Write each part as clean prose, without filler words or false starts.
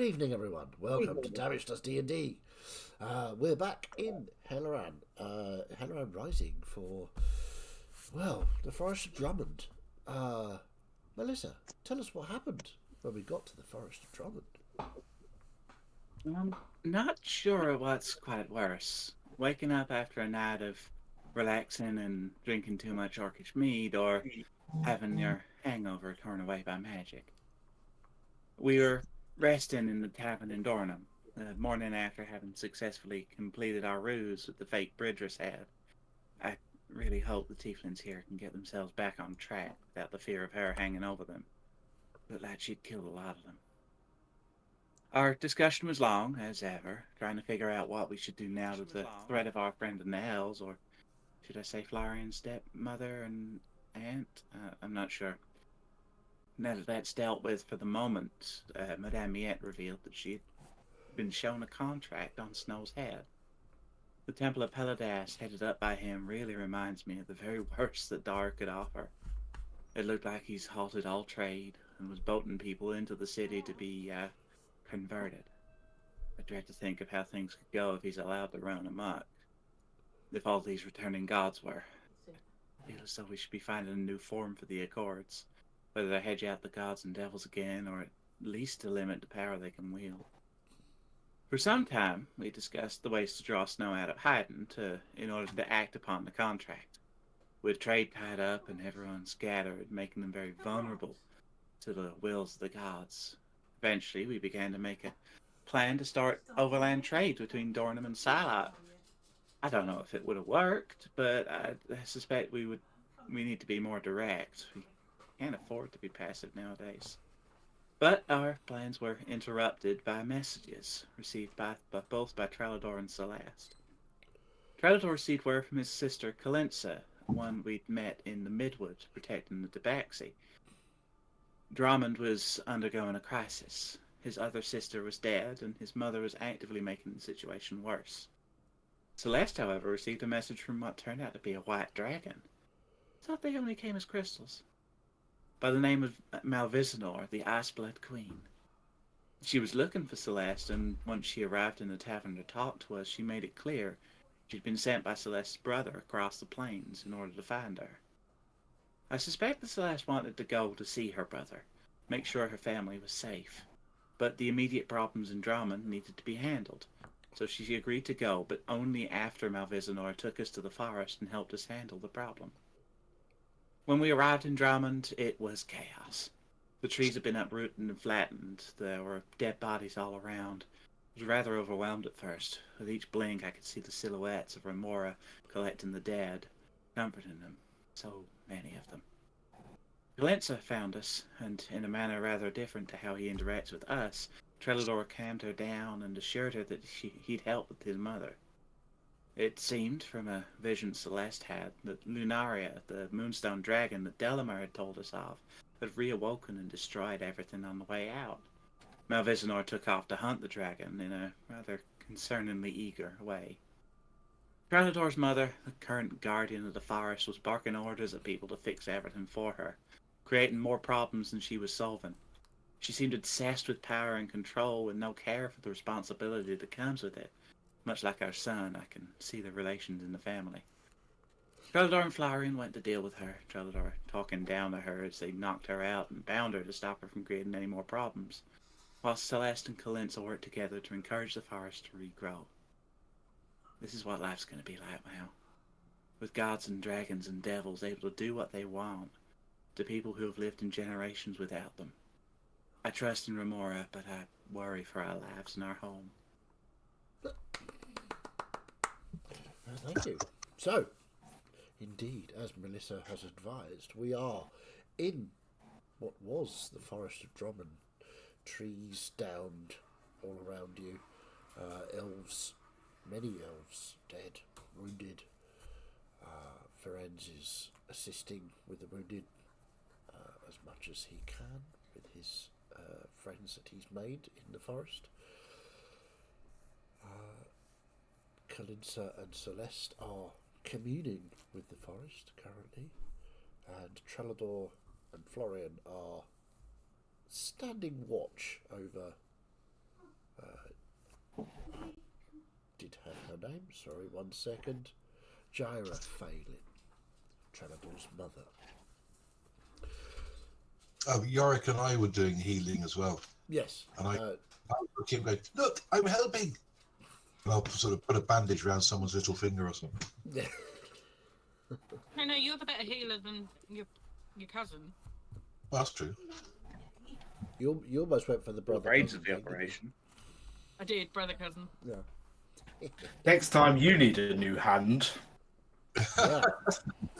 evening, everyone. Welcome to Damage Does D&D. We're back in Helloran. Helloran Rising for, well, the Forest of Drummond. Melissa, tell us what happened when we got to the Forest of Drummond. I'm not sure what's quite worse. Waking up after a night of relaxing and drinking too much orcish mead, or having your hangover torn away by magic. We were resting in the tavern in Dornham, the morning after having successfully completed our ruse with the fake Bridger's head. I really hope the tieflings here can get themselves back on track without the fear of her hanging over them. Looked like she'd killed a lot of them. Our discussion was long, as ever, trying to figure out what we should do now with the threat of our friend the Nels, or should I say Florian's stepmother and aunt? I'm not sure. Now that that's dealt with for the moment, Madame Miette revealed that she had been shown a contract on Snow's head. The Temple of Peladas, headed up by him, really reminds me of the very worst that Dar could offer. It looked like he's halted all trade and was boating people into the city to be converted. I dread to think of how things could go if he's allowed to run amok. If all these returning gods were. I feel as though we should be finding a new form for the Accords, whether to hedge out the gods and devils again, or at least to limit the power they can wield. For some time, we discussed the ways to draw Snow out of hiding in order to act upon the contract. With trade tied up and everyone scattered, making them very vulnerable to the wills of the gods. Eventually, we began to make a plan to start overland trade between Dornham and Silot. I don't know if it would have worked, but I suspect we need to be more direct. We can't afford to be passive nowadays. But our plans were interrupted by messages received both by Trallador and Celeste. Trallador received word from his sister Calensa, one we'd met in the Midwood protecting the Tabaxi. Drummond was undergoing a crisis. His other sister was dead, and his mother was actively making the situation worse. Celeste, however, received a message from what turned out to be a white dragon. Thought they only came as crystals. By the name of Malvisinor, the Iceblood Queen. She was looking for Celeste, and once she arrived in the tavern to talk to us, she made it clear she'd been sent by Celeste's brother across the plains in order to find her. I suspect that Celeste wanted to go to see her brother, make sure her family was safe. But the immediate problems in Drummond needed to be handled, so she agreed to go, but only after Malvisinor took us to the forest and helped us handle the problem. When we arrived in Drummond, it was chaos. The trees had been uprooted and flattened. There were dead bodies all around. I was rather overwhelmed at first. With each blink, I could see the silhouettes of Remora collecting the dead, comforting them. So many of them. Galenza found us, and in a manner rather different to how he interacts with us, Trellador calmed her down and assured her that he'd help with his mother. It seemed, from a vision Celeste had, that Lunaria, the moonstone dragon that Delamar had told us of, had reawoken and destroyed everything on the way out. Malvisinor took off to hunt the dragon in a rather concerningly eager way. Trellador's mother, the current guardian of the forest, was barking orders at people to fix everything for her, creating more problems than she was solving. She seemed obsessed with power and control with no care for the responsibility that comes with it. Much like our son, I can see the relations in the family. Trellador and Florian went to deal with her, Trellador talking down to her as they knocked her out and bound her to stop her from creating any more problems, while Celeste and Calenza worked together to encourage the forest to regrow. This is what life's going to be like now, with gods and dragons and devils able to do what they want to people who have lived in generations without them. I trust in Remora, but I worry for our lives and our home. Thank you. So, indeed, as Melissa has advised, we are in what was the Forest of Drummond. Trees downed all around you. Elves, many elves, dead, wounded. Ferenz is assisting with the wounded as much as he can with his friends that he's made in the forest. Calinsa and Celeste are communing with the forest currently, and Trellador and Florian are standing watch over Did have her name. Sorry, 1 second. Jaira Phelan, Trellador's mother. Yorick and I were doing healing as well. Yes. And I keep going, look, I'm helping. And I'll sort of put a bandage around someone's little finger or something. Yeah. No, you're the better healer than your cousin. Well, that's true. You almost went for the brother. Brains of cousin the thing, didn't operation. I did, brother cousin. you? Yeah. Next time you need a new hand, Yeah.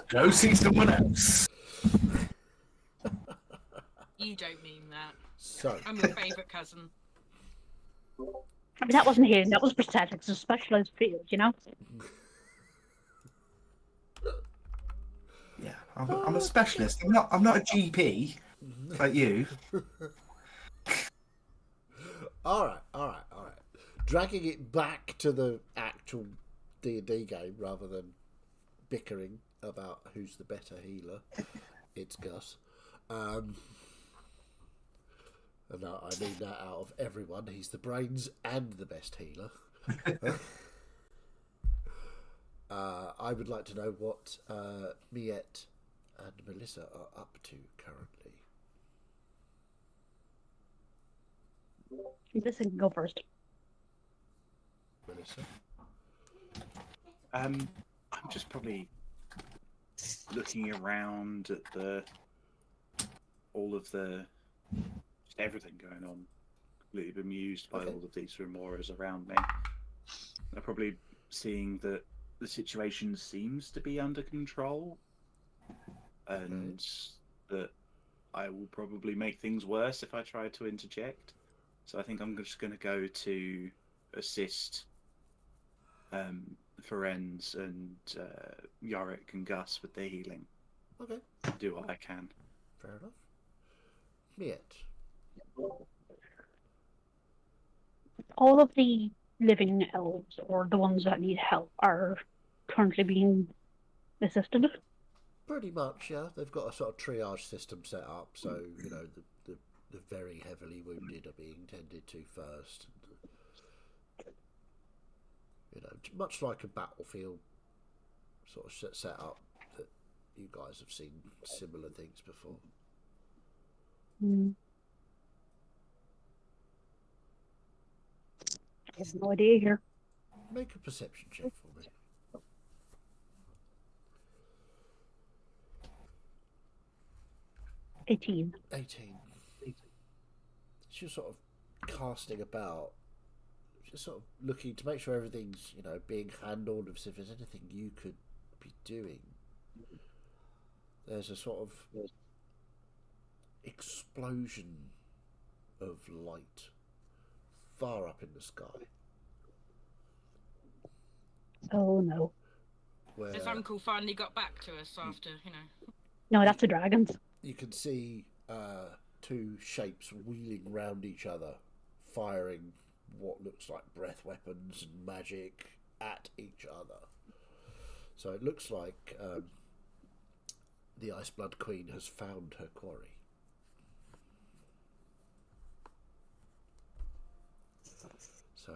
go see someone else. You don't mean that. So, I'm your favourite cousin. I mean, that wasn't healing, that was prosthetics, it's a specialised field, you know? Yeah, I'm a specialist. I'm not a GP like you. all right. Dragging it back to the actual D&D game rather than bickering about who's the better healer. It's Gus. And I mean that out of everyone. He's the brains and the best healer. I would like to know what Miette and Melissa are up to currently. Melissa can go first. Melissa? I'm just probably looking around at all of the just everything going on. Completely bemused by all of these remoras around me. I'm probably seeing that the situation seems to be under control, and that I will probably make things worse if I try to interject. So I think I'm just going to go to assist Ferenz and Yorick and Gus with their healing. Okay. Do what I can. Fair enough. Miette. All of the living elves, or the ones that need help, are currently being assisted. Pretty much, yeah. They've got a sort of triage system set up, so you know the very heavily wounded are being tended to first. You know, much like a battlefield sort of set up that you guys have seen similar things before. I have no idea here. Make a perception check for me. 18. 18. Just sort of casting about, just sort of looking to make sure everything's, you know, being handled, if there's anything you could be doing. There's a sort of explosion of light far up in the sky. Oh no. Where His uncle finally got back to us after, No, that's the dragons. you can see two shapes wheeling round each other, firing what looks like breath weapons and magic at each other. So it looks like the Iceblood Queen has found her quarry. So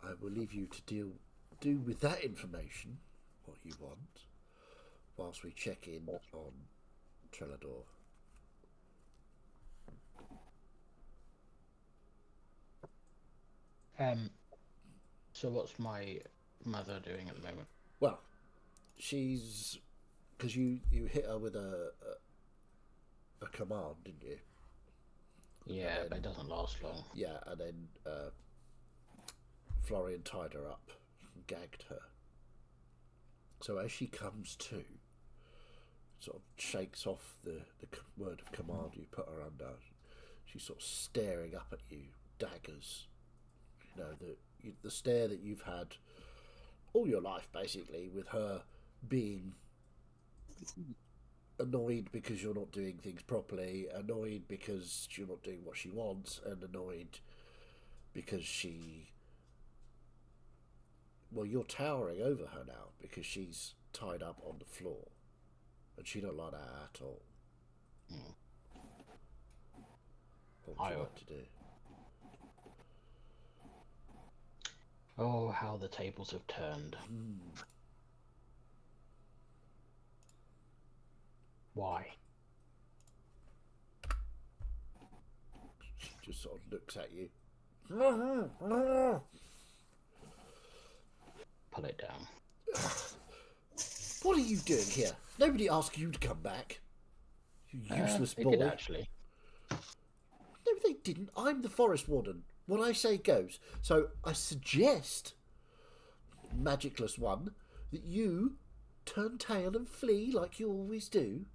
I will leave you to do with that information what you want, whilst we check in on Trellador. So what's my mother doing at the moment? Well, she's because you hit her with a command, didn't you? Yeah, then, but it doesn't last long. Yeah, and then Florian tied her up, and gagged her. So as she comes to, sort of shakes off the word of command you put her under. She's sort of staring up at you, daggers. You know, the stare that you've had all your life, basically, with her being annoyed because you're not doing things properly, annoyed because you're not doing what she wants, and annoyed because well, you're towering over her now because she's tied up on the floor, and she don't like that at all. What would you like to do? Oh, how the tables have turned. Why? She just sort of looks at you. Pull it down. What are you doing here? Nobody asked you to come back. You useless They boy. did actually. No, they didn't. I'm the forest warden. What I say goes. So I suggest, magicless one, that you turn tail and flee like you always do.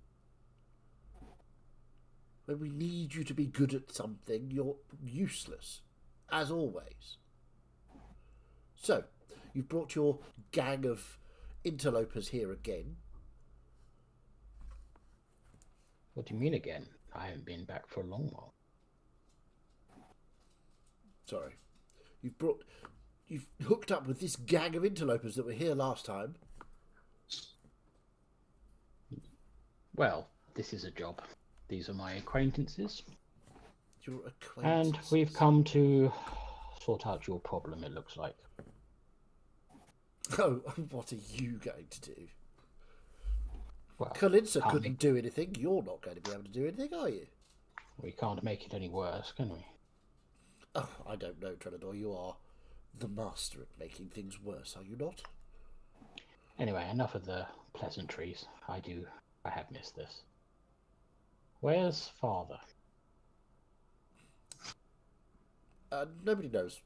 When we need you to be good at something, you're useless, as always. So, you've brought your gang of interlopers here again. What do you mean again? I haven't been back for a long while. Sorry. You've hooked up with this gang of interlopers that were here last time. Well, this is a job. These are my acquaintances. Your acquaintances. And we've come to sort out your problem, it looks like. Oh, what are you going to do? Well, Kalinsa can't couldn't do anything. You're not going to be able to do anything, are you? we can't make it any worse, can we? Oh, I don't know, Trenador. You are the master at making things worse, are you not? Anyway, enough of the pleasantries. I have missed this. Where's father? Nobody knows.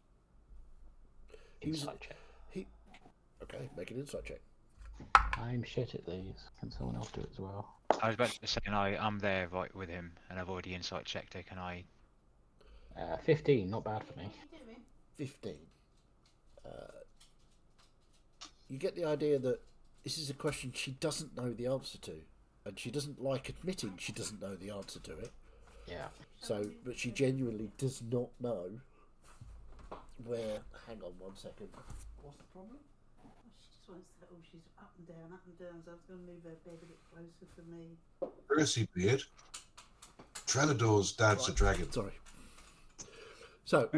Insight check. Okay, make an insight check. I'm shit at these. Can someone else do it as well? I was about to say, I'm there right with him, and I've already insight checked it. Can I? 15, not bad for me. 15. You get the idea that this is a question she doesn't know the answer to, and she doesn't like admitting she doesn't know the answer to it. Yeah. So, but she genuinely does not know where. Hang on 1 second. What's the problem? She just wants that. Oh, she's up and down, so I was going to move her bed a bit closer for me. Percy beard. Trenador's dad's a dragon. Sorry. So,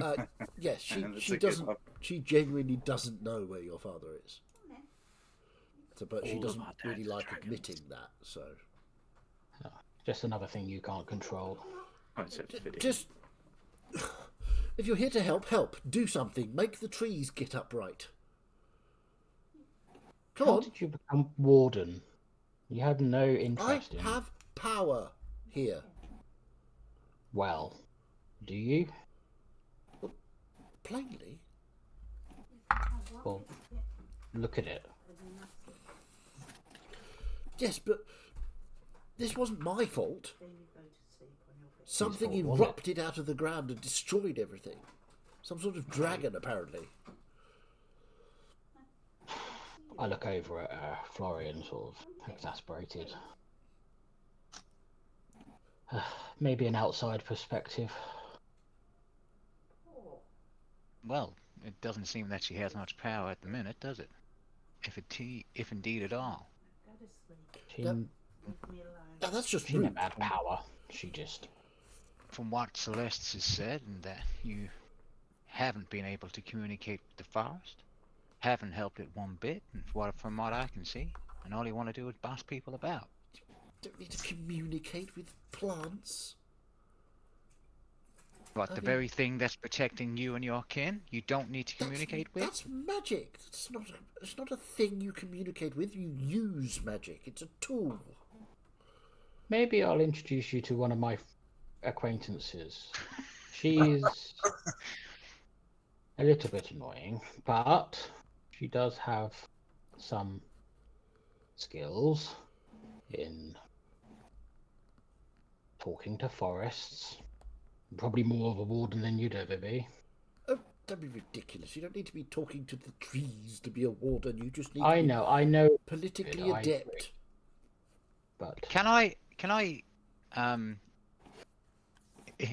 yes, she doesn't. She genuinely doesn't know where your father is. So, but she All of doesn't our dads really are like dragons. admitting that. So, Just another thing you can't control. just if you're here to help. Do something. Make the trees get upright. Come How on. did you become warden? You had no I interest in... have power here. Well, do you? Plainly. Well, look at it. Yes, but this wasn't my fault. There you go to sleep on your bed. Something fault, wasn't it? erupted out of the ground and destroyed everything. Some sort of dragon, apparently. I look over at Florian, sort of exasperated. Maybe an outside perspective. Well, it doesn't seem that she has much power at the minute, does it? If indeed at all. Go to sleep. She, Yep. Leave me alone. Now, that's just she rude. never had power. She just... From what Celeste has said, and that you haven't been able to communicate with the forest, haven't helped it one bit, and from what I can see, and all you want to do is boss people about. Don't need to communicate with plants. But I the mean- very thing that's protecting you and your kin, you don't need to communicate with? That's magic. It's not a thing you communicate with. You use magic. It's a tool. Maybe I'll introduce you to one of my acquaintances. She's a little bit annoying, but she does have some skills in talking to forests. Probably more of a warden than you'd ever be. Oh, don't be ridiculous. You don't need to be talking to the trees to be a warden. You just need I to be know, politically I agree. adept. but Can I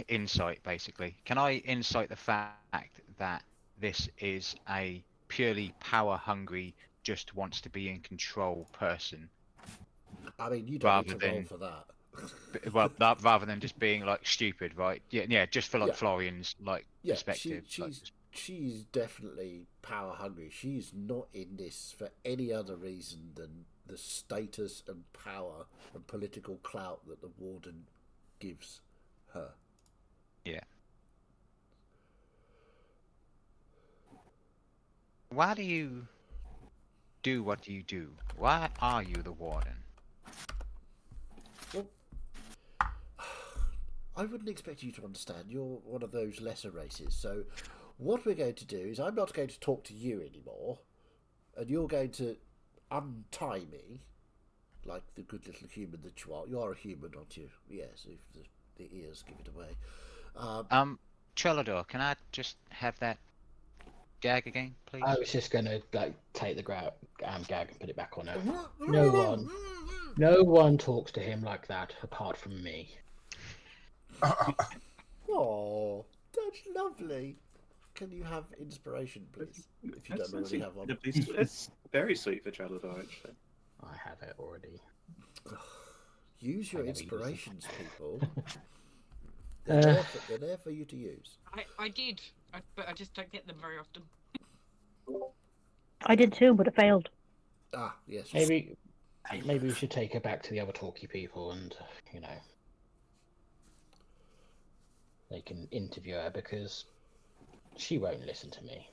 insight, basically? Can I insight the fact that this is a purely power-hungry, just wants to be in control person? I mean, you don't need Rather to roll than- for that. Well, rather than just being like stupid, right? Yeah, just for like Yeah. Florian's like Yeah, perspective. she's she's definitely power hungry. She's not in this for any other reason than the status and power and political clout that the warden gives her. Yeah. Why do you do what you do? Why are you the warden? Well, I wouldn't expect you to understand. You're one of those lesser races. So what we're going to do is I'm not going to talk to you anymore, and you're going to untie me like the good little human that you are. You are a human, aren't you? Yes, if the ears give it away. Trelador, can I just have that gag again, please? I was just gonna like take the gag and put it back on her. No one talks to him like that apart from me. Oh, that's lovely. Can you have inspiration, please? If you don't already have one. That's very sweet for Trelador, actually. I have it already. Use your I never use them. inspirations, people. They're there for you to use. I did, but I just don't get them very often. I did too, but it failed. Ah, yes. Maybe we should take her back to the other talky people and, they can interview her because she won't listen to me.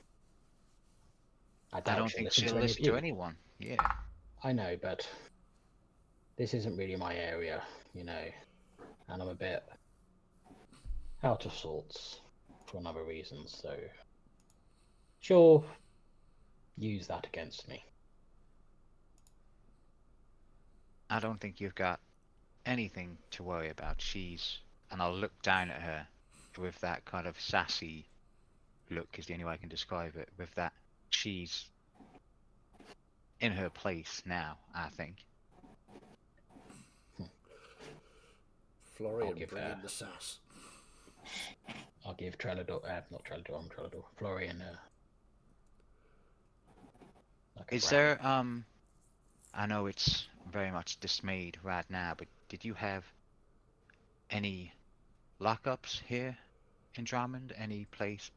I don't think she'll listen to anyone. Yeah. I know, but this isn't really my area, and I'm a bit out of sorts for other reasons, so she'll use that against me. I don't think you've got anything to worry about. And I'll look down at her with that kind of sassy look, is the only way I can describe it, with that she's in her place now, I think. Florian, bring in the sass. I'll give Trelador, not Trelador, I'm Trelador, Florian Is there, I know it's very much dismayed right now, but did you have any lockups here in Drummond? Any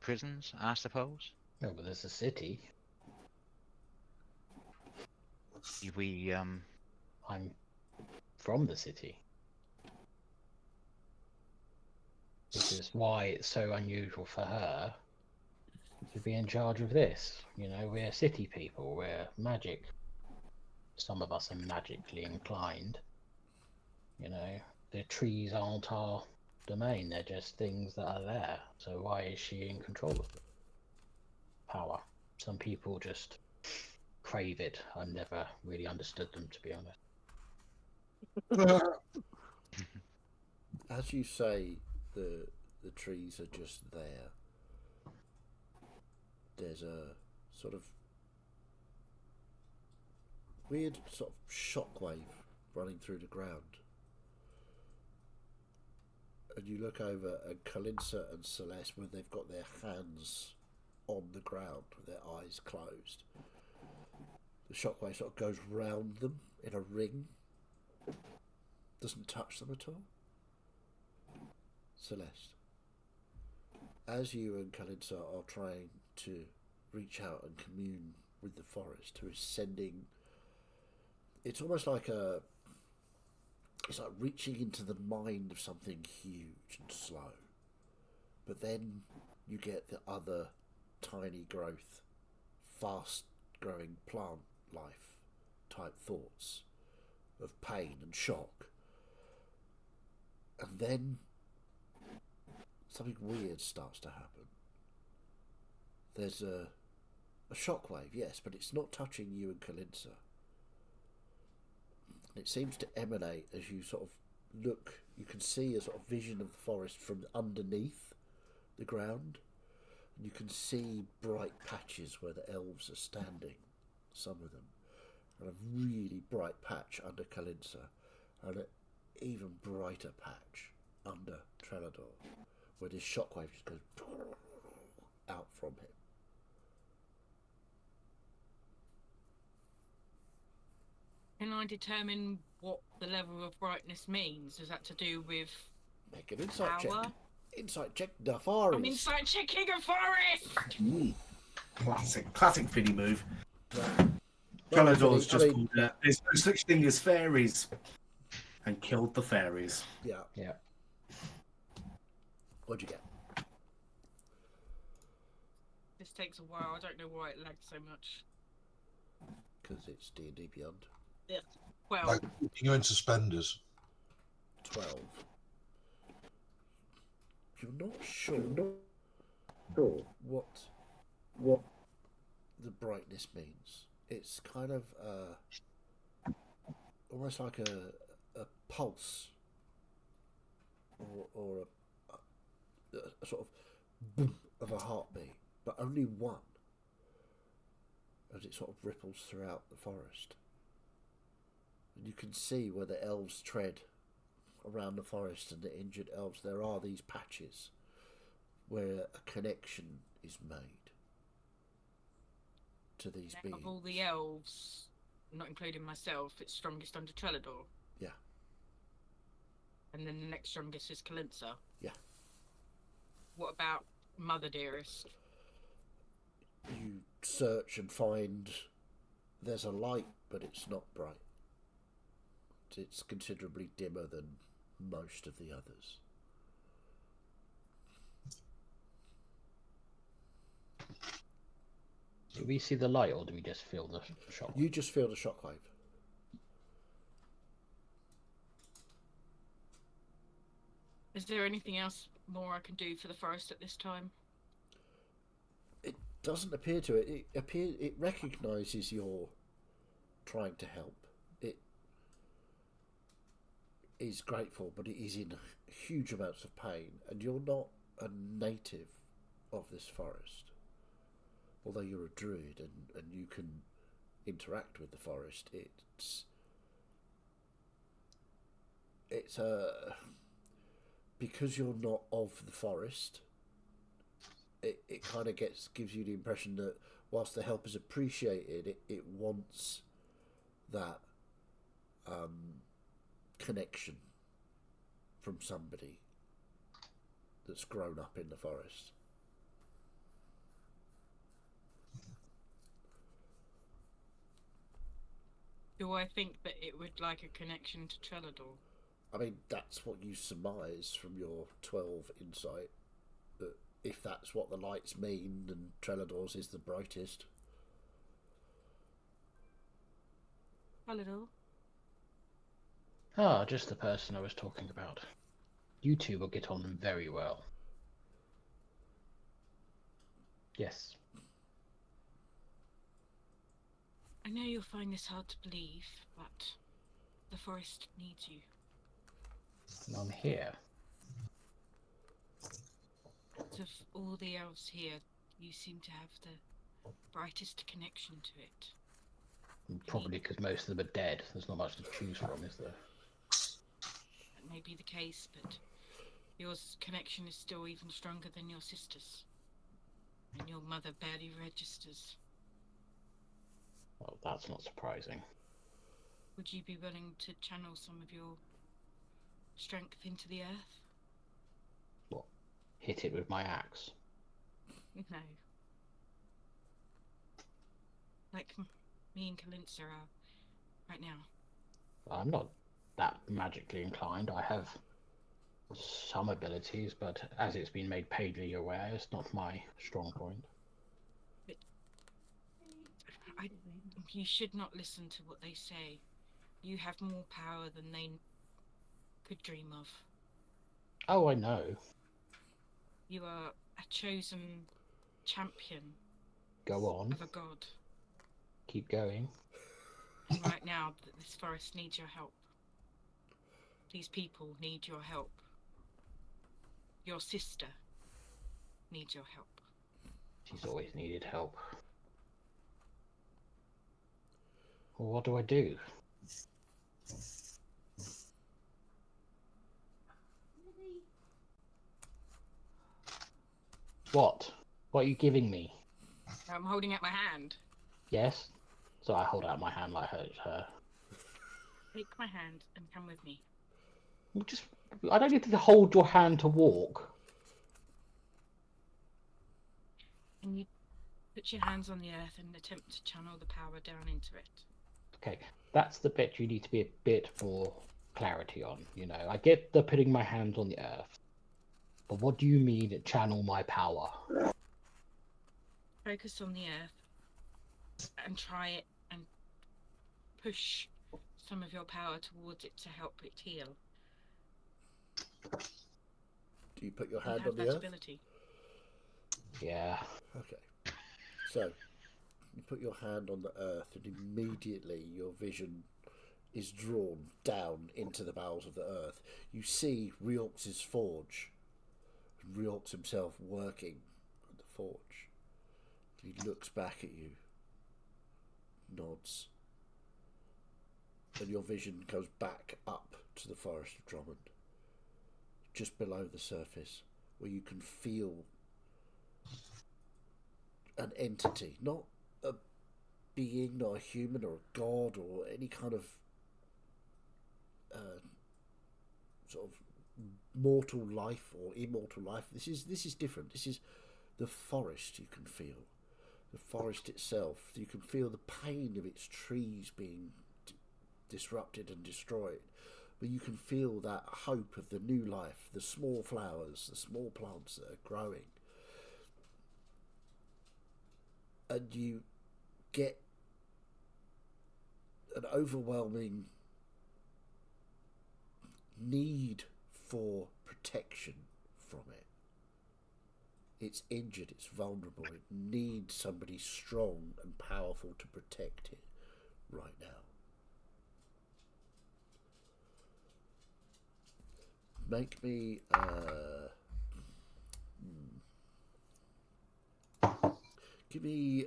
prisons, I suppose? No, but there's a city. I'm from the city. Which is why it's so unusual for her to be in charge of this. We're city people, we're magic. Some of us are magically inclined. The trees aren't our domain, they're just things that are there. So why is she in control of it? Power. Some people just crave it. I've never really understood them, to be honest. As you say, the trees are just there. There's a sort of weird sort of shockwave running through the ground. And you look over at Kalinsa and Celeste when they've got their hands on the ground with their eyes closed. The shockwave sort of goes round them in a ring. Doesn't touch them at all. Celeste, as you and Kalinsa are trying to reach out and commune with the forest, who is sending... It's almost like it's like reaching into the mind of something huge and slow. But then you get the other tiny growth, fast growing plant life type thoughts of pain and shock. And then something weird starts to happen. There's a shockwave, yes, but it's not touching you and Kalinsa. It seems to emanate as you sort of look. You can see a sort of vision of the forest from underneath the ground. And you can see bright patches where the elves are standing, some of them. And a really bright patch under Kalinsa. And an even brighter patch under Trelador, where this shockwave just goes out from him. Can I determine what the level of brightness means? Is that to do with Make an insight power? check. Insight check the Faris. I'm inside checking a forest! Classic Finny move. Well, Galador's I just mean- called there's no such thing as fairies and killed the fairies. Yeah. Yeah. What'd you get? This takes a while. I don't know why it lags so much. Because it's D&D Beyond. Well, Like putting you in suspenders. 12. You're not sure what the brightness means. It's kind of almost like a pulse or a sort of boom of a heartbeat, but only one, as it sort of ripples throughout the forest. And you can see where the elves tread around the forest and the injured elves. There are these patches where a connection is made to these beings. of all the elves, not including myself, it's strongest under Trellador. Yeah. And then the next strongest is Kalinsa. Yeah. What about Mother Dearest? You search and find there's a light, but it's not bright. It's considerably dimmer than most of the others. Do we see the light, or do we just feel the shock? You just feel the shockwave. Is there anything else more I can do for the forest at this time? It doesn't appear to. It recognises you're trying to help. It is grateful, but it is in huge amounts of pain, and you're not a native of this forest. Although you're a druid and you can interact with the forest, it's because you're not of the forest, it kind of gives you the impression that whilst the help is appreciated, it wants that connection from somebody that's grown up in the forest. Do I think that it would like a connection to Trellador? I mean, that's what you surmise from your 12 insight, that if that's what the lights mean, then Trellador's is the brightest. Trellador? Ah, just the person I was talking about. You two will get on very well. Yes. I know you'll find this hard to believe, but the forest needs you. I'm here. Of all the elves here, you seem to have the brightest connection to it. Probably because most of them are dead. There's not much to choose from, is there? That may be the case, but your connection is still even stronger than your sister's. And your mother barely registers. Well, that's not surprising. Would you be willing to channel some of your strength into the earth? What? Hit it with my axe? No. Like me and Kalinsa are right now. I'm not that magically inclined. I have some abilities, but as it's been made painfully aware, it's not my strong point. You should not listen to what they say. You have more power than they could dream of. Oh, I know. You are a chosen champion Go on. of a god. Keep going. And right now, this forest needs your help. These people need your help. Your sister needs your help. She's always needed help. Well, what do I do? What? What are you giving me? I'm holding out my hand. Yes? So I hold out my hand like her. Take my hand and come with me. I don't need to hold your hand to walk. And you put your hands on the earth and attempt to channel the power down into it. Okay, that's the bit you need to be a bit more clarity on. You know, I get the putting my hands on the earth, but what do you mean channel my power? Focus on the earth and try it and push some of your power towards it to help it heal. Do you put your You hand have on the that earth? ability. Yeah. Okay. So, you put your hand on the earth, and immediately your vision is drawn down into the bowels of the earth. You see Riox's forge, and Riox himself working at the forge. He looks back at you, nods, and your vision goes back up to the Forest of Drummond, just below the surface, where you can feel an entity, not a being, not a human or a god or any kind of sort of mortal life or immortal life. This is different. This is the forest. You can feel the forest itself. You can feel the pain of its trees being disrupted and destroyed, but you can feel that hope of the new life, the small flowers, the small plants that are growing, and you get an overwhelming need for protection from it. It's injured, it's vulnerable, it needs somebody strong and powerful to protect it right now. Make me give me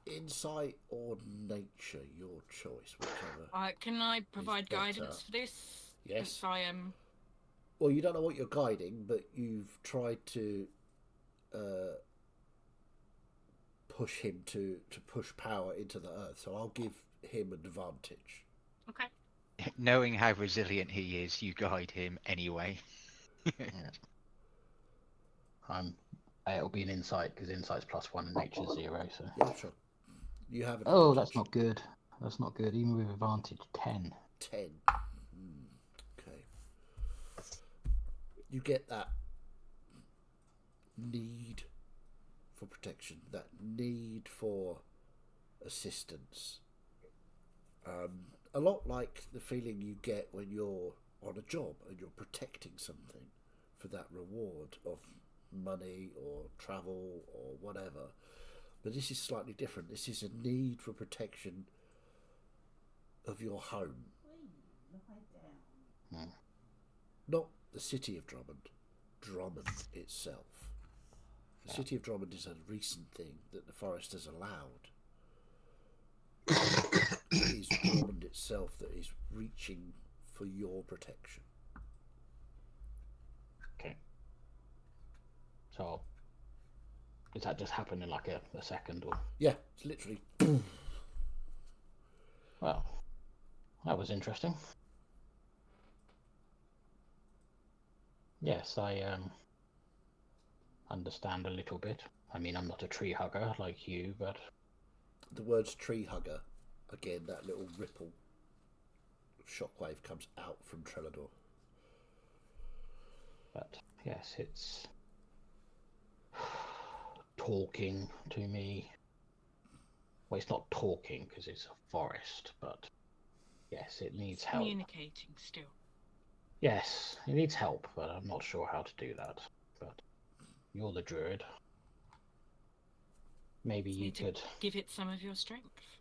insight or nature, your choice, whichever. Can I provide better. guidance for this? Yes. Since I am. Well, you don't know what you're guiding, but you've tried to push him to push power into the earth, so I'll give him an advantage. Okay. Knowing how resilient he is, you guide him anyway. It'll be an insight because insight's +1 and nature's 0. So. Yeah, sure. You have an Oh, advantage. that's not good. That's not good. Even with advantage, 10. 10. Okay. You get that need for protection, that need for assistance. A lot like the feeling you get when you're on a job and you're protecting something for that reward of money or travel or whatever. But this is slightly different. This is a need for protection of your home. Not the city of Drummond, Drummond itself. The city of Drummond is a recent thing that the forest has allowed. It is Drummond itself that is reaching for your protection. Okay. So, does that just happen in like a second? Or? Yeah, it's literally. Well, that was interesting. Yes, I understand a little bit. I mean, I'm not a tree hugger like you, but... The words tree hugger, again, that little ripple shockwave comes out from Trelador. But, yes, it's... talking to me. Well, it's not talking because it's a forest, but... Yes, it needs help. Communicating still. Yes, it needs help, but I'm not sure how to do that. But you're the druid. Maybe you could give it some of your strength.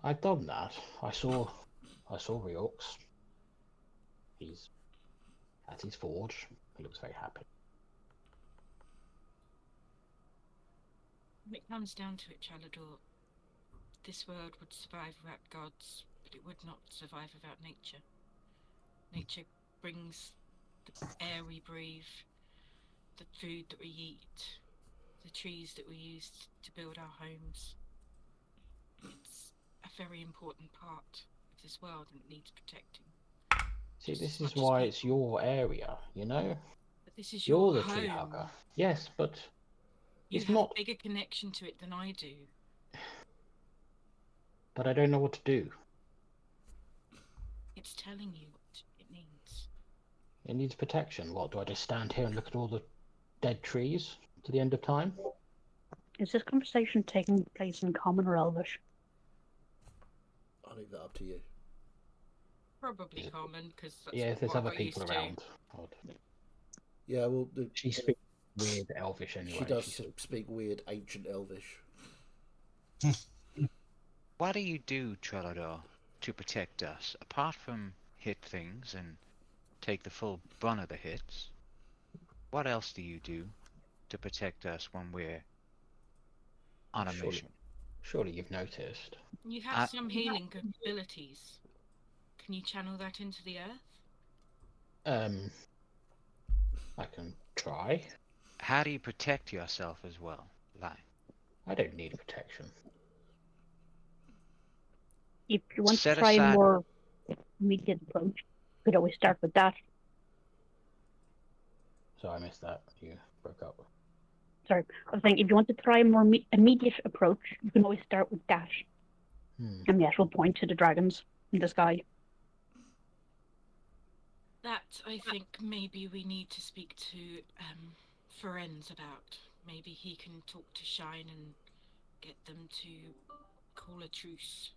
I've done that. I saw Riox. He's at his forge. He looks very happy. When it comes down to it, Chalador, this world would survive without gods, but it would not survive without nature. Nature brings the air we breathe, the food that we eat, the trees that we use to build our homes. It's a very important part of this world and it needs protecting. See, this is why it's your area, you know? But this is You're your the tree home. hugger. Yes, but You It's have not- a bigger connection to it than I do. But I don't know what to do. It's telling you what it needs. It needs protection. What, do I just stand here and look at all the dead trees to the end of time? Is this conversation taking place in Common or Elvish? I'll leave that up to you. Probably common, because that's Yeah, if there's what I other got people used to. around. I'd- Yeah, well, She speaks weird Elvish anyway. she does She's- speak weird ancient Elvish. What do you do, Trellador, to protect us? Apart from hit things and take the full brunt of the hits, what else do you do to protect us when we're on a Surely- mission? Surely you've noticed. You have some healing abilities. Can you channel that into the earth? I can try. How do you protect yourself as well? Like, I don't need protection. If you want Set to try a aside- more immediate approach, you could always start with that. So I missed that. You broke up. Sorry, I was saying if you want to try a more immediate approach, you can always start with dash. And the actual point to the dragons in the sky. That, I think, maybe we need to speak to Ferenz about. Maybe he can talk to Shine and get them to call a truce.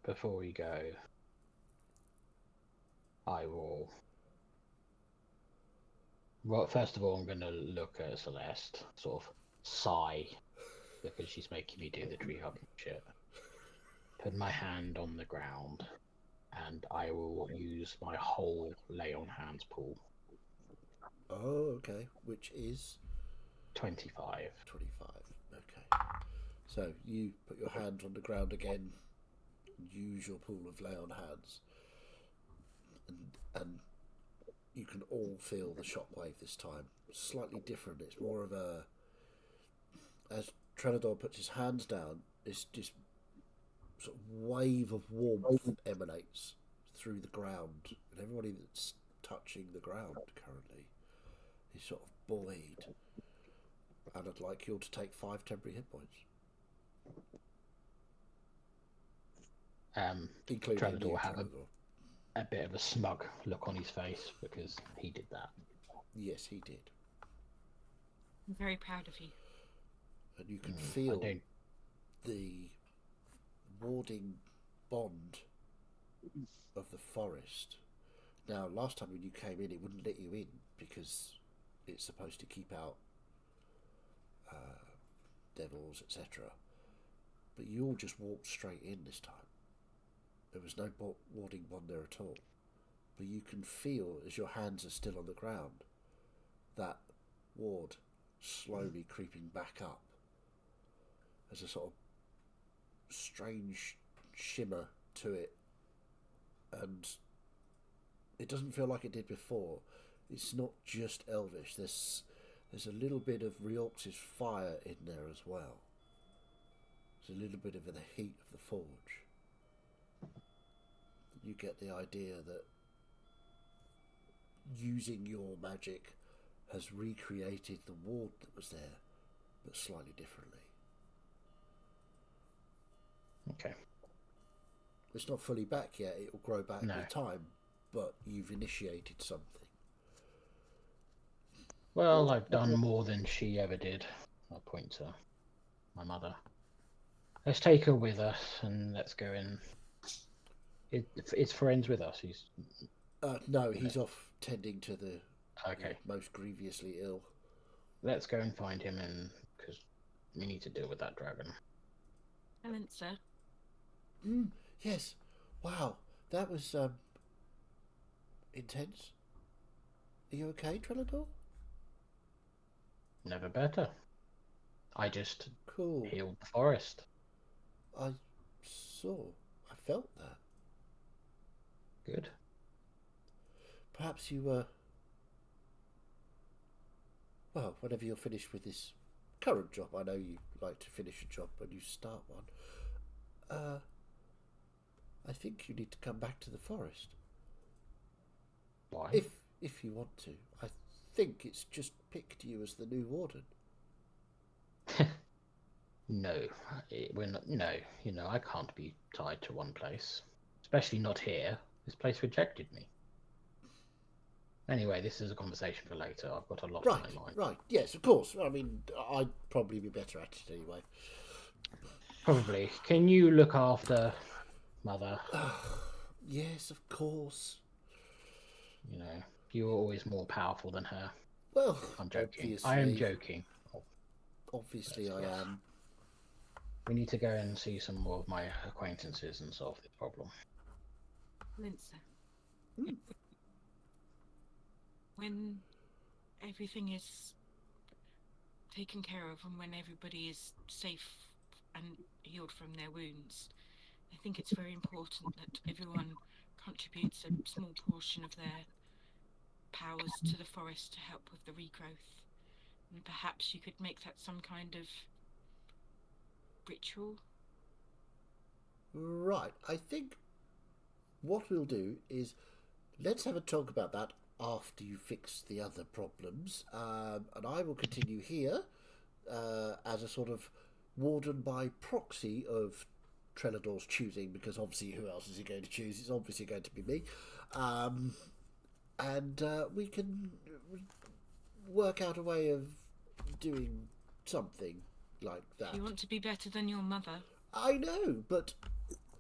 Before we go, I will. Well, first of all, I'm going to look at Celeste, sort of sigh, because she's making me do the tree hugging shit. Put my hand on the ground, and I will use my whole lay on hands pool. Oh, okay. Which is 25. 25. Okay. So you put your hand on the ground again, use your pool of lay on hands, and you can all feel the shockwave this time. Slightly different. It's more of a, as Trenador puts his hands down, this just sort of wave of warmth emanates through the ground, and everybody that's touching the ground currently is sort of buoyed. And I'd like you all to take 5 temporary hit points, including Trevor you, will have Trenador. a bit of a smug look on his face because he did that. Yes, he did. I'm very proud of you. And you can I feel don't. the warding bond of the forest. Now, last time when you came in, it wouldn't let you in because it's supposed to keep out devils, etc. But you all just walked straight in this time. There was no warding bond there at all. But you can feel, as your hands are still on the ground, that ward slowly creeping back up as a sort of strange shimmer to it, and it doesn't feel like it did before. It's not just Elvish. There's a little bit of Riorx's fire in there as well. There's a little bit of the heat of the forge. You get the idea that using your magic has recreated the ward that was there, but slightly differently. Okay. It's not fully back yet. It will grow back No. with time, but you've initiated something. Well, I've done more than she ever did. I'll point to my mother. Let's take her with us and let's go in. It's friends with us. He's No, he's off tending to the okay. most grievously ill. Let's go and find him, and because we need to deal with that dragon. Helen, sir. Yes. Wow, that was intense. Are you okay, Trellador? Never better. I just Cool. healed the forest. I I felt that. Good. Perhaps you well, whenever you're finished with this current job, I know you like to finish a job when you start one. I think you need to come back to the forest. Why? If if you want to. I think it's just picked you as the new warden. No, we're not. No, I can't be tied to one place, especially not here. This place rejected me. Anyway, this is a conversation for later. I've got a lot on my mind. Right. Yes, of course. I mean, I'd probably be better at it anyway. Probably. Can you look after Mother? Yes, of course. You're always more powerful than her. Well, I'm joking. obviously, I am joking. Obviously, I am. We need to go and see some more of my acquaintances and solve this problem. Lindsay. When everything is taken care of and when everybody is safe and healed from their wounds, I think it's very important that everyone contributes a small portion of their powers to the forest to help with the regrowth. And perhaps you could make that some kind of ritual. Right. I think what we'll do is let's have a talk about that after you fix the other problems. And I will continue here as a sort of warden by proxy of Trelador's choosing, because obviously who else is he going to choose? It's obviously going to be me. And we can work out a way of doing something like that. You want to be better than your mother? I know, but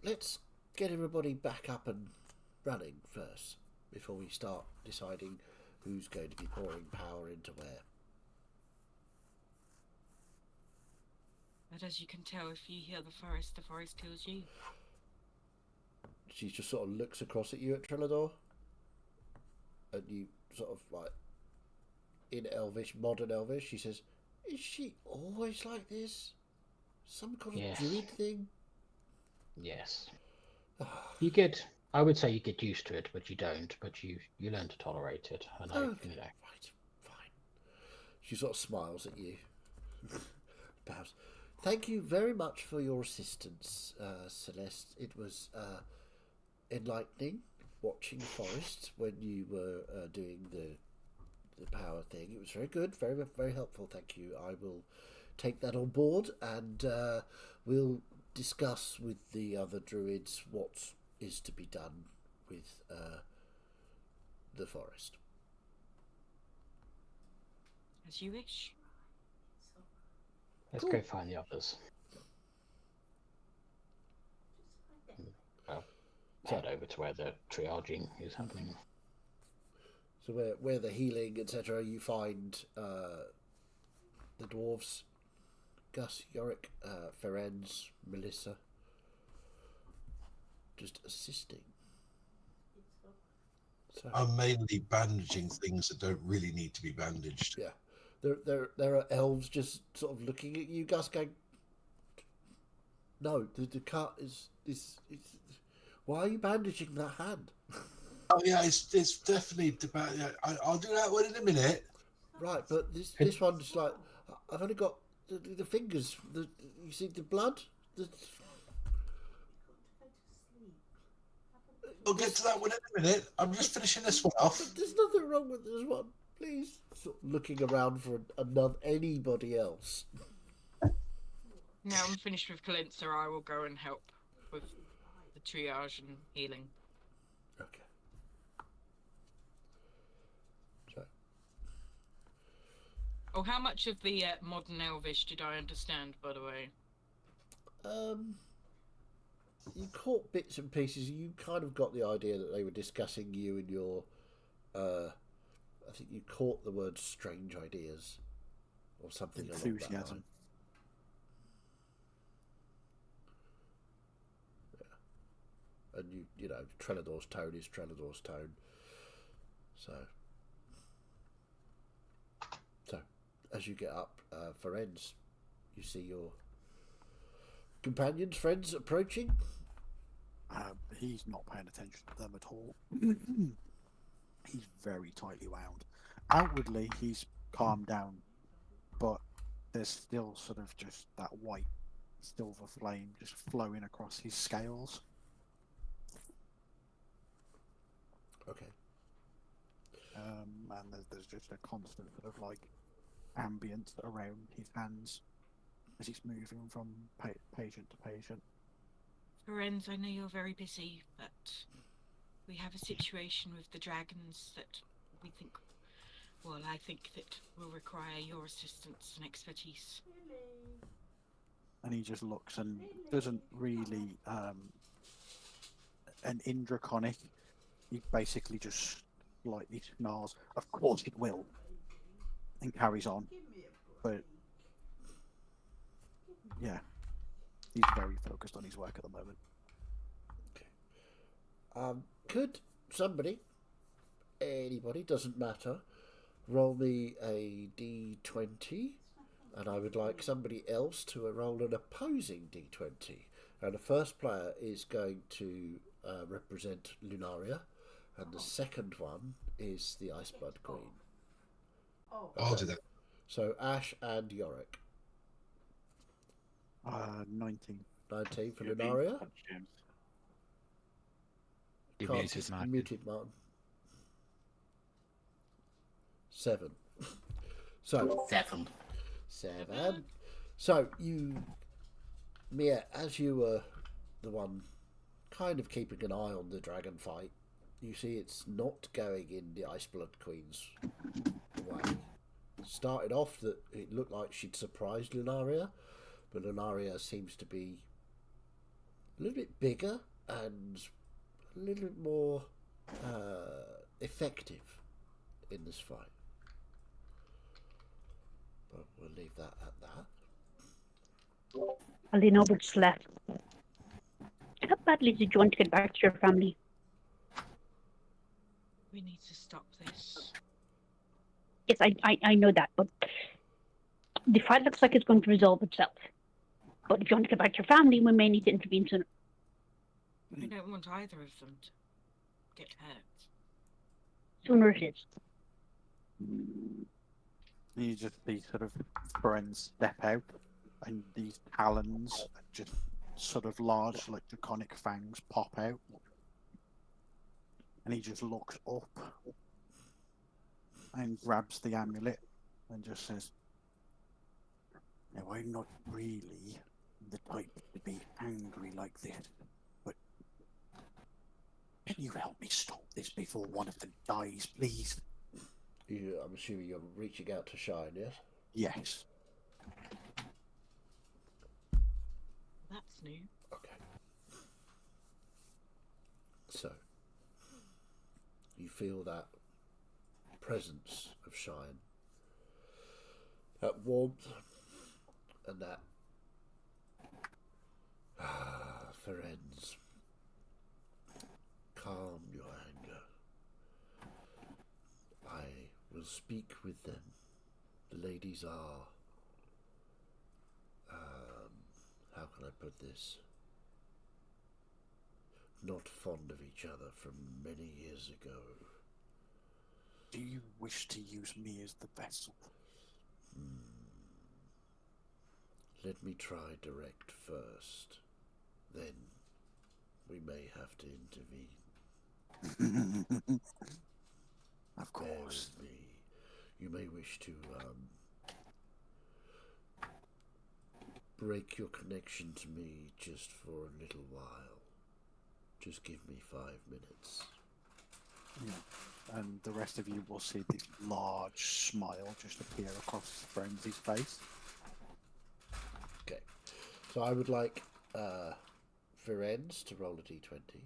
let's get everybody back up and running first before we start deciding who's going to be pouring power into where. But as you can tell, if you heal the forest heals you. She just sort of looks across at you at Trelador, and you sort of like, in Elvish, modern Elvish, she says, "Is she always like this? Some kind of druid thing?" Yes. I would say you get used to it, but you don't. But you learn to tolerate it. And Right, fine. She sort of smiles at you. Perhaps. Thank you very much for your assistance, Celeste. It was enlightening watching Forest when you were doing the power thing. It was very good, very, very helpful. Thank you. I will take that on board, and we'll discuss with the other druids what is to be done with the forest. As you wish. Let's go find the others. Well, head over to where the triaging is happening. So where the healing, etc., you find the dwarves, Gus, Yorick, Ferenz, Melissa, just assisting. So, I'm mainly bandaging things that don't really need to be bandaged. Yeah. There are elves just sort of looking at you, Gus, going, "No, the cut is why are you bandaging that hand?" Oh yeah, it's definitely about. Yeah, I'll do that one in a minute. Right, but this one's like, I've only got the fingers. You see the blood. I'll get to that one in a minute. I'm just finishing this one off. But there's nothing wrong with this one. Please. Sort of looking around for anybody else. Now I'm finished with Calenza, I will go and help with the triage and healing. Okay. So. Oh, how much of the modern Elvish did I understand, by the way? You caught bits and pieces. You kind of got the idea that they were discussing you and your. I think you caught the word "strange ideas" or something along that Enthusiasm. line. Yeah. And you know, Trelador's tone is Trelador's tone. So, as you get up, Ferenz, you see your companions, friends approaching. He's not paying attention to them at all. He's very tightly wound. Outwardly, he's calmed down, but there's still sort of just that white silver flame just flowing across his scales. Okay. and there's just a constant sort of like ambience around his hands as he's moving from patient to patient. Lorenz, I know you're very busy, but we have a situation with the dragons that we think, well, I think that will require your assistance and expertise. And he just looks and doesn't really an Indraconic. He basically just slightly snarls, "Of course it will," and carries on. But yeah, he's very focused on his work at the moment. Could somebody, anybody, doesn't matter, roll me a d20, and I would like somebody else to roll an opposing d20. And the first player is going to represent Lunaria, and the second one is the Iceblood Queen. I'll do that. So Ash and Yorick. 19. 19 for You're being Lunaria. touched, James. You Can't muted, see- Martin. muted Martin. 7. So 7. 7. So you, Mia, as you were the one kind of keeping an eye on the dragon fight, you see it's not going in the Iceblood Queen's way. Started off that it looked like she'd surprised Lunaria, but Lunaria seems to be a little bit bigger and a little bit more effective in this fight. But we'll leave that at that. I'll lean over to Celeste. How badly did you want to get back to your family? We need to stop this. Yes, I know that, but the fight looks like it's going to resolve itself. But if you want to get back to your family, we may need to intervene sooner. I don't want either of them to get hurt. Sooner it is. You just see sort of friends step out, and these talons, just sort of large, like draconic fangs, pop out. And he just looks up and grabs the amulet and just says, "Now, I'm not really the type to be angry like this, but can you help me stop this before one of them dies, please?" I'm assuming you're reaching out to Shine, yes? Yes. That's new. Okay. So, you feel that presence of Shine, that warmth, and that Ferenz. Calm your anger. I will speak with them. The ladies are, how can I put this? Not fond of each other from many years ago. Do you wish to use me as the vessel? Let me try direct first. Then we may have to intervene. Of Bear course. with me. You may wish to break your connection to me just for a little while. Just give me 5 minutes. Yeah. And the rest of you will see this large smile just appear across Frenzy's face. Okay. So I would like Ferenz to roll a d20.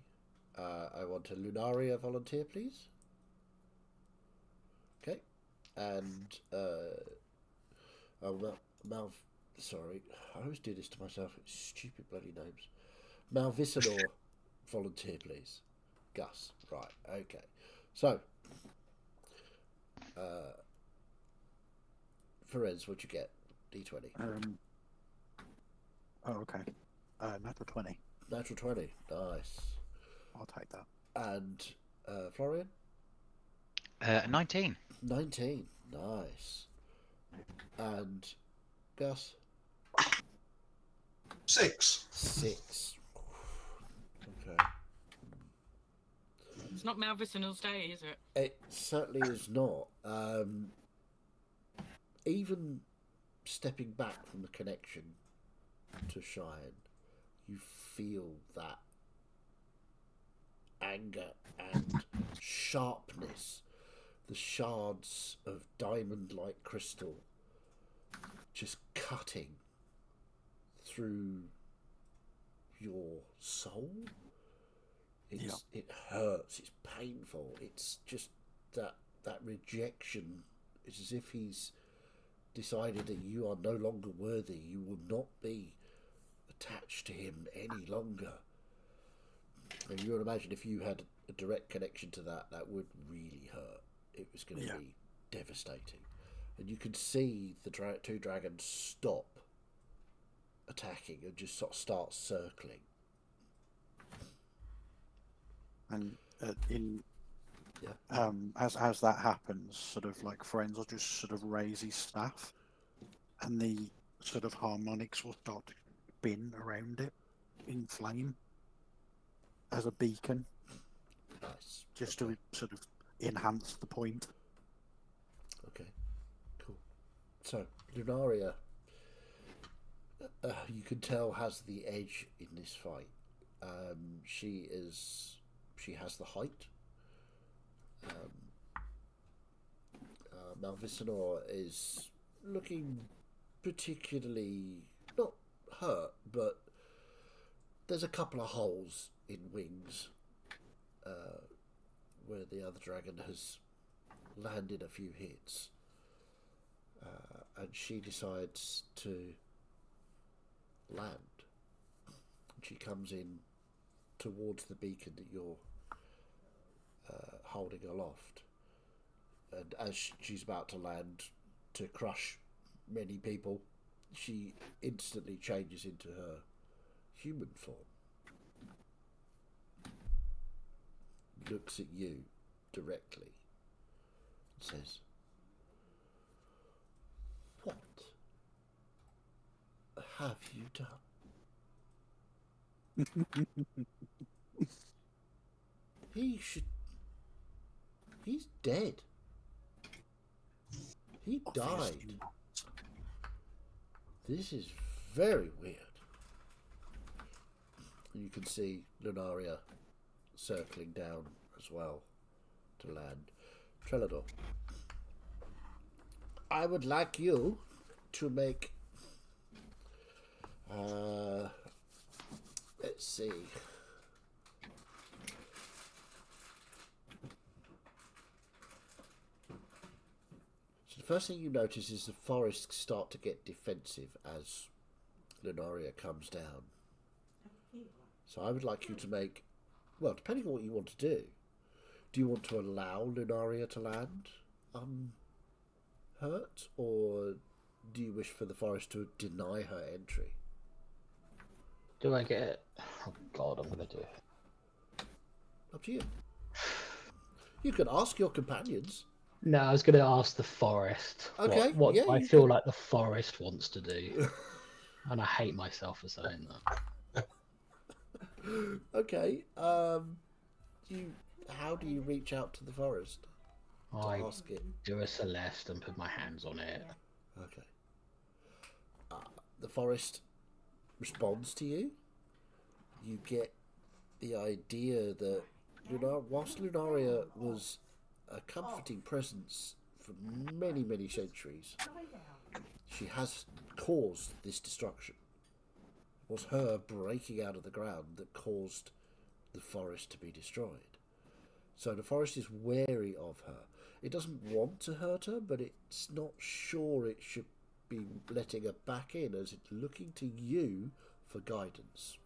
I want a Lunaria volunteer, please. Okay. And sorry, I always do this to myself. It's stupid bloody names. Malvisador volunteer, please. Gus. Right. Okay. So, Ferenz, what'd you get? D20. Oh, okay. Natural 20. Natural 20. Nice. I'll take that. And Florian? 19. 19. Nice. And Gus? 6. 6. Okay. It's not Malvicinal's day, is it? It certainly is not. Even stepping back from the connection to Cheyenne, you feel that anger and sharpness, the shards of diamond-like crystal just cutting through your soul. It hurts, it's painful, it's just that rejection. It's as if he's decided that you are no longer worthy, you will not be attached to him any longer. And you would imagine if you had a direct connection to that, that would really hurt. It was going to be devastating. And you could see the two dragons stop attacking and just sort of start circling. And as that happens, sort of like Friends will just sort of raise his staff, and the sort of harmonics will start to spin around it in flame as a beacon. Nice. Just to sort of enhance the point. Okay, cool. So, Lunaria, you can tell, has the edge in this fight. She has the height. Malvicinor is looking particularly not hurt, but there's a couple of holes in wings where the other dragon has landed a few hits, and she decides to land. She comes in towards the beacon that you're holding aloft, and as she's about to land to crush many people, she instantly changes into her human form, looks at you directly, and says, "What have you done?" He's dead. He died. This is very weird. You can see Lunaria circling down as well to land. Trelador, I would like you to make let's see. So the first thing you notice is the forests start to get defensive as Lunaria comes down. So I would like you to make, well, depending on what you want to do. Do you want to allow Lunaria to land unhurt, or do you wish for the forest to deny her entry? Do I get it? Oh God, I'm gonna do it. Up to you. You can ask your companions. No, I was gonna ask the forest. Okay, What yeah, I you feel can- like the forest wants to do, and I hate myself for saying that. Okay. How do you reach out to the forest to I ask it? do a Celeste and put my hands on it. Okay. The forest responds to you. You get the idea that whilst Lunaria was a comforting presence for many, many centuries, she has caused this destruction. It was her breaking out of the ground that caused the forest to be destroyed. So the forest is wary of her. It doesn't want to hurt her, but it's not sure it should be letting her back in, as it's looking to you for guidance.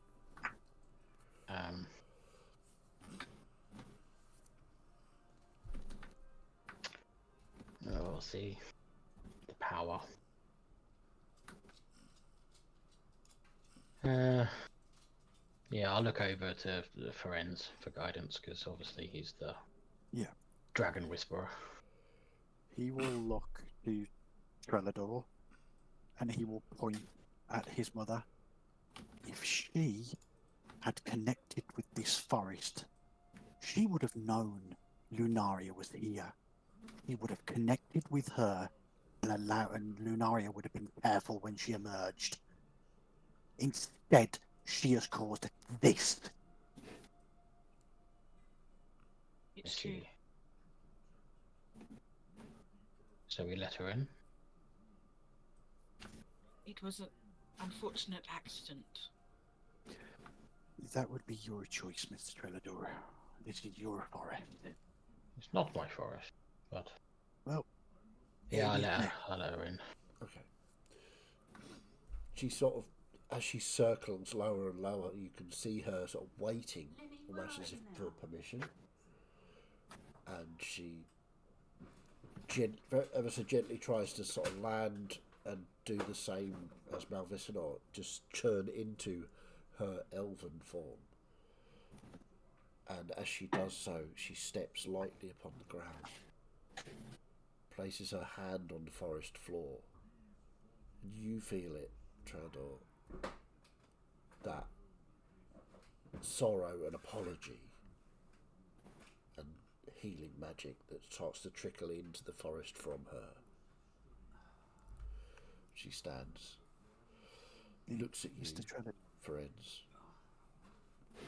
We'll see the power. Yeah, I'll look over to the Ferenz for guidance, because obviously he's the Dragon Whisperer. He will look to Trelador, and he will point at his mother. If she had connected with this forest, she would have known Lunaria was here. He would have connected with her and Lunaria would have been careful when she emerged. Instead, she has caused this. It's I true. see. So we let her in? It was an unfortunate accident. That would be your choice, Mr. Trellador. This is your forest. It's not my forest, but... Well... Yeah, I maybe let her in. Okay. She sort of, as she circles lower and lower, you can see her sort of waiting, almost as if for permission. And she ever so gently tries to sort of land and do the same as Malvicinor, just turn into her elven form. And as she does so, she steps lightly upon the ground, places her hand on the forest floor, and you feel it, Trellador, that sorrow and apology and healing magic that starts to trickle into the forest from her. She stands, looks at you, Mr. Trellador. friends,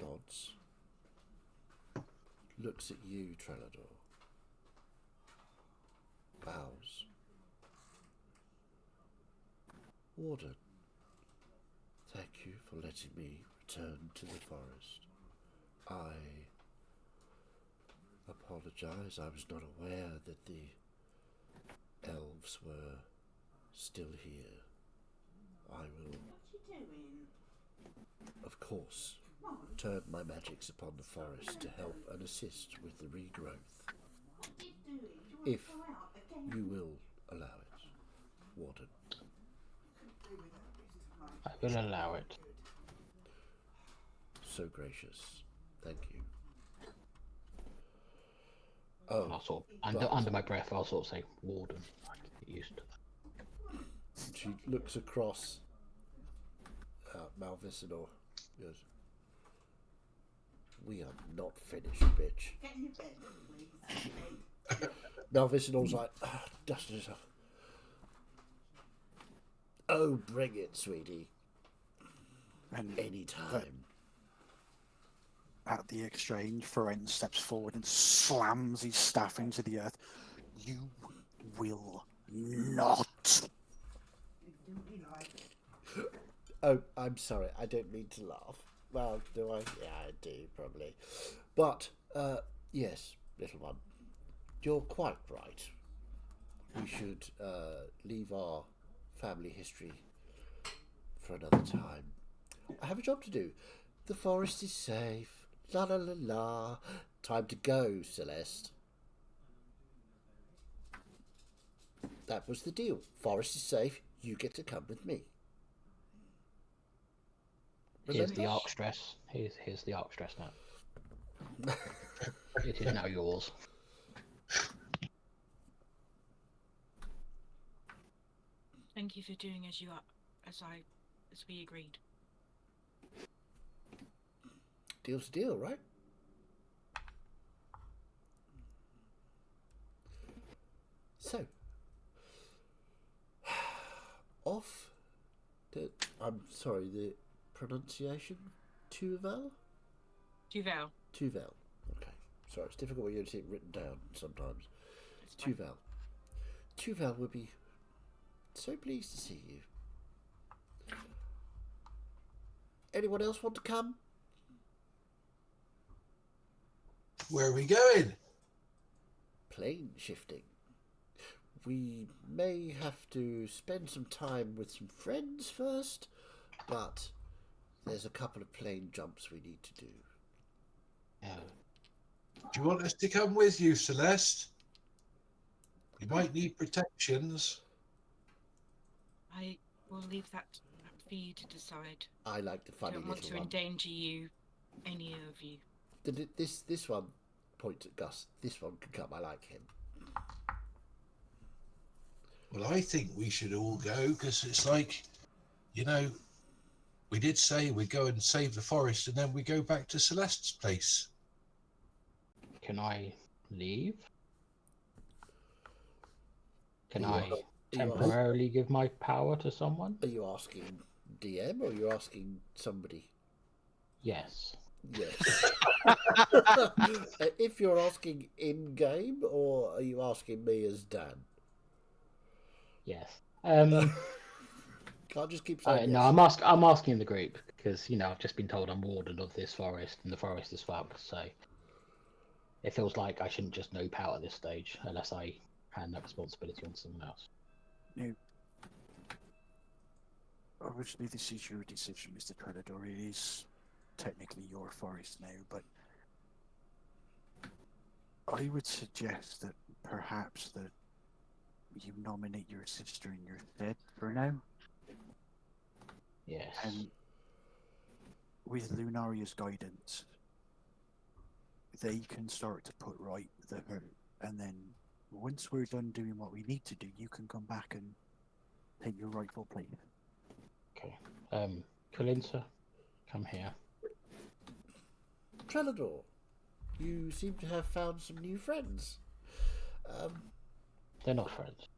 nods, looks at you, Trellador, bows. Warden, thank you for letting me return to the forest. I apologize. I was not aware that the elves were still here. I will, of course, turn my magics upon the forest to help and assist with the regrowth. If you will allow it, Warden. I will allow it. So gracious. Thank you. And Oh, I'll sort of, but under my breath, I'll sort of say, Warden. I can get used to that. she looks across Malvicinor. Goes, we are not finished, bitch. Get in your bed, please. Malvicinor's like, dusting herself. Oh, bring it, sweetie. And Anytime. at the exchange, Ferenc steps forward and slams his staff into the earth. You will not. Oh, I'm sorry. I don't mean to laugh. Well, do I? Yeah, I do, probably. But, yes, little one. You're quite right. We should leave our family history for another time. I have a job to do. The forest is safe. La la la la. Time to go, Celeste. That was the deal. Forest is safe. You get to come with me. Here's Remember? the arc stress. Here's the arc stress now. It is now yours. Thank you for doing as we agreed. Deal's a deal, right? So, off the, I'm sorry, the pronunciation? Tuval? Duval. Tuval. Okay. Sorry, it's difficult when you see it written down sometimes. That's fine. Tuval. Tuval would be so pleased to see you. Anyone else want to come? Where are we going? Plane shifting. We may have to spend some time with some friends first, but there's a couple of plane jumps we need to do. Do you want us to come with you, Celeste? You might need protections. I will leave that for you to decide. I like the I funny don't want little to one. endanger you, any of you. This one points at Gus. This one can come. I like him. Well, I think we should all go because it's like, you know, we did say we'd go and save the forest and then we go back to Celeste's place. can I leave? Can Are you I ask- are you temporarily give my power to someone? Are you asking DM or are you asking somebody? Yes. Yes. If you're asking in game, or are you asking me as Dan? Yes. Can't just keep saying No, yes. I'm asking the group because I've just been told I'm warden of this forest, and the forest is fucked. So it feels like I shouldn't just know power at this stage unless I hand that responsibility on to someone else. No. Obviously, this is your decision, Mr. Predator. It is technically your forest now, but I would suggest that perhaps that you nominate your sister in your stead for now. Yes. And with Lunaria's guidance, they can start to put right the hurt. And then once we're done doing what we need to do, you can come back and take your rightful place. Okay. Kalinsa, come here. Trellador, you seem to have found some new friends. They're not friends.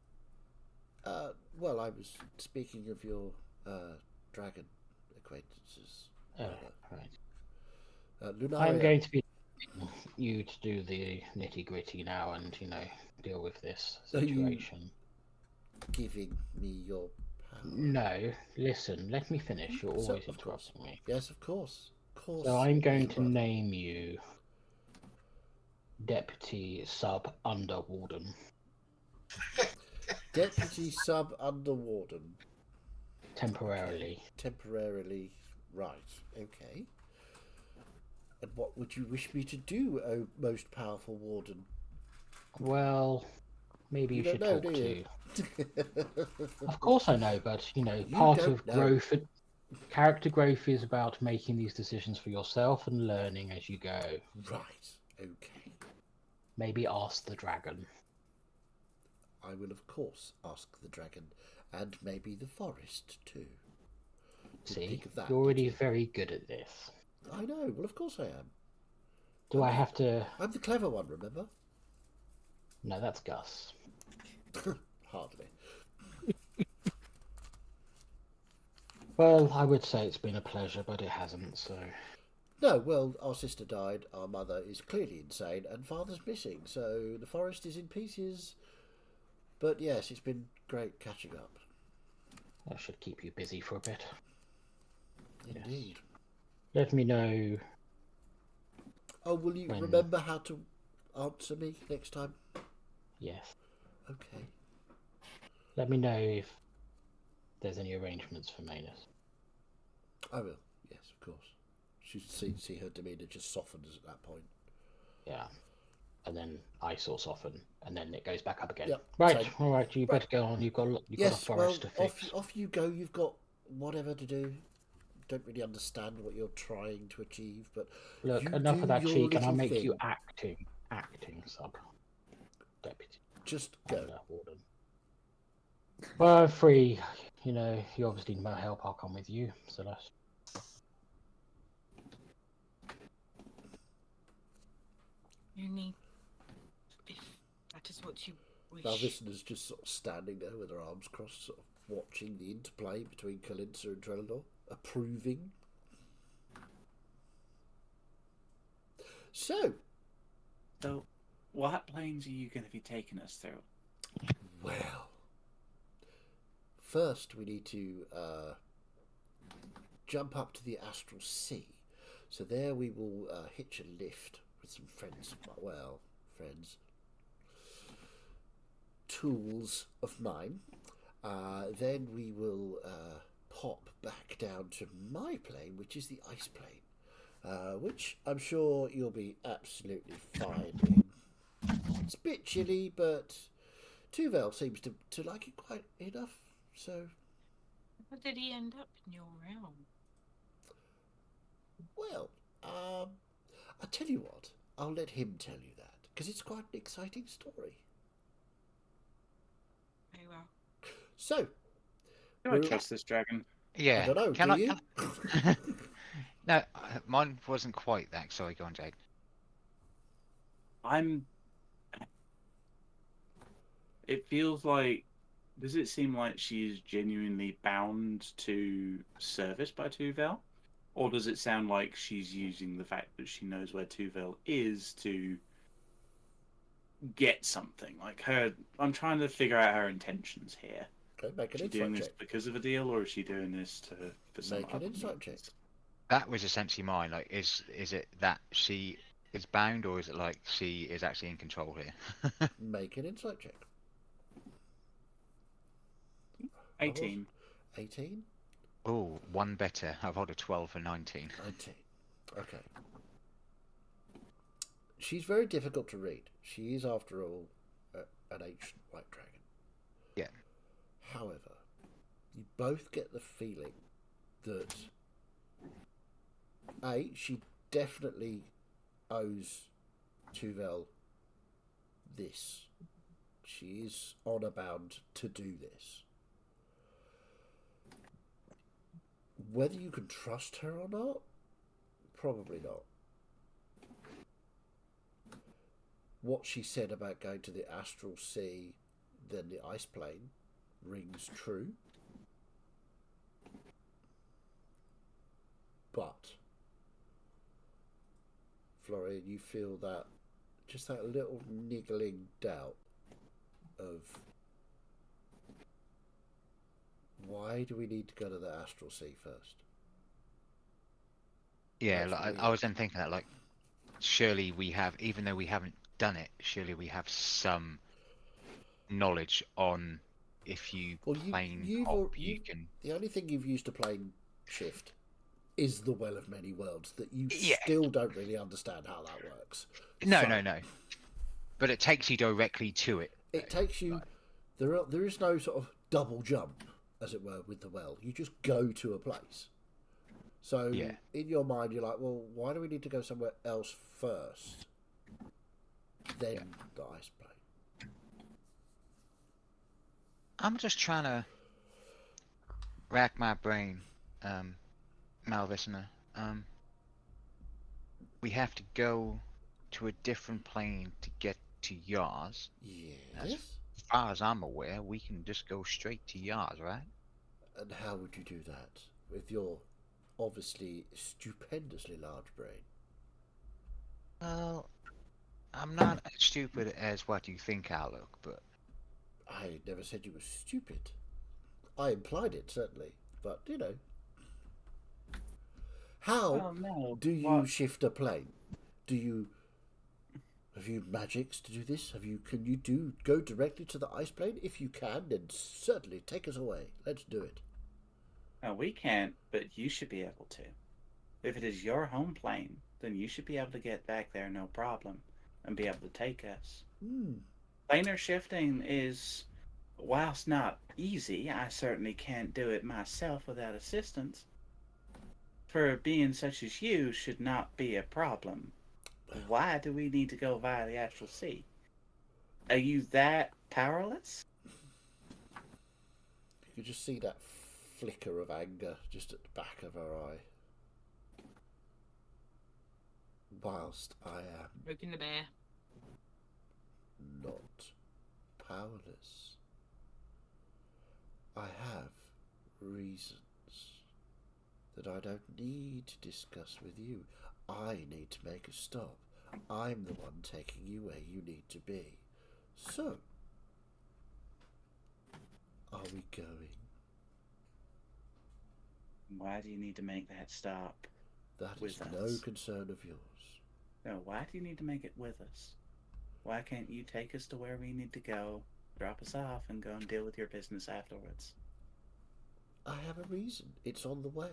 Well, I was speaking of your dragon acquaintances. Oh, right. Lunaria, I'm going to be you to do the nitty gritty now and deal with this situation. giving me your power. No, listen, let me finish. You're always Of course. interrupting me. Yes, of course. Of course. So I'm going to brother. name you Deputy Sub Under Warden. Deputy Sub Under Warden. Temporarily. Okay. Temporarily, right. Okay. And what would you wish me to do, O most powerful warden? Well, maybe you should don't know, talk do you? Of course I know, but part of know. growth, character growth is about making these decisions for yourself and learning as you go. Right. Okay. Maybe ask the dragon. I will, of course, ask the dragon, and maybe the forest too. See, think of that, you're already did you? very good at this. I know. Well, of course I am. Do I have to? I'm the clever one, remember? No, that's Gus. Hardly. Well, I would say it's been a pleasure, but it hasn't, so... No, well, our sister died, our mother is clearly insane, and father's missing, so the forest is in pieces. But yes, it's been great catching up. That should keep you busy for a bit. Indeed. Yes. Let me know... Oh, will you remember how to answer me next time? Yes. Okay. Let me know if there's any arrangements for Manus. I will, yes, of course. She'd see her demeanour just softens at that point. Yeah. And then I sort of soften, and then it goes back up again. Yep. Right, Same. all right, you better go on. You've got a forest to fix. Off you go. You've got whatever to do. Don't really understand what you're trying to achieve, but Look, you enough do of that your cheek, and I'll little make you thing. acting sub deputy. Just go. Under warden. Well, free. You obviously need my help. I'll come with you, Celeste. Only if that is what you wish. Now, Visna's just sort of standing there with her arms crossed, sort of watching the interplay between Kalinsa and Trellador, approving. So, what planes are you going to be taking us through? well, first we need to jump up to the astral sea. So there we will hitch a lift with some friends, tools of mine. Then we will pop back down to my plane, which is the ice plane, which I'm sure you'll be absolutely fine in. It's a bit chilly, but Tuvel seems to like it quite enough, so... How did he end up in your realm? Well, I'll tell you what, I'll let him tell you that, because it's quite an exciting story. Very well. So... Do I trust this dragon? Yeah. I don't know, Can do I? you? No, mine wasn't quite that. Sorry, go on, Jade. It feels like. Does it seem like she's genuinely bound to service by Tuvel? Or does it sound like she's using the fact that she knows where Tuvel is to get something? Like I'm trying to figure out her intentions here. Okay, make Is an she doing insight this check. because of a deal, or is she doing this for some Make an other insight check. means? That was essentially mine. Like, is it that she is bound, or is it like she is actually in control here? Make an insight check. 18. 18? Oh, one better. I've rolled a 12 for 19. 19. Okay. She's very difficult to read. She is, after all, an ancient white dragon. Yeah. However, you both get the feeling that she definitely owes Tuvel this. She is honor bound to do this. Whether you can trust her or not, probably not. What she said about going to the astral sea, then the ice plane, rings true. But, Florian, you feel that, just that little niggling doubt of, why do we need to go to the astral sea first? Yeah, That's like, I was then thinking that, like, surely we have, even though we haven't done it, surely we have some knowledge on if you plane hop, you can. The only thing you've used to plane shift is the Well of Many Worlds that you Yeah. still don't really understand how that works. No, So, no. But it takes you directly to it. It takes you. There is no sort of double jump, as it were, with the well. You just go to a place. So Yeah. in your mind, you're like, well, why do we need to go somewhere else first? Then the ice plane. I'm just trying to rack my brain, Malvisner. We have to go to a different plane to get to yours. Yes. As far as I'm aware, we can just go straight to yours, right? And how would you do that with your obviously stupendously large brain? Well, I'm not as stupid as what you think I look, but I never said you were stupid. I implied it, certainly. But, you know. How do you shift a plane? Have you magics to do this? Can you go directly to the ice plane? If you can, then certainly take us away. Let's do it. No, we can't, but you should be able to. If it is your home plane, then you should be able to get back there no problem and be able to take us. Planar shifting is, whilst not easy, I certainly can't do it myself without assistance. For being such as you should not be a problem. Why do we need to go via the astral sea? Are you that powerless? You could just see that flicker of anger just at the back of her eye. Whilst I am Broken the bear. not powerless, I have reasons that I don't need to discuss with you. I need to make a stop. I'm the one taking you where you need to be. So, are we going? Why do you need to make that stop? That is with no us? concern of yours. No, why do you need to make it with us? Why can't you take us to where we need to go, drop us off, and go and deal with your business afterwards? I have a reason. It's on the way.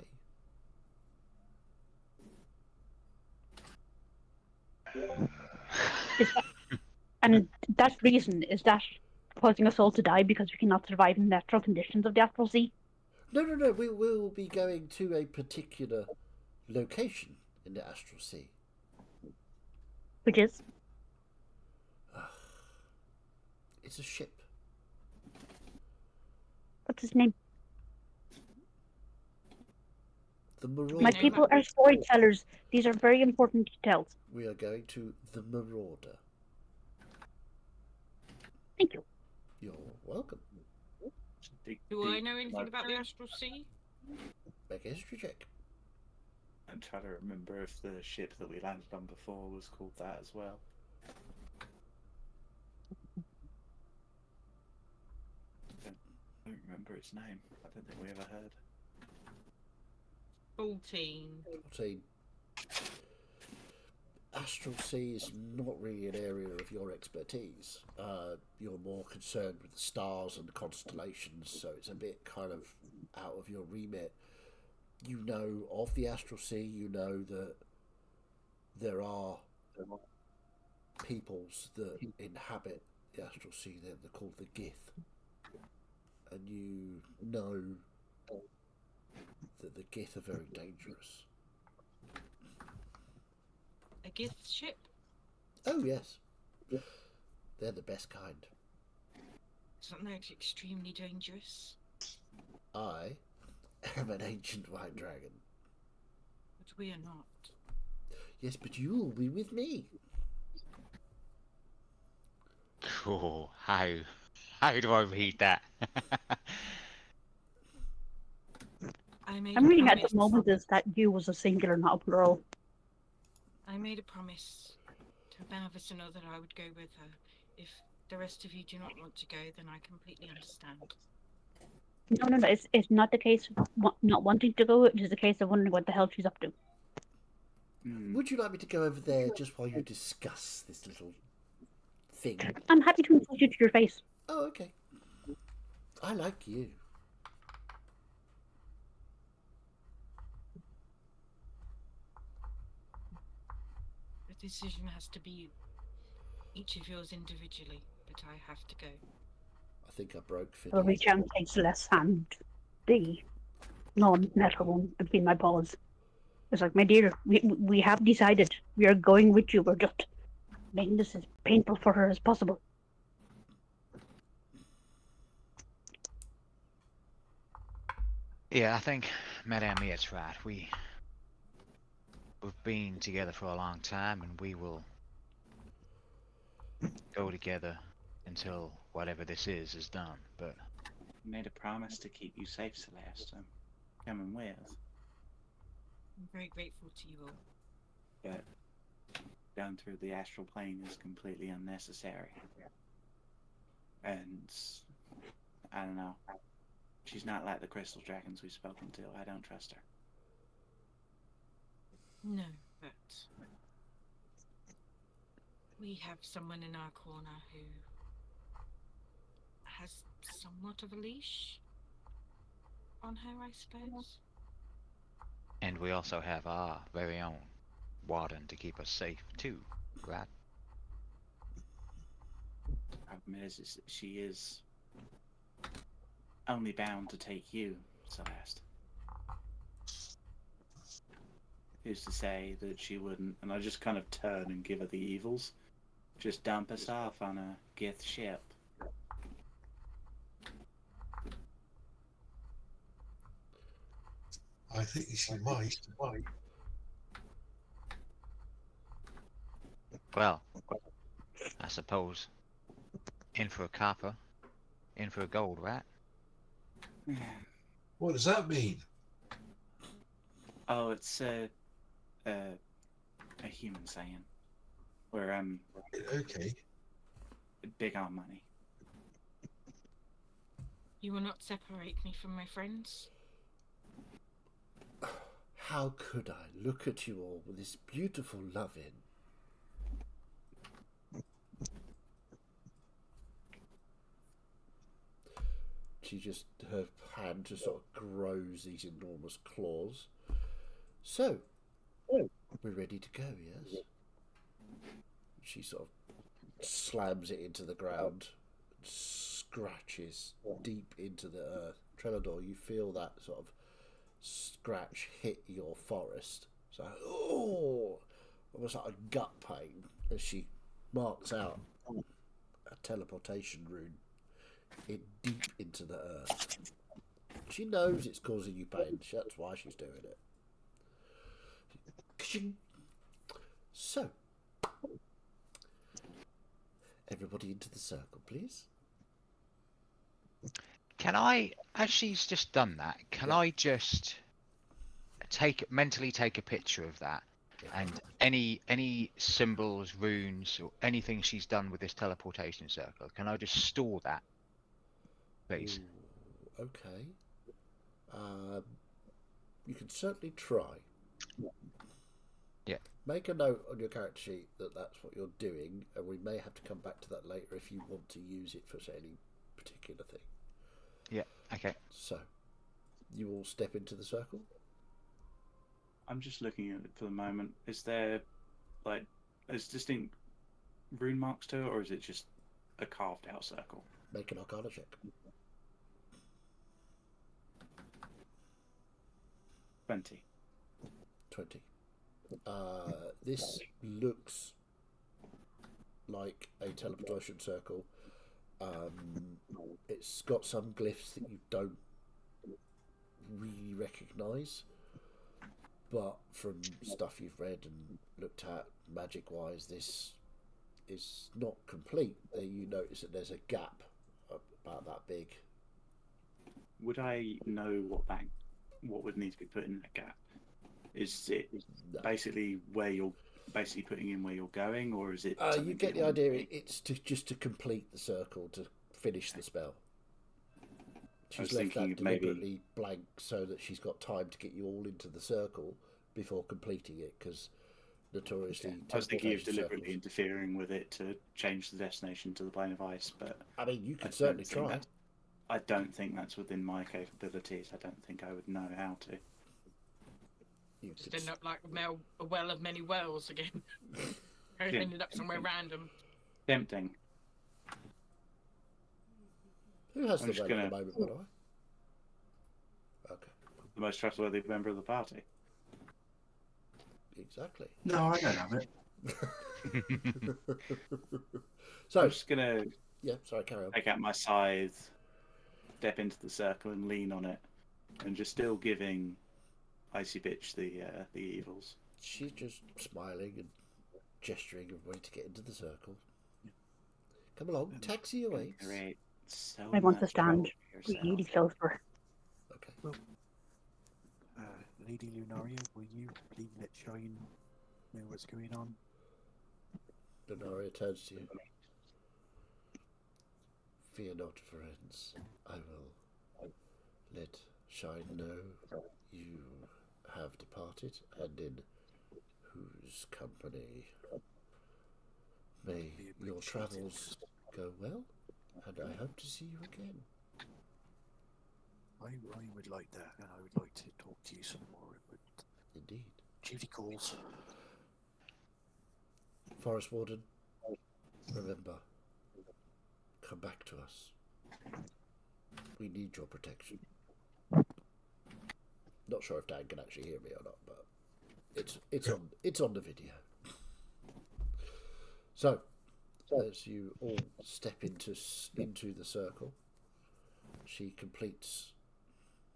And that reason is that causing us all to die because we cannot survive in the natural conditions of the astral sea? No. We will be going to a particular location in the astral sea. Which is? It's a ship. What's his name? The Marauder. My people are storytellers. These are very important details. We are going to the Marauder. Thank you. You're welcome. Do I know anything about the Astral Sea? Make a history check. I'm trying to remember if the ship that we landed on before was called that as well. I don't remember its name. I don't think we ever heard. 14. 14. Astral Sea is not really an area of your expertise. You're more concerned with the stars and the constellations, so it's a bit kind of out of your remit. You know of the Astral Sea, you know that there are peoples that inhabit the Astral Sea, they're called the Gith. And you know that the Gith are very dangerous. A Gith ship? Oh, yes. They're the best kind. Isn't that extremely dangerous? I am an ancient white dragon. But we are not. Yes, but you will be with me. Cool. How do I read that? I made I'm a reading at promise. the moment is that you was a singular, not a plural. I made a promise to Mavis and that I would go with her. If the rest of you do not want to go, then I completely understand. No. It's not the case of not wanting to go. It's just a case of wondering what the hell she's up to. Would you like me to go over there just while you discuss this little thing? I'm happy to insult you to your face. Oh, okay. I like you. The decision has to be each of yours individually, but I have to go. I think I broke I'll Fiddle. reach out and take Celeste's hand, the non-metal one, between my paws. It's like, my dear, we have decided we are going with you. We're just making this as painful for her as possible. Yeah, I think Madame Miet's right. We've been together for a long time, and we will go together until whatever this is done. But I made a promise to keep you safe, Celeste. I'm coming with. I'm very grateful to you all. But going through the astral plane is completely unnecessary. And I don't know. She's not like the crystal dragons we've spoken to. I don't trust her. No, but we have someone in our corner who has somewhat of a leash on her, I suppose. and we also have our very own warden to keep us safe too, right? Problem is that she is only bound to take you, Celeste. Who's to say that she wouldn't? And I just kind of turn and give her the evils. Just dump us off on a Gith ship. I think she might. Well, I suppose in for a copper, in for a gold, right? What does that mean? Oh, it's a human saying. We're Okay. big on money. You will not separate me from my friends? How could I look at you all with this beautiful loving? Her hand just sort of grows these enormous claws. So, we're ready to go, yes? She sort of slams it into the ground, scratches deep into the earth. Trellador, you feel that sort of scratch hit your forest. So, almost like a gut pain as she marks out a teleportation rune deep into the earth. She knows it's causing you pain. That's why she's doing it. So, Everybody into the circle, please. Can I, as she's just done that, can Yeah. I just mentally take a picture of that, and any symbols, runes, or anything she's done with this teleportation circle? Can I just store that, please? Ooh, okay. You can certainly try. Yeah. Make a note on your character sheet that that's what you're doing, and we may have to come back to that later if you want to use it for any particular thing. Yeah. Okay. So, you all step into the circle. I'm just looking at it for the moment. Is there, like, as distinct rune marks to it, or is it just a carved out circle? Make an Arcana check. 20. 20. This looks like a teleportation circle. It's got some glyphs that you don't really recognise, but from stuff you've read and looked at magic wise, this is not complete. You notice that there's a gap about that big. Would I know what would need to be put in that gap? Is it basically where you're basically putting in where you're going, or is it? You get the idea. It's just to complete the circle, to finish the spell. She's left that deliberately blank so that she's got time to get you all into the circle before completing it, because notoriously... I was thinking of deliberately interfering with it to change the destination to the plane of ice, but... I mean, you could certainly try. I don't think that's within my capabilities. I don't think I would know how to. You Just end up like a well of many wells again. I ended up somewhere random. Tempting. Who has the well at the moment, by the way? Okay. The most trustworthy member of the party. Exactly. No, I don't have it. So I'm just gonna carry on. take out my scythe, step into the circle and lean on it, and just still giving Icy Bitch the evils. She's just smiling and gesturing everybody to get into the circle. Come along, taxi away. I want to stand really close to her. Okay. Well, Lady Lunaria, will you please let Shine know what's going on? Lunaria turns to you. Fear not, friends. I will let Shine know you have departed, and in whose company. May your travels go well, and I hope to see you again. I would like that, and I would like to talk to you some more. But Indeed. duty calls. Forest Warden, remember, come back to us. We need your protection. Not sure if Dan can actually hear me or not, but it's on the video. So, as you all step into the circle, she completes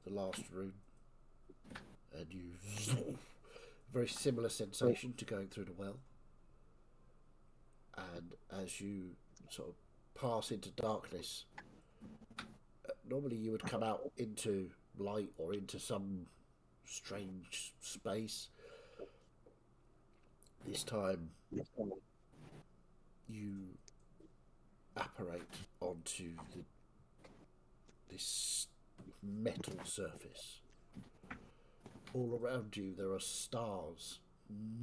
the last rune, and you very similar sensation to going through the well. And as you sort of pass into darkness, normally you would come out into light or into some strange space. This time you apparate onto this metal surface. All around you there are stars,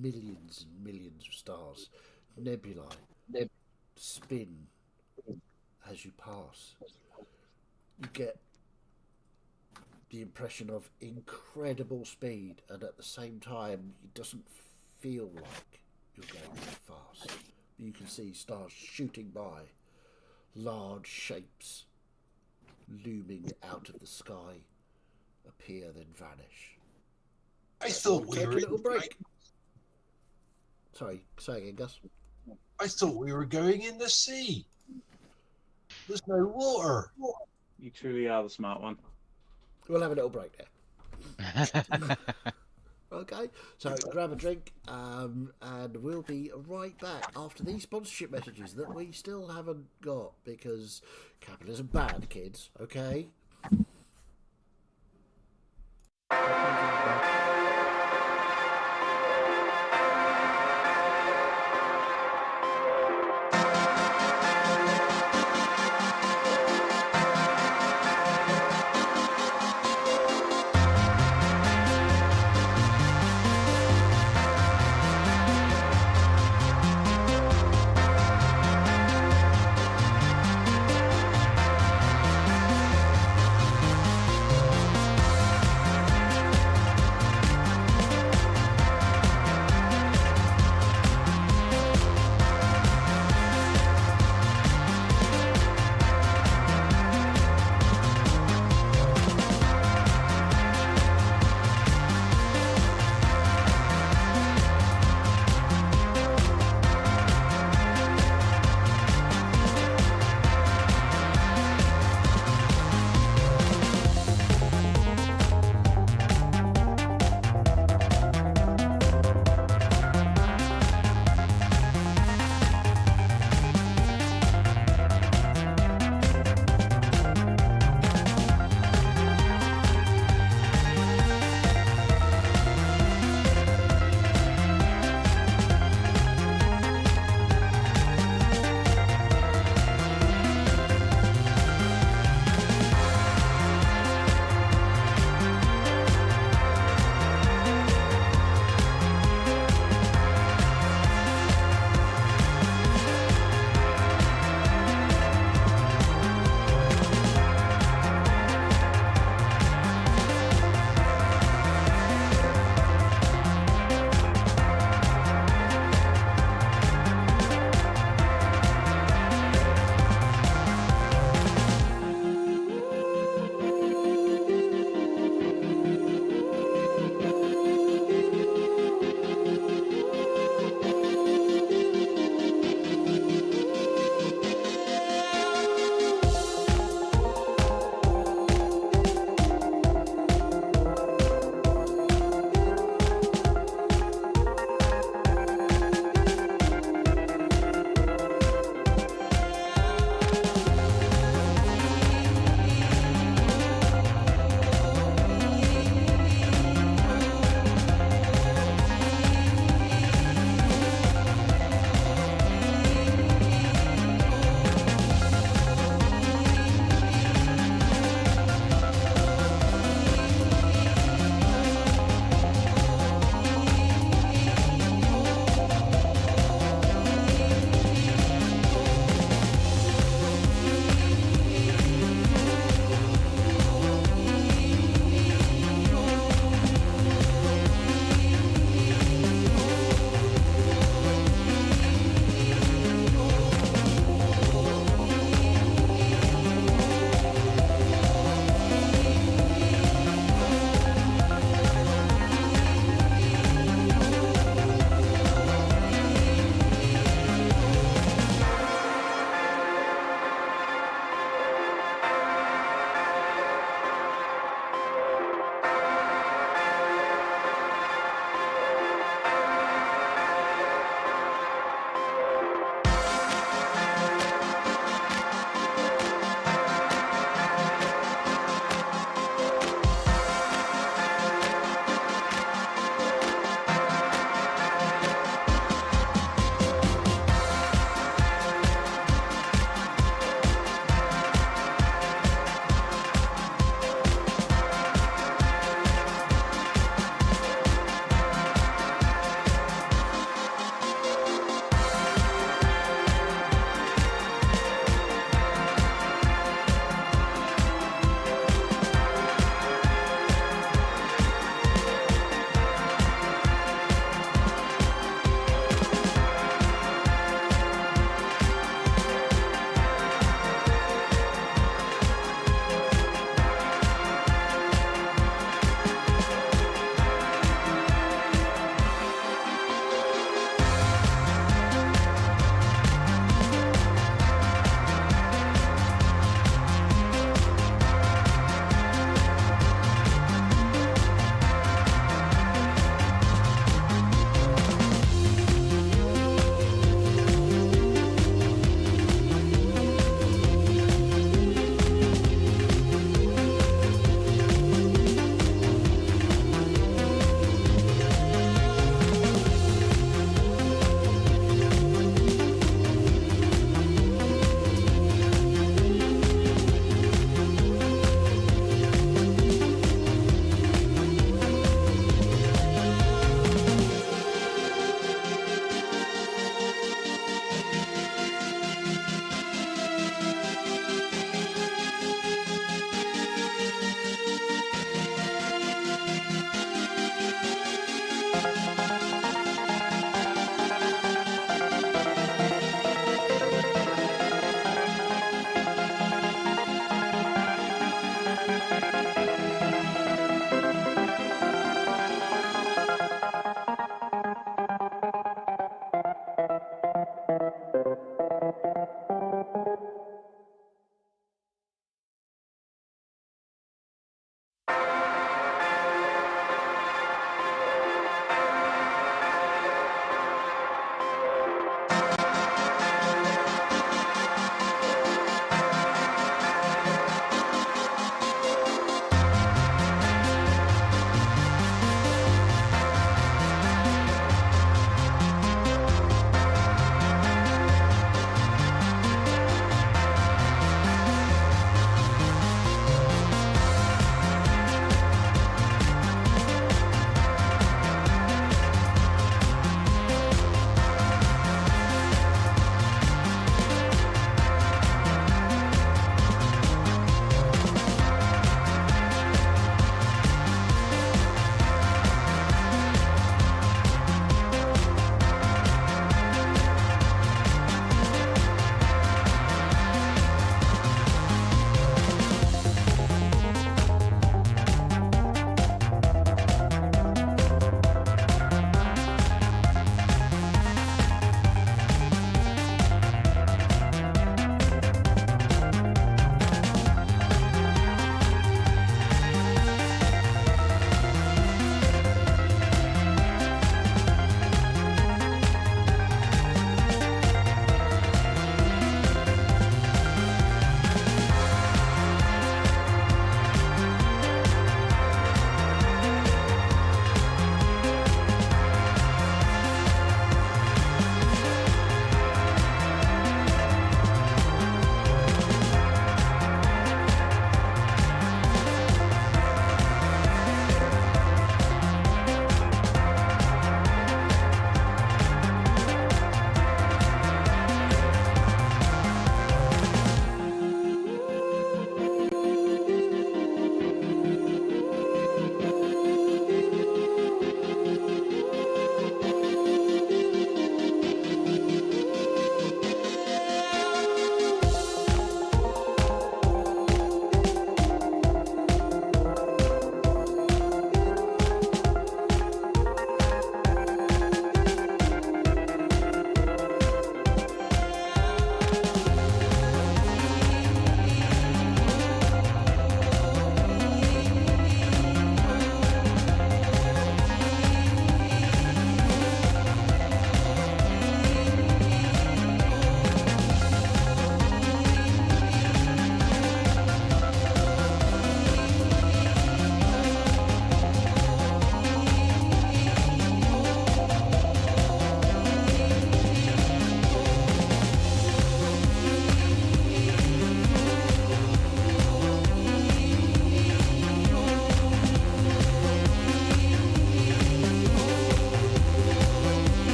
millions and millions of stars. Nebulae spin as you pass. You get the impression of incredible speed, and at the same time it doesn't feel like you're going that fast. You can see stars shooting by, large shapes looming out of the sky, appear then vanish. I thought we Take were a little break. Sorry, say again, Gus. I thought we were going in the sea. There's no water. You truly are the smart one. We'll have a little break there. Okay, so grab a drink, and we'll be right back after these sponsorship messages that we still haven't got because capitalism bad, kids. Okay.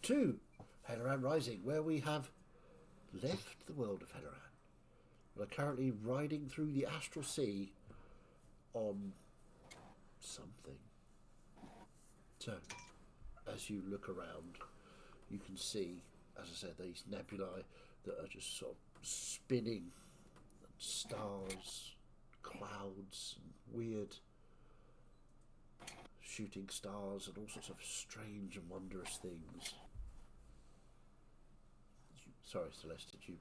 to Helloran Rising, where we have left the world of Helloran. We are currently riding through the astral sea on something. So, as you look around, you can see, as I said, these nebulae that are just sort of spinning, stars, clouds, and weird shooting stars, and all sorts of strange and wondrous things. Sorry, Celeste, did you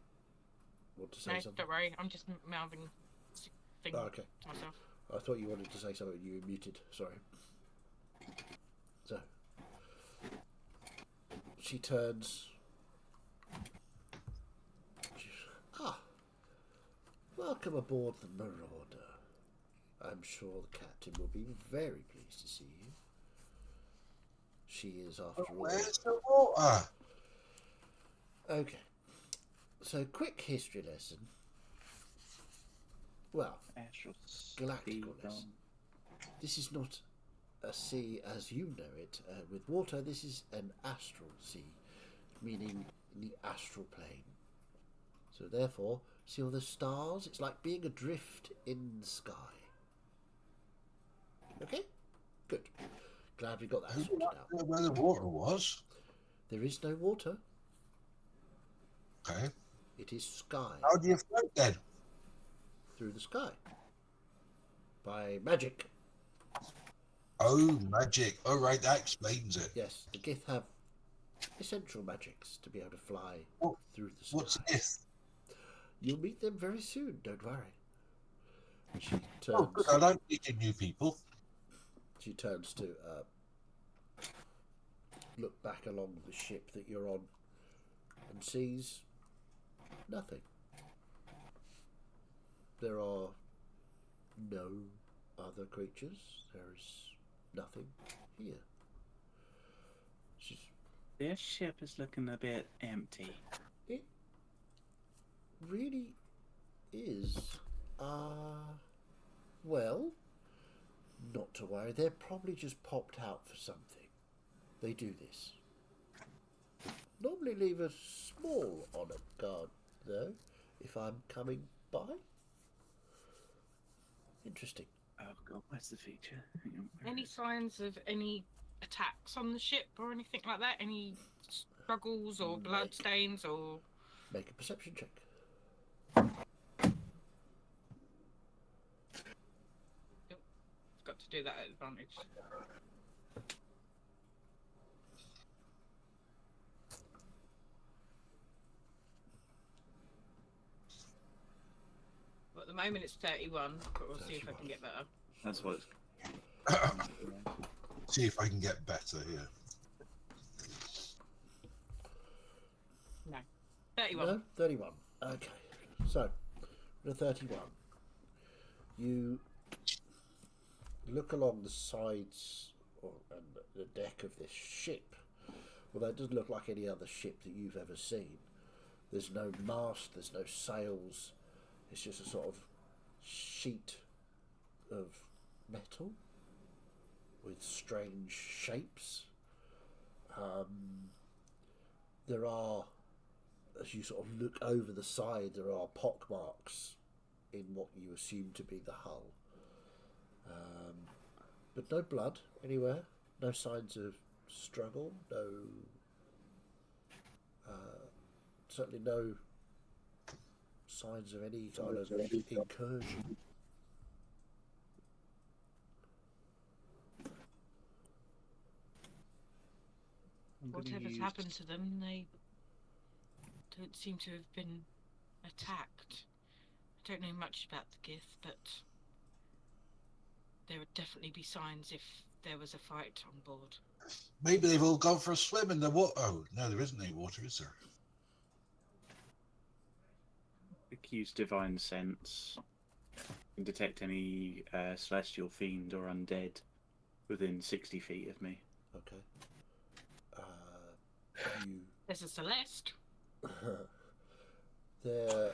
want to say No, something? don't worry. I'm just mouthing things Oh, okay. to myself. I thought you wanted to say something. You were muted. Sorry. So she turns. Welcome aboard the Marauder. I'm sure the captain will be very pleased to see you. She is, after all. Where's the water? Okay. So, quick history lesson. Well, galactical lesson. This is not a sea as you know it with water. This is an astral sea, meaning in the astral plane. So therefore, see all the stars? It's like being adrift in the sky. Okay? Good. Glad we got that sorted out. Where the water was? There is no water. Okay. It is sky. How do you float then? Through the sky. By magic. Oh, magic. Oh, right, that explains it. Yes, the Gith have essential magics to be able to fly through the sky. What's Gith? You'll meet them very soon, don't worry. She turns. Oh, good. I like meeting new people. She turns to look back along the ship that you're on and sees nothing. There are no other creatures. There is nothing here. This ship is looking a bit empty. It really is. Well, not to worry. They're probably just popped out for something. They do this. Normally leave a small honoured guard, though, if I'm coming by. Interesting. Oh god, where's the feature? Any signs of any attacks on the ship or anything like that? Any struggles or blood stains or... Make a perception check. Got to do that at advantage. Well, at the moment it's 31, but we'll see if I can get better. That's what it's... See if I can get better here. No. 31. No? 31. Okay. So, the 31. You look along the sides and the deck of this ship. Well, that doesn't look like any other ship that you've ever seen. There's no mast, there's no sails. It's just a sort of sheet of metal with strange shapes. There are, as you sort of look over the side, there are pock marks in what you assume to be the hull. But no blood anywhere, no signs of struggle, no, certainly no signs of any kind of incursion. Whatever's happened to them, they don't seem to have been attacked. I don't know much about the Gith, but there would definitely be signs if there was a fight on board. Maybe they've all gone for a swim in the water. Oh, no, there isn't any water, is there? Use divine sense. Can detect any celestial fiend or undead within 60 feet of me. Okay. There's a Celeste. There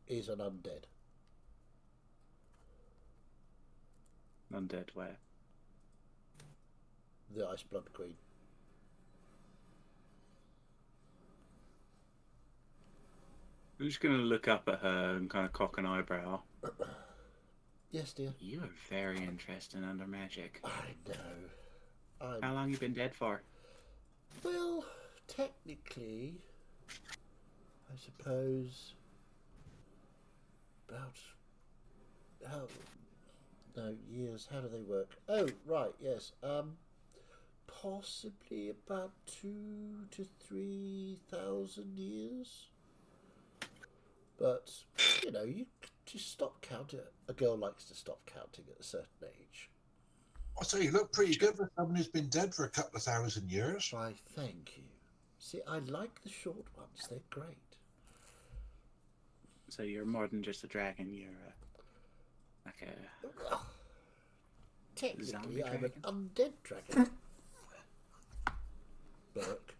is an undead. Undead where? The Ice Blood Queen. I'm just going to look up at her and kind of cock an eyebrow. Yes, dear. You are very interesting under magic. I know. How long you been dead for? Well, technically, I suppose about years. How do they work? Oh, right, yes. Possibly about 2,000 to 3,000 years. But you just stop counting. A girl likes to stop counting at a certain age. I say you look pretty good for someone who's been dead for a couple of thousand years. Why, thank you. See, I like the short ones. They're great. So you're more than just a dragon. You're like a Well, technically, zombie I'm dragon? an undead dragon. Burke.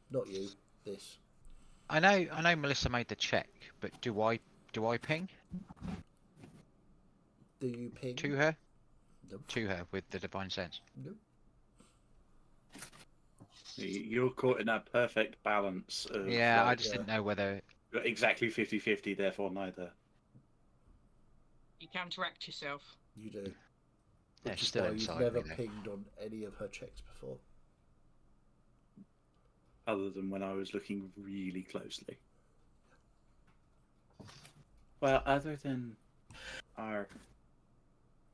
Not you. This. I know Melissa made the check, but do I ping Do you ping? to her? Nope. To her with the divine sense. Nope. You're caught in that perfect balance of Yeah, I like, just didn't know whether. exactly 50-50, therefore neither. You counteract yourself. You do. Yeah, Which she's is still why you've inside never me, though. pinged on any of her checks before. Other than when I was looking really closely. Well, other than our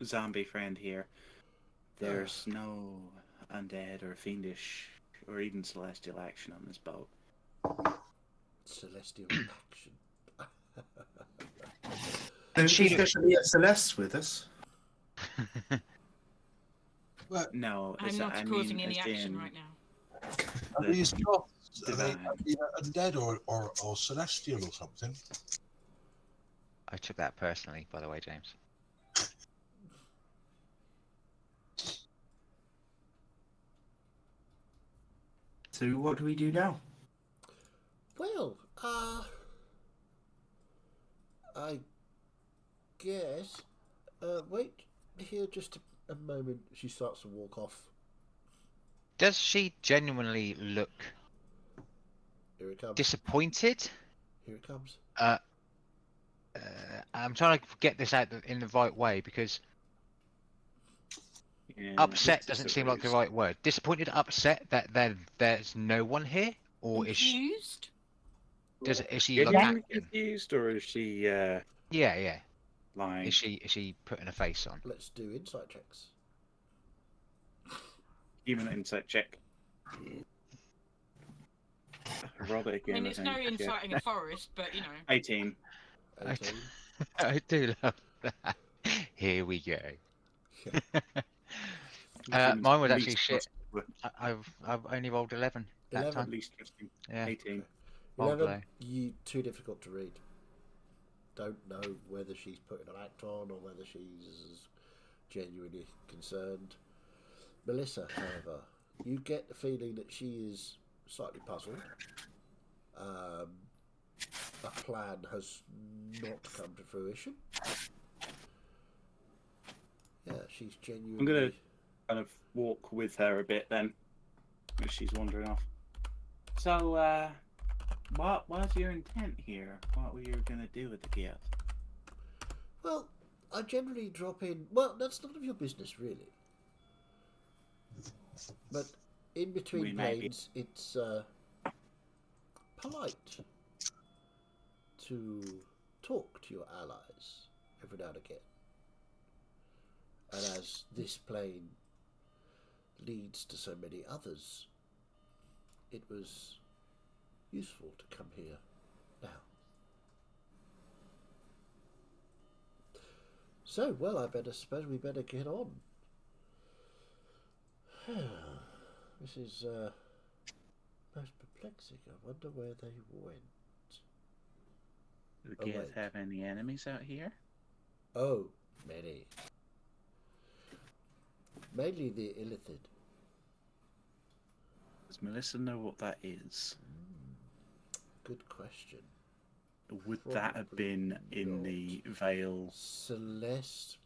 zombie friend here, there's no undead or fiendish or even celestial action on this boat. Celestial action. Don't She she looks- be a Celeste with us? Well, No, I'm not I causing mean, any as action in right now. are the these goths? Are they divine. either undead or celestial or something? I took that personally, by the way, James. So what do we do now? Well, I guess. Wait here just a moment. She starts to walk off. Does she genuinely look Here it comes. disappointed? Here it comes. I'm trying to get this out in the right way because Yeah, upset it's doesn't a seem like the ruse. right word. Disappointed, upset that there's no one here, or is Confused? she like Genuinely acting? confused, or is she Yeah. lying? Is she putting a face on? Let's do insight checks. Human insight check. Roll it I again. mean, I it's think. no insight in a forest, but 18. 18. I do love that. Here we go. Humans Mine was at actually least shit. trust- I've only rolled 11 that 11. At time. least trusting. Yeah. 18. Rolled 11. low. You too difficult to read. Don't know whether she's putting an act on or whether she's genuinely concerned. Melissa, however, you get the feeling that she is slightly puzzled. A plan has not come to fruition. Yeah, she's genuinely. I'm going to kind of walk with her a bit then, as she's wandering off. So, what was your intent here? What were you going to do with the gift? Well, I generally drop in. Well, that's none of your business, really. But in We between may be- planes, it's polite to talk to your allies every now and again. And as this plane leads to so many others, it was useful to come here now. So, well, I suppose we better get on. This is most perplexing. I wonder where they went. Do the Oh, gift wait. have any enemies out here? Oh, many. Mainly the illithid. Does Melissa know what that is? Good question. Would that have been in the Vale Celeste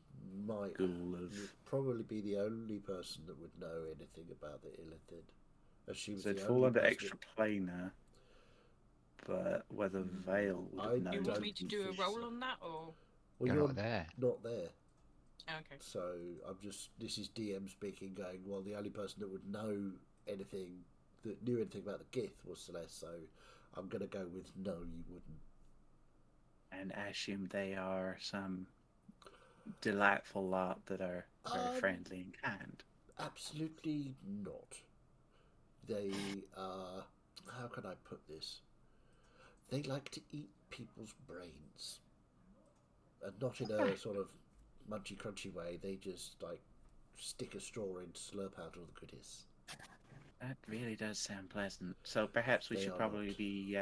might School of... would probably be the only person that would know anything about the illithid. As she was So it'd the fall only under person extra planar. but whether Vale would have I known. Do you want me to something do a fishy, roll so- on that, or? Well, You're not there. Not there. Okay. So I'm just. This is DM speaking, going. Well, the only person that would know anything, that knew anything about the Gith was Celeste. So I'm gonna go with no, you wouldn't. And I assume they are some delightful lot that are very friendly and kind. Absolutely not. They are. How can I put this? They like to eat people's brains, and not in a sort of munchy crunchy way. They just like stick a straw in to slurp out all the goodies. That really does sound pleasant. So perhaps we They should are probably not. be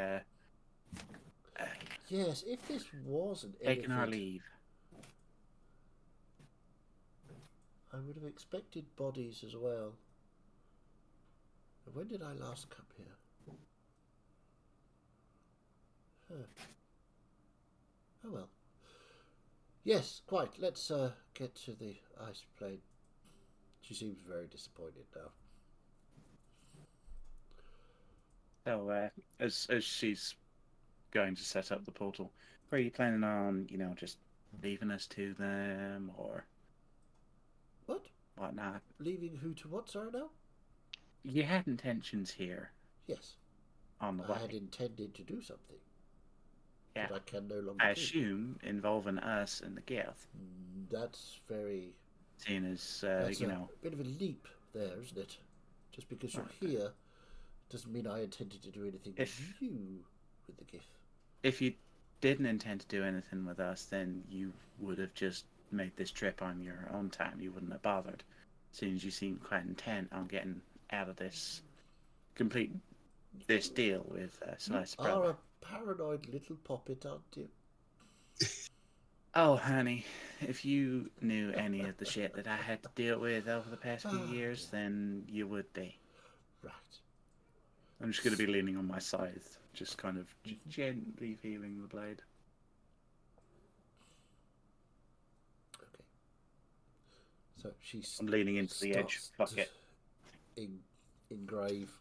Yes, if this wasn't taking our anything, leave. I would have expected bodies as well. When did I last come here? Huh. Oh well. Yes, quite. Let's get to the ice plane. She seems very disappointed now. So as she's going to set up the portal, were you planning on, just leaving us to them or What? whatnot? Leaving who to what, sorry now? You had intentions here Yes. on the I way. had intended to do something. Yeah. That I can no longer I do. assume involving us and the Gith, That's very... seeing as, That's a bit of a leap there, isn't it? Just because you're Okay. here doesn't mean I intended to do anything with you with the gift. If you didn't intend to do anything with us, then you would have just made this trip on your own time. You wouldn't have bothered, seeing as you seem quite intent on getting out of this, complete this deal with Celeste's You are brother. a paranoid little poppet, aren't you? Oh, honey, if you knew any of the shit that I had to deal with over the past few years, then you would be. Right. I'm just going to be leaning on my scythe, just kind of gently feeling the blade. Okay. So she's... I'm leaning into the edge. Fuck it. Engrave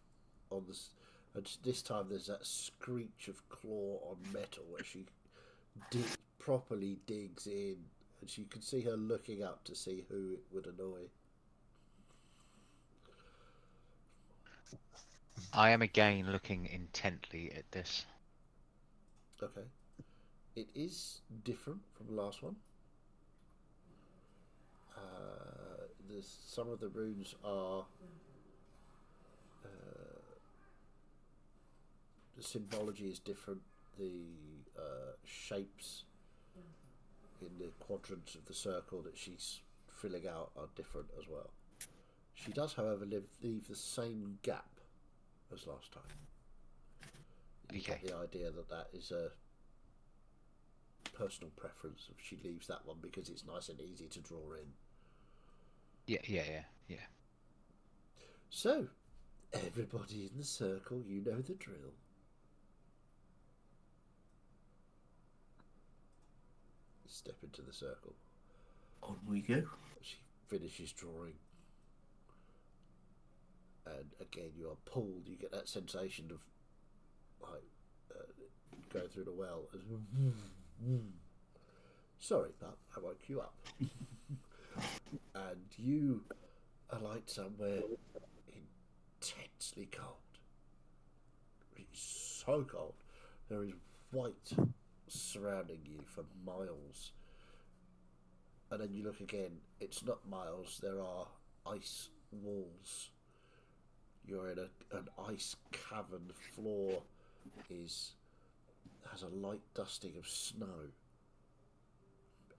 on this... And this time there's that screech of claw on metal where she properly digs in, and you can see her looking up to see who it would annoy. I am again looking intently at this. Okay. It is different from the last one. Some of the runes are... the symbology is different. The shapes in the quadrants of the circle that she's filling out are different as well. She does, however, leave the same gap as last time. You get the idea that that is a personal preference. If she leaves that one because it's nice and easy to draw in. Yeah. So, everybody in the circle, you know the drill. Step into the circle. On we go. She finishes drawing. And again, you are pulled. You get that sensation of like going through the well. Sorry, but I woke you up. And you alight somewhere intensely cold. It's so cold. There is white surrounding you for miles. And then you look again, it's not miles, there are ice walls. You're in an ice cavern. The floor has a light dusting of snow.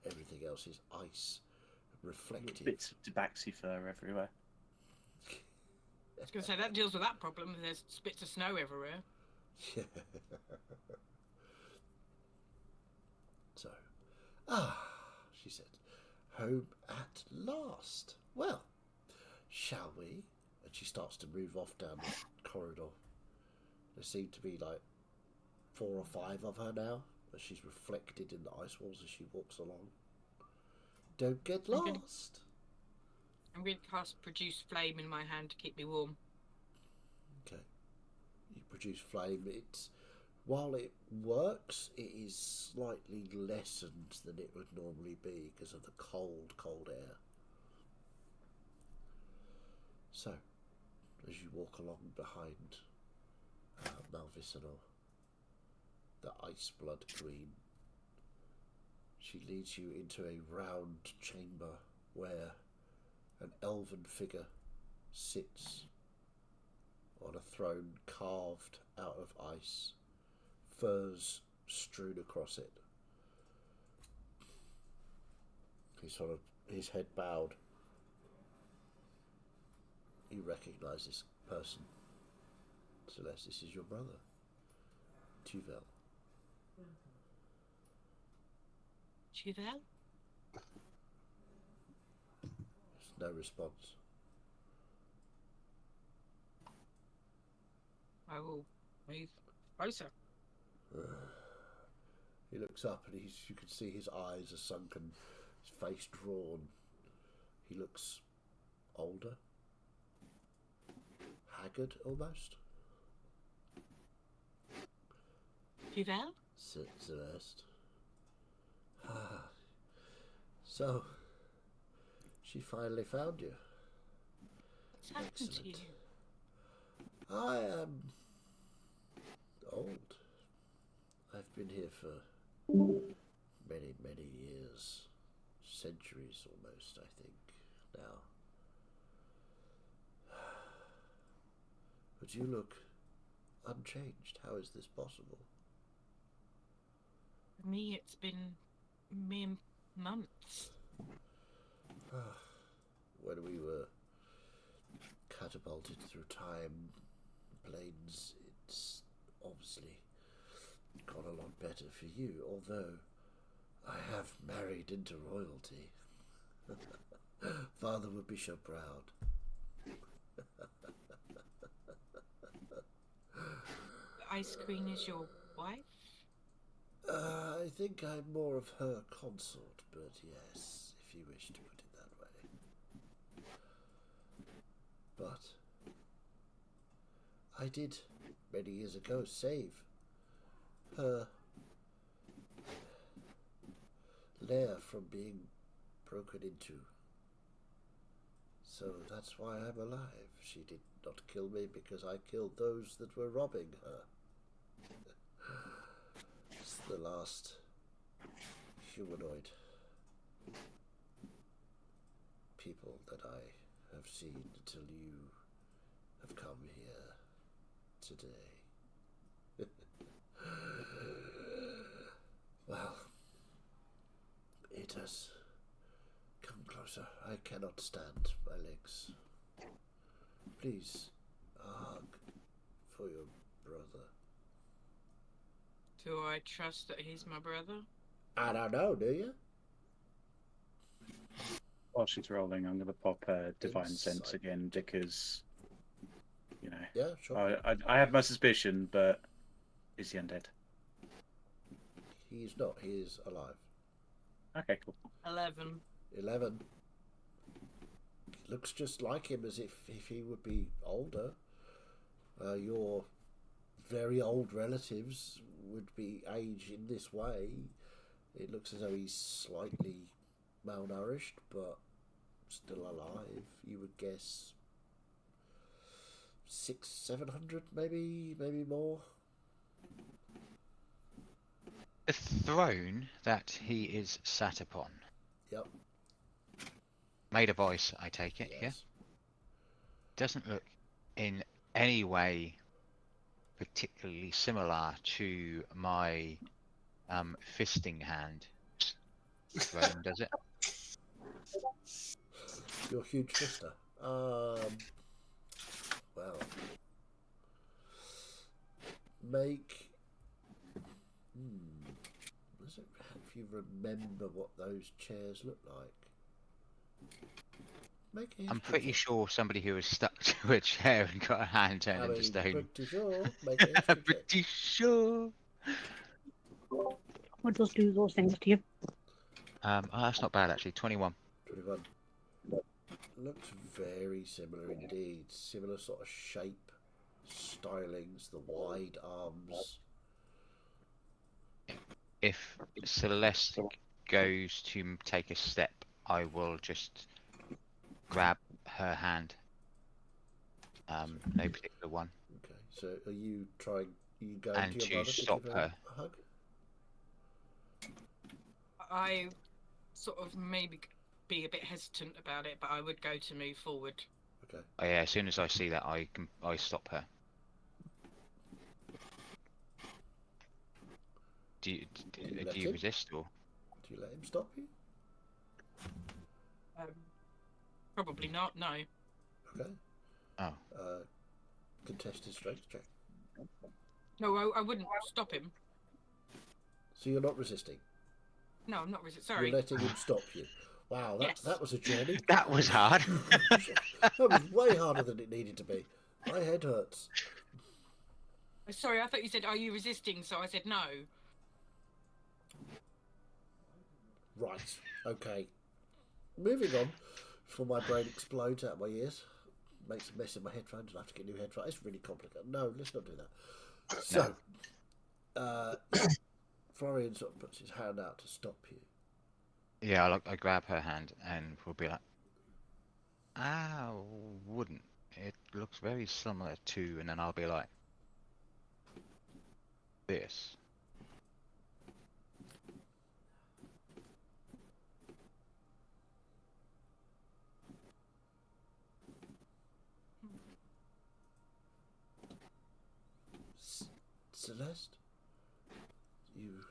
Everything else is ice, reflective. Bits of tabaxi fur everywhere. I was going to say, that deals with that problem. There's bits of snow everywhere. Yeah. So, she said, home at last. Well, shall we? And she starts to move off down the corridor. There seem to be like 4 or 5 of her now, as she's reflected in the ice walls as she walks along. Don't get lost. I'm going to cast Produce Flame in my hand to keep me warm. Okay. You produce flame. It's While it works, it is slightly lessened than it would normally be because of the cold, cold air. So, as you walk along behind Malvicinor, the Ice Blood Queen, she leads you into a round chamber where an elven figure sits on a throne carved out of ice, furs strewn across it. He's sort of, his head bowed. You recognise this person. Celeste, this is your brother, Tuvel. Tuvel? There's no response. I will move closer. He looks up and you can see his eyes are sunken, his face drawn. He looks older, haggard almost. Tuvel? Celeste. So, she finally found you. What's happened to you? I am old. I've been here for many, many years. Centuries almost, I think, now. But you look unchanged. How is this possible? For me, it's been mere months. When we were catapulted through time, planes, it's obviously gone a lot better for you, although I have married into royalty. Father would be so proud. The Ice Queen is your wife? I think I'm more of her consort, but yes, if you wish to put it that way. But I did, many years ago, save her lair from being broken into. So that's why I'm alive. She did not kill me because I killed those that were robbing her. It's the last humanoid people that I have seen until you have come here today. Well, it has come closer. I cannot stand my legs. Please, a hug for your brother. Do I trust that he's my brother? I don't know, do you? While she's rolling, I'm going to pop Divine Sense Insight. again because, you know, Yeah, sure. I have my suspicion, but is he undead? He's not. He is alive. Okay, cool. 11. 11. Looks just like him as if he would be older. Your very old relatives would be aged in this way. It looks as though he's slightly malnourished, but still alive. You would guess 600-700, maybe more. The throne that he is sat upon. Yep. Made of ice, I take it, Yes. yeah? Doesn't look in any way particularly similar to my fisting hand throne, does it? Your huge fister. Well, make. Does it? If you remember what those chairs look like, make a I'm history pretty check. sure somebody who was stuck to a chair and got a hand turned into stone. Pretty sure. Make a history check. Pretty sure. What does do those things to you? Oh, that's not bad actually. 21. 21. Looks very similar indeed. Similar sort of shape, stylings, the wide arms. if Celeste goes to take a step, I will just grab her hand. No particular one. Okay, so are you trying? Are you going And to your to brother to stop give her. a hug? I sort of maybe be a bit hesitant about it, but I would go to move forward. Okay. Oh, yeah, as soon as I see that, I stop her. Do you let do you him? resist or? Do you let him stop you? Probably not. No. Okay. Oh. Contested strength check. No, I wouldn't stop him. So you're not resisting. No, I'm not resisting. Sorry. You're letting him stop you. Wow, Yes. that was a journey. That was hard. That was way harder than it needed to be. My head hurts. Sorry, I thought you said, "Are you resisting?" So I said no. Right. Okay. Moving on. Before my brain explodes out of my ears. Makes a mess in my headphones and I have to get new headphones. It's really complicated. No, let's not do that. So, Florian sort of puts his hand out to stop you. Yeah, I grab her hand and we'll be like, wouldn't. It looks very similar to, and then I'll be like, this. Celeste?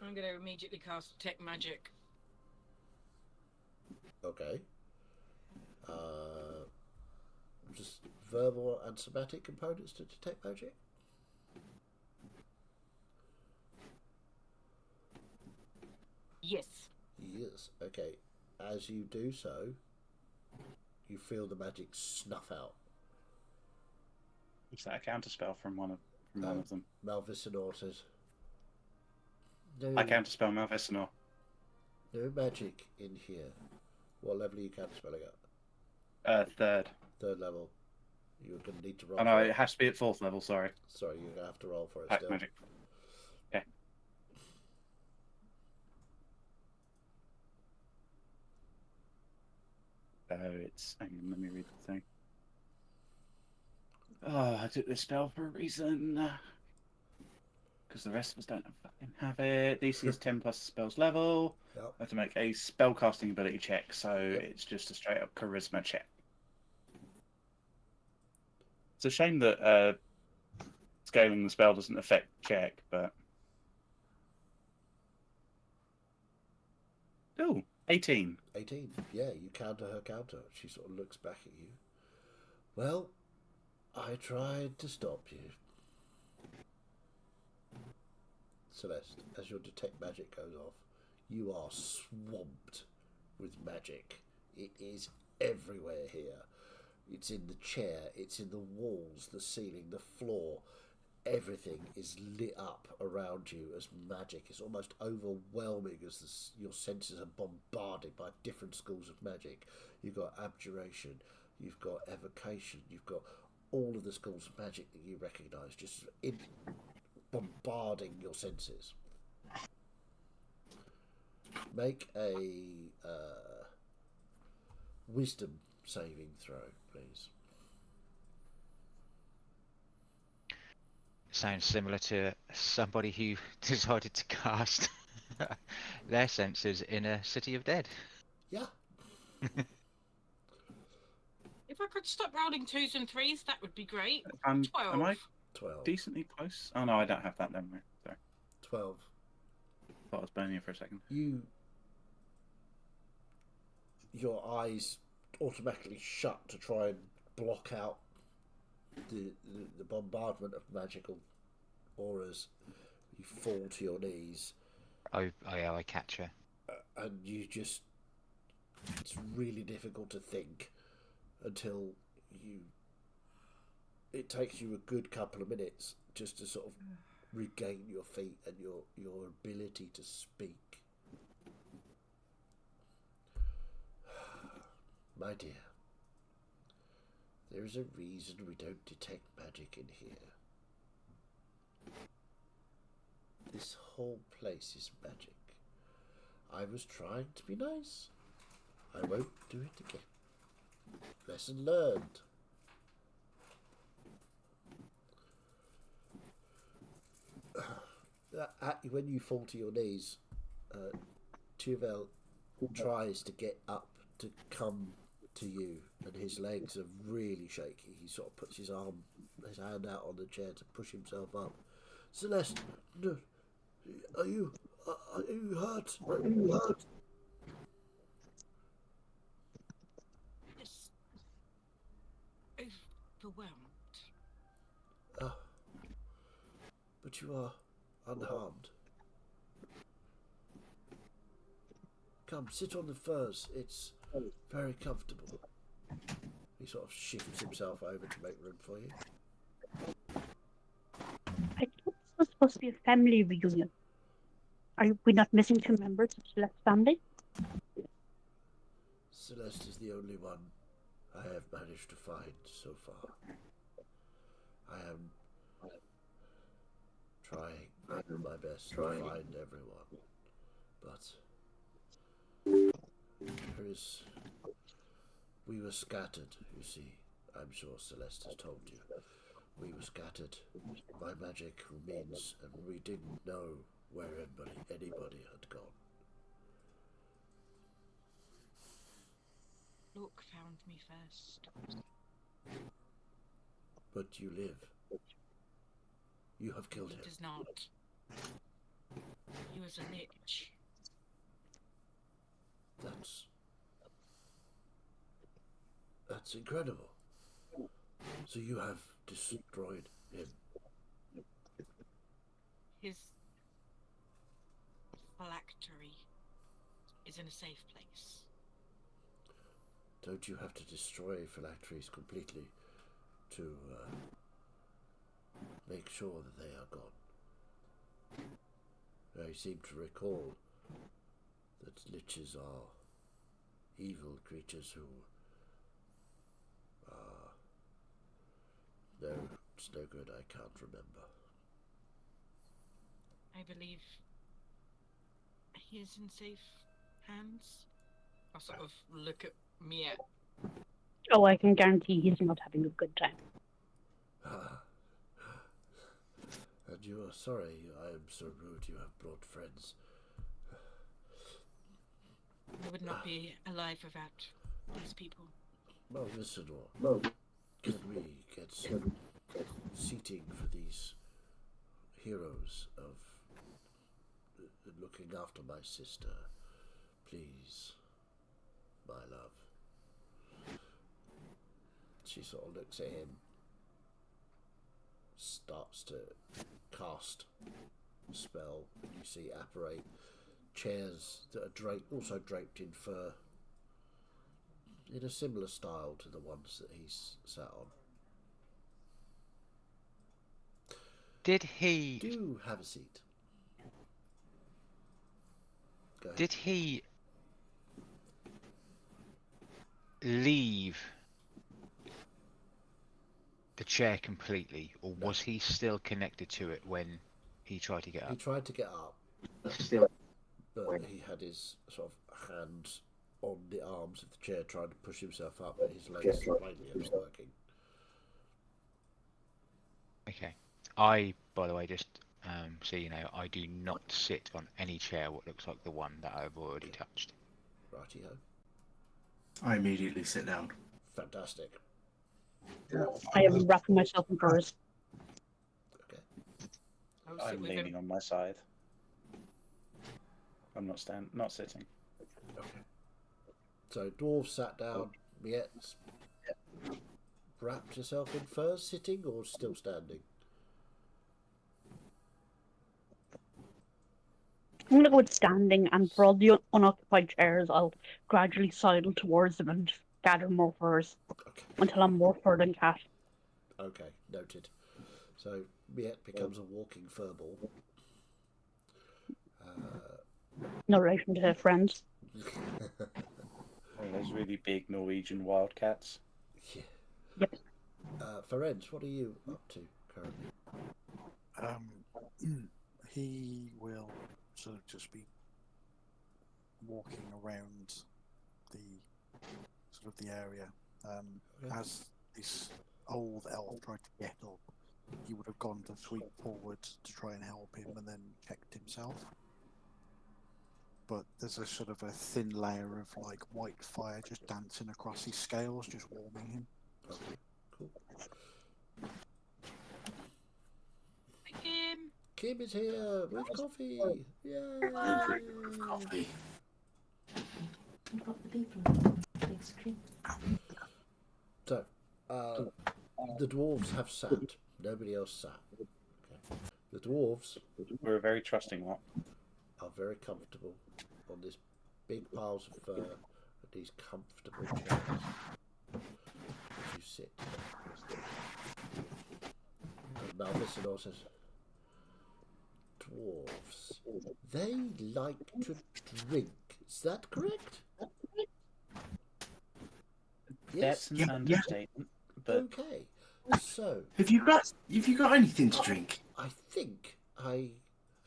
I'm going to immediately cast Detect Magic. Okay. Just verbal and somatic components to detect magic? Yes. Yes. Okay. As you do so, you feel the magic snuff out. Is that a counterspell from one of them? Malvicinor says, I counterspell Malvicinor. no magic in here. What level are you counterspelling at? Third. Third level. You're going to need to roll. Oh no, it has to be at fourth level. Sorry. Sorry, you're going to have to roll for it Pack still. magic. Okay. It's. Hang on, let me read the thing. Oh, I took this spell for a reason. Because the rest of us don't fucking have it. DC is 10 plus the spell's level. Yep. I have to make a spellcasting ability check, so it's just a straight up charisma check. It's a shame that scaling the spell doesn't affect check, but. Oh, 18. 18. Yeah, you counter her counter. She sort of looks back at you. Well, I tried to stop you. Celeste, as your detect magic goes off, you are swamped with magic. It is everywhere here. It's in the chair, it's in the walls, the ceiling, the floor. Everything is lit up around you as magic. It's almost overwhelming as your senses are bombarded by different schools of magic. You've got abjuration, you've got evocation, you've got all of the schools of magic that you recognise just bombarding your senses. Make a wisdom saving throw, please. Sounds similar to somebody who decided to cast their senses in a city of dead. Yeah. If I could stop rolling 2s and 3s, that would be great. 12. 12. Am I 12. decently close? Oh no, I don't have that memory. Sorry. 12. Thought I was burning you for a second. Your eyes automatically shut to try and block out the bombardment of magical auras. You fall to your knees. I catch her. And you just... It's really difficult to think until you... It takes you a good couple of minutes just to sort of regain your feet and your ability to speak. My dear, there is a reason we don't detect magic in here. This whole place is magic. I was trying to be nice. I won't do it again. Lesson learned. When you fall to your knees, Tuvel tries to get up to come to you, and his legs are really shaky. He sort of puts his hand out on the chair to push himself up. Celeste, no, are you hurt? Are you hurt? Just overwhelmed. But you are unharmed. Come, sit on the furs. It's very comfortable. He sort of shifts himself over to make room for you. I thought this was supposed to be a family reunion. Are we not missing two members of Celeste's family? Celeste is the only one I have managed to find so far. I am trying my best to find everyone, but we were scattered, you see. I'm sure Celeste has told you. We were scattered. My magic means, and we didn't know where anybody had gone. Lork found me first. But you live. You have killed He him. does not. He was a lich. That's incredible. So you have destroyed him. His phylactery is in a safe place. Don't you have to destroy phylacteries completely to make sure that they are gone? I seem to recall that liches are evil creatures who are... No, it's no good, I can't remember. I believe he is in safe hands. I'll sort of look at Mia. Oh, I can guarantee he's not having a good time. And you are sorry I am so rude you have brought friends. I would not be alive without these people. Well, Vissador, can we get some seating for these heroes of looking after my sister, please, my love? She sort of looks at him, starts to cast a spell, and you see apparate chairs that are also draped in fur, in a similar style to the ones that he's sat on. Did he? Do have a seat. Go ahead. Did he leave the chair completely, or was he still connected to it when he tried to get He up? tried to get up, but he had his sort of hands on the arms of the chair trying to push himself up, and his legs plainly are not working. Okay. I, by the way, just so you know, I do not sit on any chair what looks like the one that I've already touched. Righty-ho. I immediately sit down. Fantastic. I am wrapping myself in furs. Okay. I'll sit I'm with leaning him. on my side. I'm not sitting. Okay. So dwarves sat down. Miette's wrapped herself in furs, sitting or still standing? I'm gonna go with standing, and for all the unoccupied chairs, I'll gradually sidle towards them and gather more furs Okay. until I'm more fur than cat. Okay, noted. So Miette becomes a walking furball. No relation to her friends. One of those really big Norwegian wildcats. Yeah. Yep. Ferenc, what are you up to currently? He will sort of just be walking around the sort of the area. As this old elf tried to get up, he would have gone to sweep forward to try and help him, and then checked himself. But there's a sort of a thin layer of like white fire just dancing across his scales, just warming him. Okay, cool. Kim is here with coffee. Yay! Coffee. I've got the people. Thanks, cream. So, the dwarves have sat. Nobody else sat. Okay. The dwarves We're a very trusting lot. are very comfortable on this big piles of fur and these comfortable chairs. As you sit. And Malvicinor says, dwarves, they like to drink. Is that correct? Yes. That's an understatement. But Okay. So, Have you got anything to drink? I think I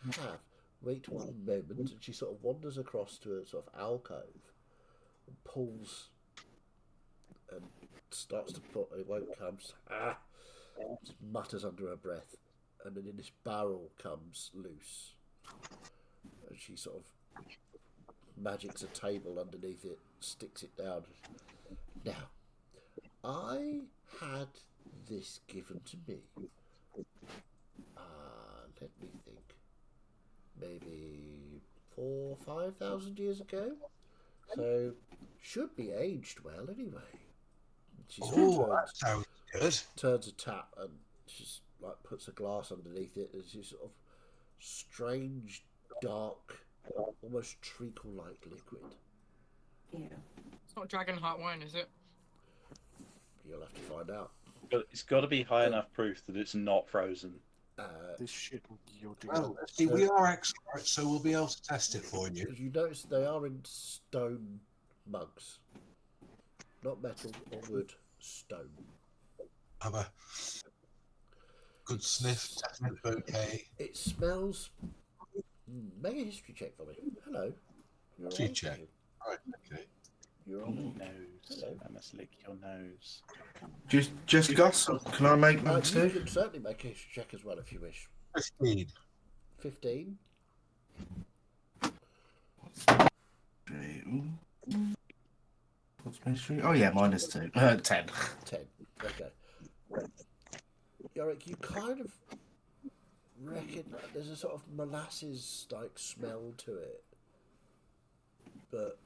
have. Wait one moment, and she sort of wanders across to a sort of alcove and pulls and starts to put. It won't come. Just mutters under her breath, and then this barrel comes loose, and she sort of magics a table underneath it, sticks it down. Now, I had this given to me. Let me think. Maybe 4,000 or 5,000 years ago. So should be aged well anyway. She sort of That sounds good. turns a tap and just like puts a glass underneath it. There's this sort of strange, dark, almost treacle-like liquid. Yeah. It's not dragon heart wine, is it? You'll have to find out. but it's got to be high enough proof that it's not frozen. This shit you're doing. Well, see, we are experts, so we'll be able to test it for you. You notice they are in stone mugs. Not metal or wood, stone. Have a good sniff, test it's okay. It smells... Make a history check for me. Hello. You're History right, check. you? Right, okay. You're on. Nose. Hello. I must lick your nose. Just Gus, or can I make one You too? can certainly make a history check as well if you wish. 15. 15. Okay, ooh. What's my history? Oh yeah, -2. 10. 10. Okay. Yorick, you kind of reckon that there's a sort of molasses-like smell to it. But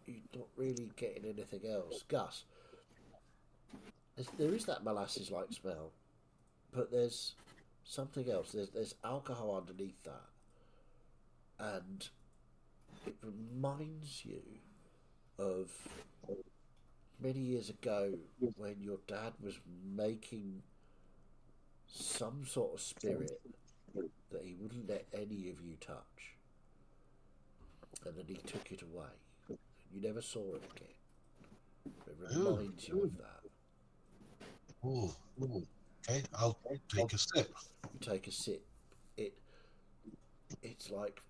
you're not really getting anything else. Gus, there is that molasses-like smell, but there's something else. There's alcohol underneath that, and it reminds you of many years ago when your dad was making some sort of spirit that he wouldn't let any of you touch, and then he took it away. You never saw it again. It reminds you of that. Ooh. Okay, I'll take a sip. You take a sip. It's like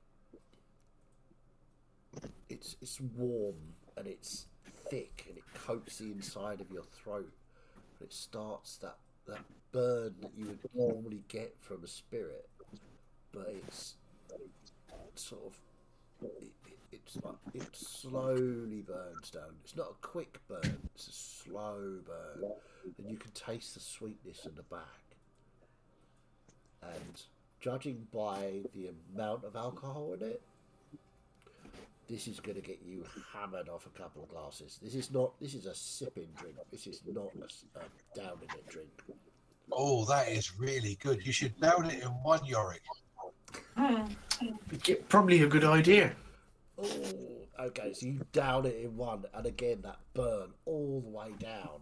it's warm and it's thick and it coats the inside of your throat. And it starts that burn that you would normally get from a spirit, but it's sort of it's like it slowly burns down. It's not a quick burn; it's a slow burn, and you can taste the sweetness in the back. And judging by the amount of alcohol in it, this is going to get you hammered off a couple of glasses. This is a sipping drink. This is not a downing it drink. Oh, that is really good. You should down it in one, Yorick. Probably a good idea. Oh, okay. So you down it in one, and again that burn all the way down.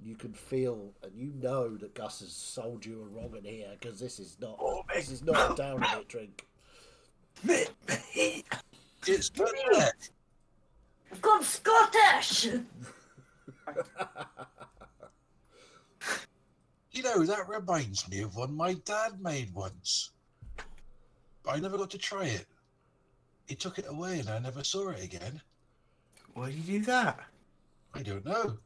You can feel, and you know that Gus has sold you a wrong in here because this is not a downing it drink. It's good. I've gone Scottish! You know, that reminds me of one my dad made once. But I never got to try it. he took it away and I never saw it again. Why did you do that? I don't know.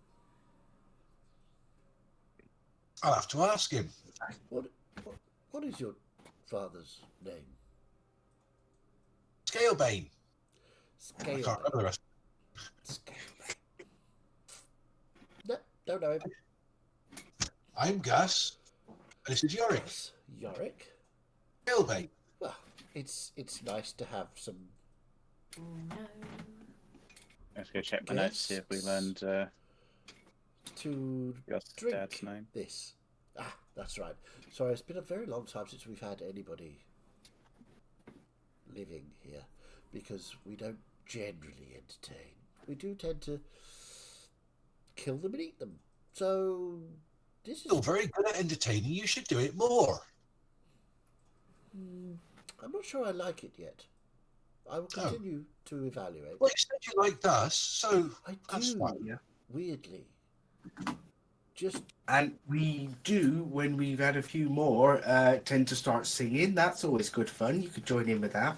I'll have to ask him. What is your father's name? Scalebane. I Scalebane. can't remember the rest. Scalebane. No, don't know him. I'm Gus. And this is Yorick. Yes, Yorick. Scalebane. Well, it's nice to have some. Oh no. Let's go check my notes, see if we learned to your drink dad's name. this. Ah, that's right. Sorry, it's been a very long time since we've had anybody living here because we don't generally entertain. We do tend to kill them and eat them. So this is You're very good at entertaining. You should do it more. I'm not sure I like it yet. I will continue to evaluate. Well, you said you liked us, so I that's do. fine. Yeah. Weirdly. Just And we do, when we've had a few more, tend to start singing. That's always good fun. You could join in with that.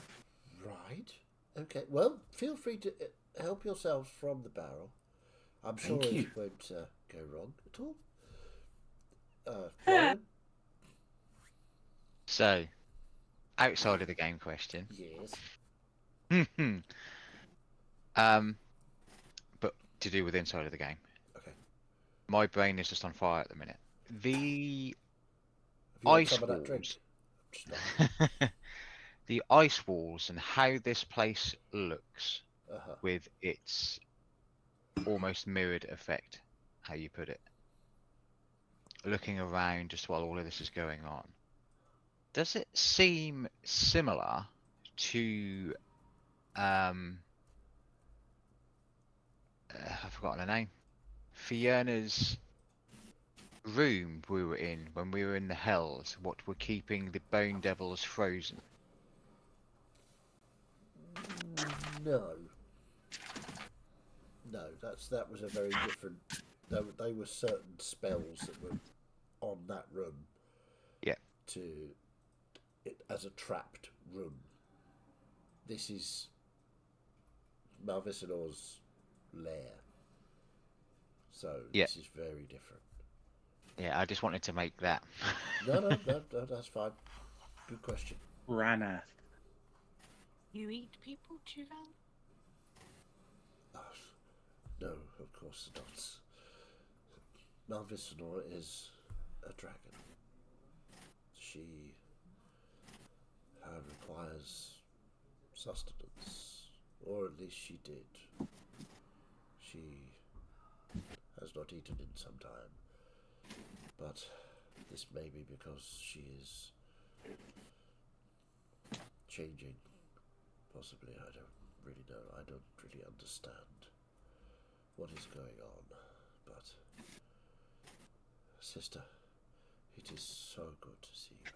right. Okay. Well, feel free to help yourselves from the barrel. I'm sure Thank you. it won't go wrong at all. Lauren? So, outside of the game question. Yes. But to do with inside of the game. Okay. My brain is just on fire at the minute. The Have you had ice some of that drink? walls. Just not. The ice walls and how this place looks Uh-huh. with its almost mirrored effect, how you put it. Looking around just while all of this is going on. Does it seem similar to I've forgotten her name. Fiona's room we were in when we were in the Hells, what were keeping the Bone Devils frozen? No. No, that was a very different. They were certain spells that were on that room. Yeah. To it as a trapped room. This is Malvisinor's lair. So this is very different. Yeah, I just wanted to make that. No, that's fine. Good question. Rana. You eat people, Juvan? No, of course not. Malvisinor is a dragon. She requires sustenance, or at least she did. She has not eaten in some time, but this may be because she is changing. Possibly, I don't really know. I don't really understand what is going on, but sister, it is so good to see you.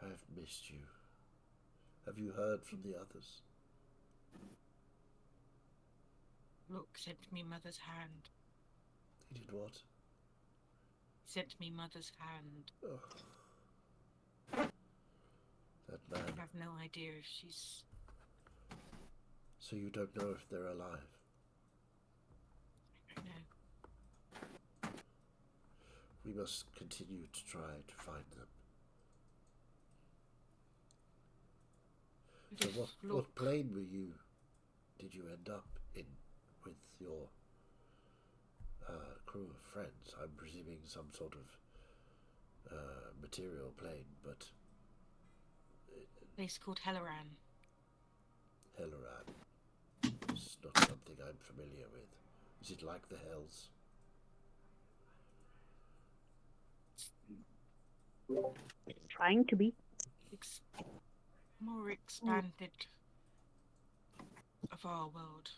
I have missed you. Have you heard from the others? Look, sent me mother's hand. He did what? Sent me mother's hand. Oh. That man. I have no idea if she's... So you don't know if they're alive? I don't know. We must continue to try to find them. So what plane did you end up in with your crew of friends? I'm presuming some sort of material plane, but... Place called Helloran. Helloran. It's not something I'm familiar with. Is it like the Hells? Trying to be. More expanded of our world.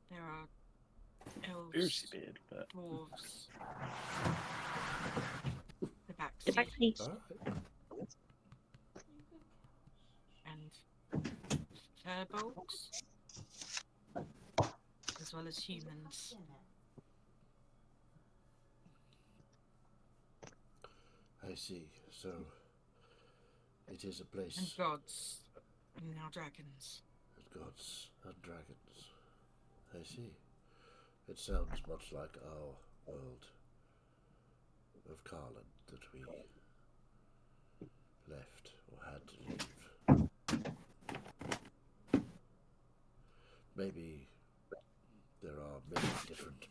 There are elves, Beard, but... dwarves, the The backseas, backseas. and furbolgs, as well as humans. I see. So it is a place. And gods. And now dragons. And gods and dragons. I see. It sounds much like our world of Carlin that we left or had to leave. Maybe there are many different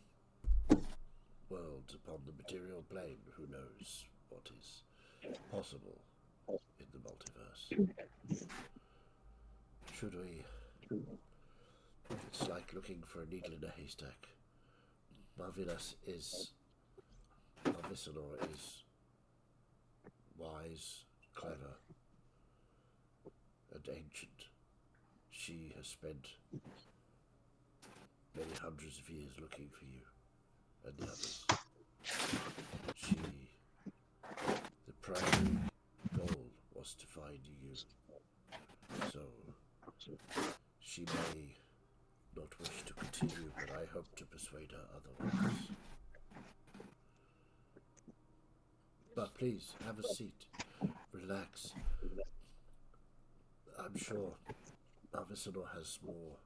worlds upon the material plane. Who knows what is possible in the multiverse? Should we? It's like looking for a needle in a haystack. Marvisanor is wise, clever, and ancient. She has spent many hundreds of years looking for you and the others. The primary goal was to find you. So, she may not wish to continue, but I hope to persuade her otherwise. But please, have a seat. Relax. I'm sure Marvisanor has more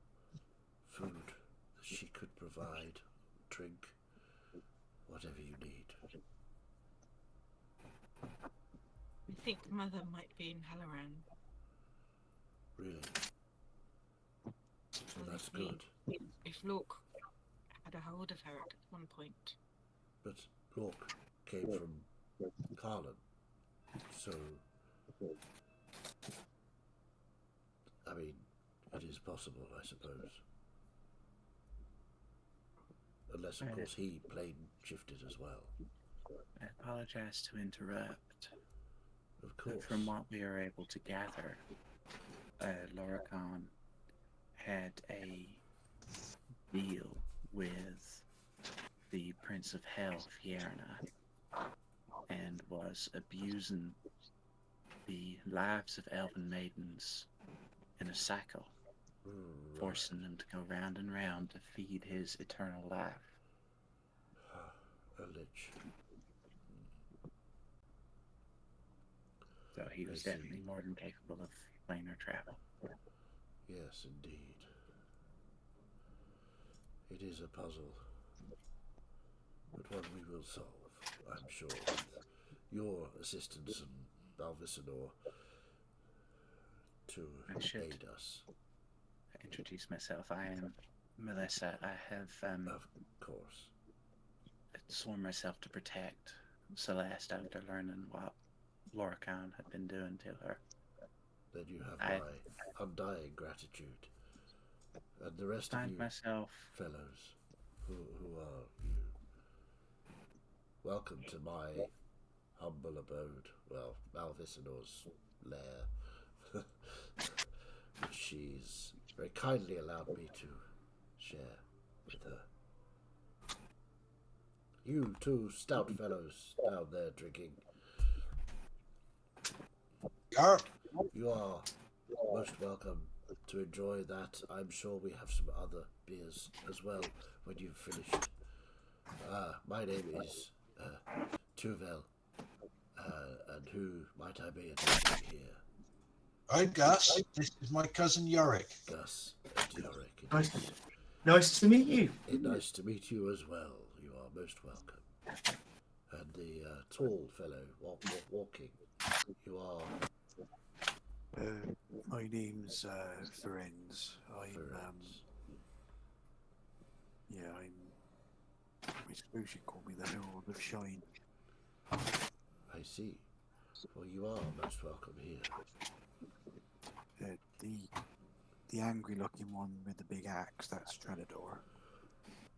food that she could provide, drink, whatever you need. I think Mother might be in Helloran. Really? So that's Well, good. If Lork had a hold of her at one point. But Lork came from Carlin, so I mean, it is possible, I suppose. Unless, of course, he plane shifted as well. I apologize to interrupt. Of course. But from what we are able to gather, Lorcan had a deal with the Prince of Hell, Fierna, and was abusing the lives of elven maidens in a cycle, forcing them to go round and round to feed his eternal life. A lich. So he was definitely more than capable of planar travel. Yes, indeed. It is a puzzle, but one we will solve, I'm sure, with your assistance and Marvisanor to aid us. Introduce myself. I am Melissa. I have, of course, sworn myself to protect Celeste after learning what Lorcan had been doing to her. Then you have my undying gratitude. And the rest of you fellows, who are you? Welcome to my humble abode. Well, Marvisanor's lair. Which she's very kindly allowed me to share with her. You two stout fellows down there drinking. You are most welcome to enjoy that. I'm sure we have some other beers as well when you've finished. My name is Tuvel, and who might I be addressing here? I'm Gus. This is my cousin Yorick. Gus and Yorick. Nice to meet you. Nice to meet you as well. You are most welcome. And the tall fellow walking, you are... My name's Ferenz. I suppose you call me the Herald of Shine. I see. Well, you are most welcome here. The angry-looking one with the big axe, that's Trenador.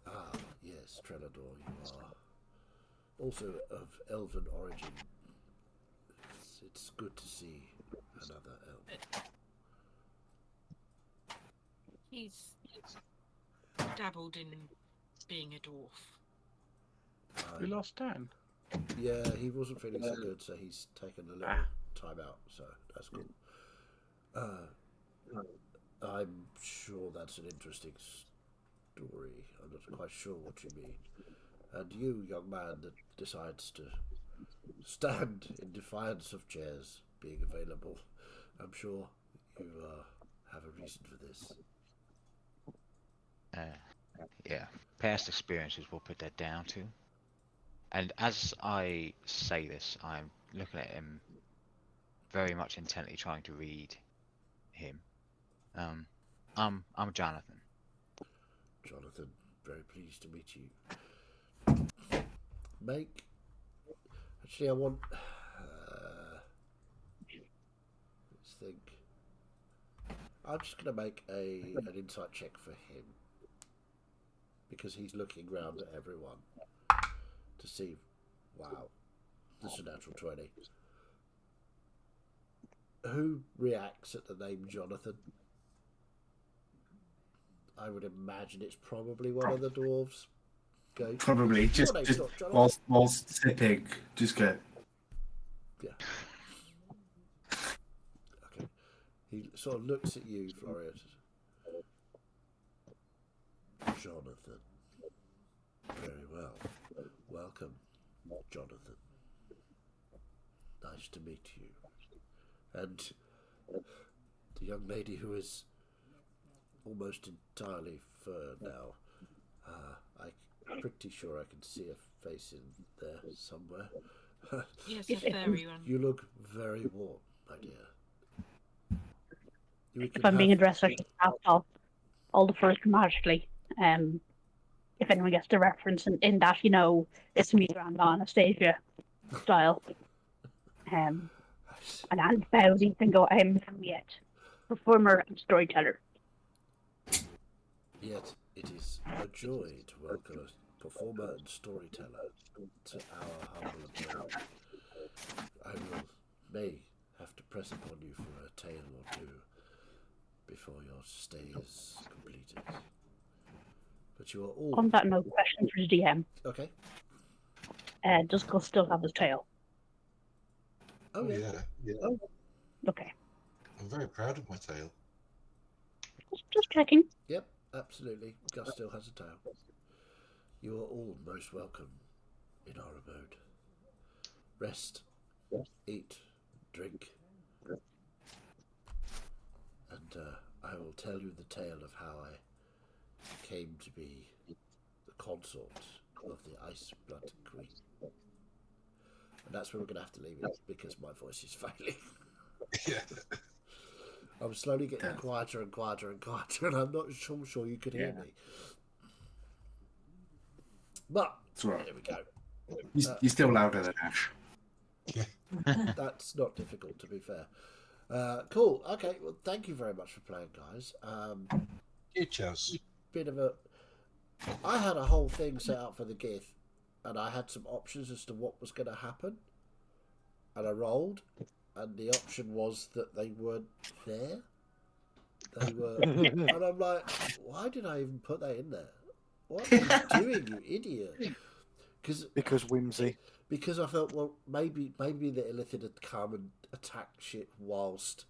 Ah, yes, Trenador, you are. Also of elven origin. It's good to see another elf. He's dabbled in being a dwarf. We lost Dan. Yeah, he wasn't feeling so good, so he's taken a little time out, so that's cool. I'm sure that's an interesting story. I'm not quite sure what you mean. And you, young man, that decides to stand in defiance of chairs being available, I'm sure you have a reason for this. Yeah, past experiences will put that down to. And as I say this, I'm looking at him very much intently, trying to read him. I'm Jonathan. Jonathan, very pleased to meet you. Make. Actually, I want. Let's think. I'm just going to make an insight check for him. Because he's looking round at everyone to see. Wow. This is a natural 20. Who reacts at the name Jonathan? I would imagine it's probably one of the dwarves. Go. Probably just whilst sipping, just go. Yeah. Okay. He sort of looks at you, Florian. Jonathan. Very well. Welcome, Jonathan. Nice to meet you. And the young lady who is almost entirely fur now. I'm pretty sure I can see a face in there somewhere. Yes, a furry one. You look very warm, my dear. If I'm being addressed, I should have all the furs dramatically. If anyone gets the reference in that, it's me, Grandma Anastasia style. And Aunt Fauzi can go, I'm Henriette, performer and storyteller. Yet it is a joy to welcome a performer and storyteller to our humble abode. I may have to press upon you for a tale or two before your stay is completed. But you are all... On that note, question for the DM. Okay. Does Gus still have his tail? Oh, yeah. Yeah. Okay. I'm very proud of my tail. Just checking. Yep, absolutely. Gus still has a tail. You are all most welcome in our abode. Rest, eat, drink, and I will tell you the tale of how I came to be the consort of the Ice Blood Queen. And that's where we're going to have to leave it because my voice is failing. Yeah. I'm slowly getting quieter and quieter and quieter, and I'm not sure you could hear me. But Right. there we go. You're still louder than Ash. Yeah. That's not difficult, to be fair. Cool. Okay. Well, thank you very much for playing, guys. Bit of a. I had a whole thing set up for the Gith, and I had some options as to what was going to happen, and I rolled, and the option was that they weren't there. They were, and I'm like, why did I even put that in there? What are you doing, you idiot? Because whimsy. Because I felt, well, maybe the Illithid had come and attacked shit whilst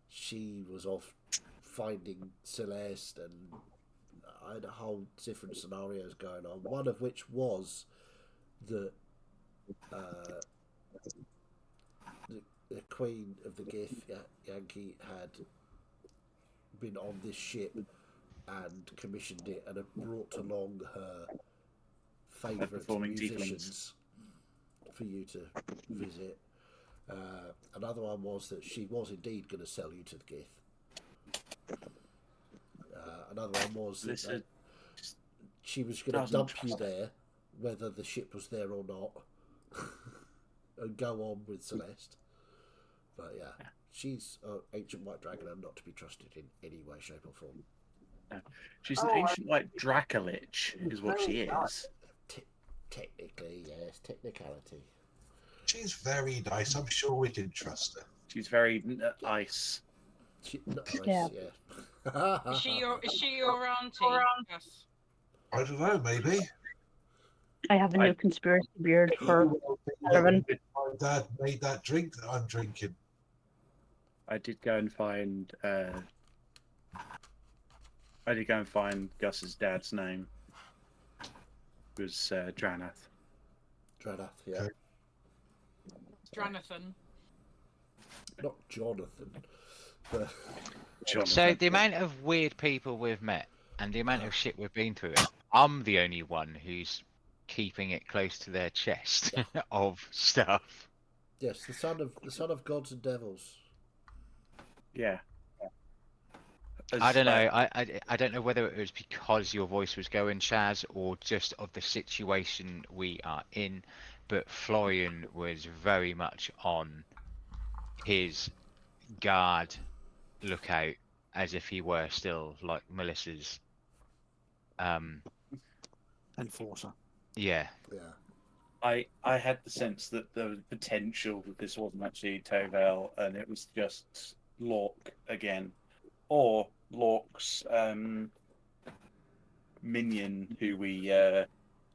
she was off finding Celeste, and I had a whole different scenarios going on. One of which was that the Queen of the Gith, Yankee, had been on this ship and commissioned it and had brought along her favourite musicians for you to visit. Another one was that she was indeed going to sell you to the Gith. Another one was that she was going to dump you there, whether the ship was there or not, and go on with Celeste. But yeah, she's an ancient white dragon and not to be trusted in any way, shape or form. She's an ancient white Dracolich, is what she is. Technically, yes, technicality. She's very nice. I'm sure we can trust her. She's very ice. Yeah. Is she your auntie? Yes. I don't know, maybe. I have a new conspiracy beard for Helloran. My dad made that drink that I'm drinking. I did go and find Gus's dad's name. It was Dranath. Dranath, yeah. Dranathan. Not Jonathan. But So the amount of weird people we've met and the amount of shit we've been through, I'm the only one who's keeping it close to their chest of stuff. Yes, the son of gods and devils. Yeah. I don't know. I don't know whether it was because your voice was going, Chaz, or just of the situation we are in. But Florian was very much on his guard, lookout, as if he were still like Melissa's. Enforcer. Yeah. Yeah. I had the sense that there was potential that this wasn't actually Tovel and it was just Lork again, or Lork's minion who we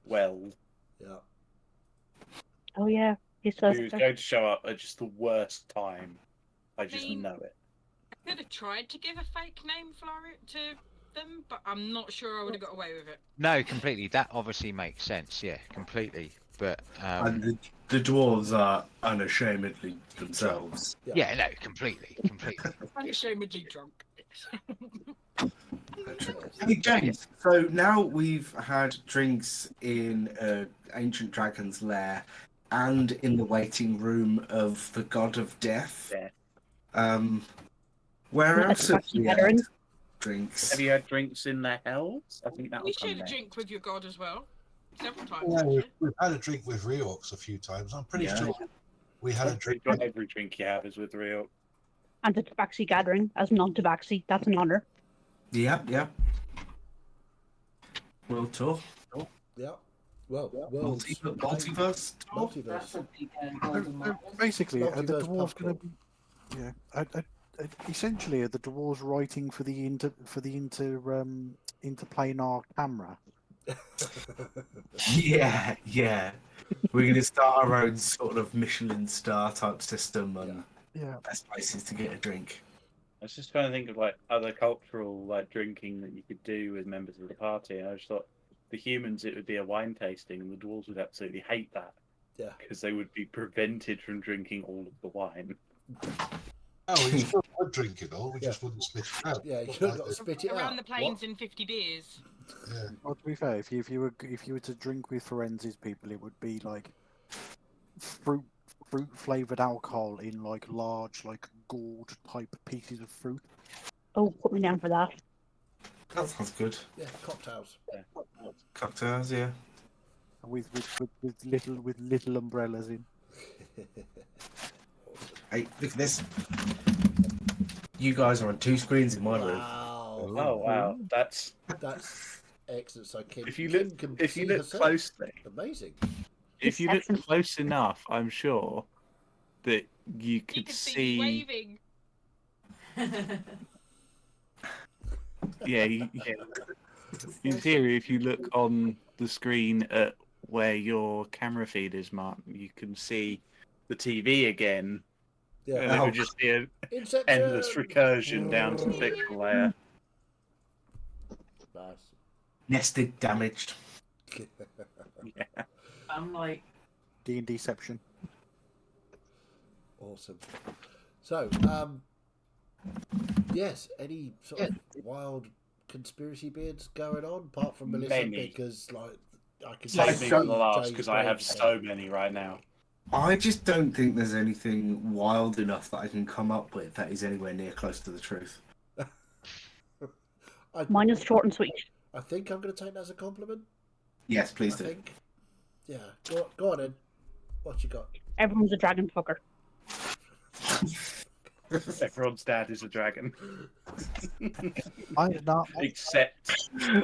weld. Yeah. Oh yeah, his Who's sister. going to show up at just the worst time. I just mean- know it. I could have tried to give a fake name to them, but I'm not sure I would have got away with it. No, completely. That obviously makes sense. Yeah, completely. But And the dwarves are unashamedly themselves. yeah, no, completely. Unashamedly drunk. Hey James, so now we've had drinks in Ancient Dragon's Lair and in the waiting room of the God of Death. Where Not else the have we had veteran. drinks? Have you had drinks in the hells? I think that You will come shared a next. drink with your god as well. Several times, Yeah, actually. we've had a drink with Reorx a few times. I'm pretty Yeah. sure we had a drink. Every drink you have is with real. And the Tabaxi gathering as non-Tabaxi. That's an honor. Yep. World tour. Yeah. Well, Multiverse tour. That's a Multiverse. big golden So marble. basically, are the Multiverse dwarves pub going to be? Yeah. Essentially, are the dwarves writing for the interplanar camera? Yeah. We're going to start our own sort of Michelin star type system and Yeah. best places to get a drink. I was just trying to think of like other cultural like drinking that you could do with members of the party. And I just thought the humans it would be a wine tasting, and the dwarves would absolutely hate that. Yeah. Because they would be prevented from drinking all of the wine. Oh, we still would drink it all. We just wouldn't spit it out. Yeah, you could not spit it Around out. the plains in 50 beers. Yeah. Well, to be fair, if you were to drink with Forensi's people, it would be like fruit flavored alcohol in like large like gourd type pieces of fruit. Oh, put me down for that. That sounds good. Yeah, cocktails. Cocktails, yeah. With little umbrellas in. Hey, look at this. You guys are on two screens in my room. Wow. Oh wow, that's excellent. So Kim, if you Kim look can if you see look herself. closely. Amazing. If you look Excellent. close enough, I'm sure that you You could can see me waving. Yeah, in theory, if you look on the screen at where your camera feed is, Mark, you can see the TV again. Yeah. And it would just be an Inception. endless recursion down to the pixel layer. Nice. Nested damaged. Yeah. I'm like, D&Dception. Awesome. So, yes, any sort of wild conspiracy beards going on apart from Melissa? Many. Because like I can Save me for the last Jay's because I have brain so many right now. I just don't think there's anything wild enough that I can come up with that is anywhere near close to the truth. Mine is short and sweet. I think I'm going to take that as a compliment. Yes, please I do. think. Yeah. Go on then. What you got? Everyone's a dragon fucker. Everyone's dad is a dragon. Mine's not. Except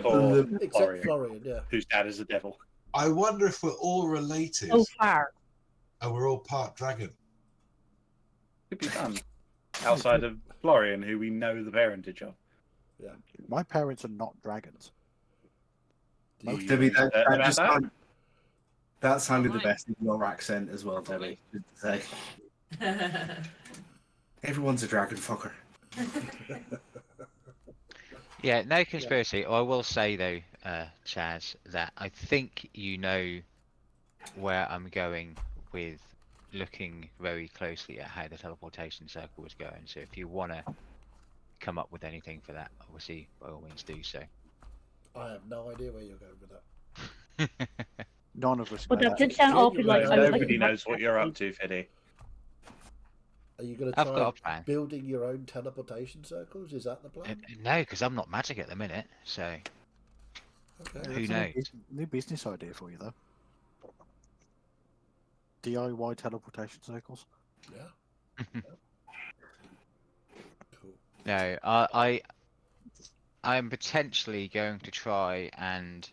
for Except Florian, yeah. whose dad is a devil. I wonder if we're all related So far. and we're all part dragon. Could be fun. Outside of Florian, who we know the parentage of. Yeah. My parents are not dragons. Debbie, that sounded the Right. best in your accent as well, Debbie. Just to say. Everyone's a dragon fucker. Yeah, no conspiracy. I will say though, Chaz, that I think you know where I'm going with looking very closely at how the teleportation circle was going. So if you want to come up with anything for that, obviously, by all means do so. I have no idea where you're going with that. None of us But know. that did sound awfully like Genuinely, I was Nobody like, knows what you're up to, Fiddy. Are you going to I've try got a plan. building your own teleportation circles? Is that the plan? No, because I'm not magic at the minute, so Okay. who That's a knows? new business idea for you, though. DIY teleportation circles. Yeah. Cool. No, I'm potentially going to try and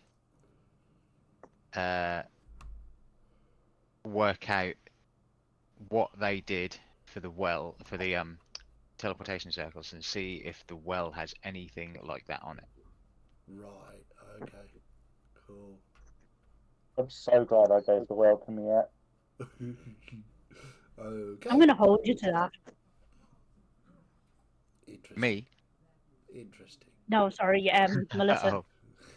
work out what they did for the teleportation circles and see if the well has anything like that on it. Right. Okay. Cool. I'm so glad I gave the world to me yet. Okay. I'm going to hold you to that. Interesting. Me? Interesting. No, sorry, Melissa.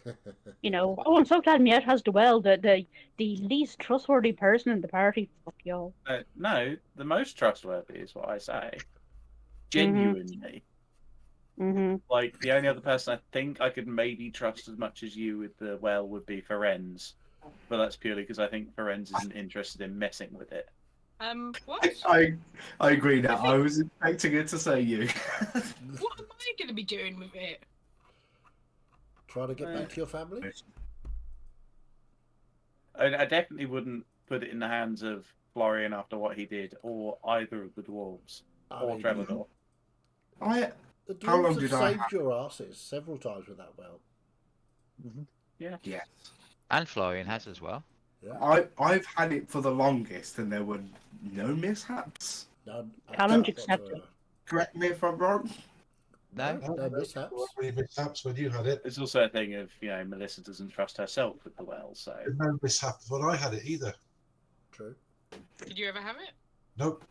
Oh, You know, oh, I'm so glad Miette has the well, the least trustworthy person in the party. Fuck y'all. No, the most trustworthy is what I say. Genuinely. Mm-hmm. Like, the only other person I think I could maybe trust as much as you with the well would be Ferenz. But that's purely because I think Ferenz isn't interested in messing with it. What? I agree now. I was expecting it to say you. What am I going to be doing with it? Try to get back to your family? I definitely wouldn't put it in the hands of Florian after what he did, or either of the dwarves, or Trellador. The How long dwarves did have I saved have? your asses several times with that well. Yeah. Yes. and Florian has as well. Yeah. I've had it for the longest, and there were no mishaps. None. Challenge whatsoever. accepted. Correct me if I'm wrong. No, No mishaps. Any mishaps when you had it? It's also a thing of, Melissa doesn't trust herself with the well, so. There's no mishaps when I had it either. True. Did you ever have it? Nope.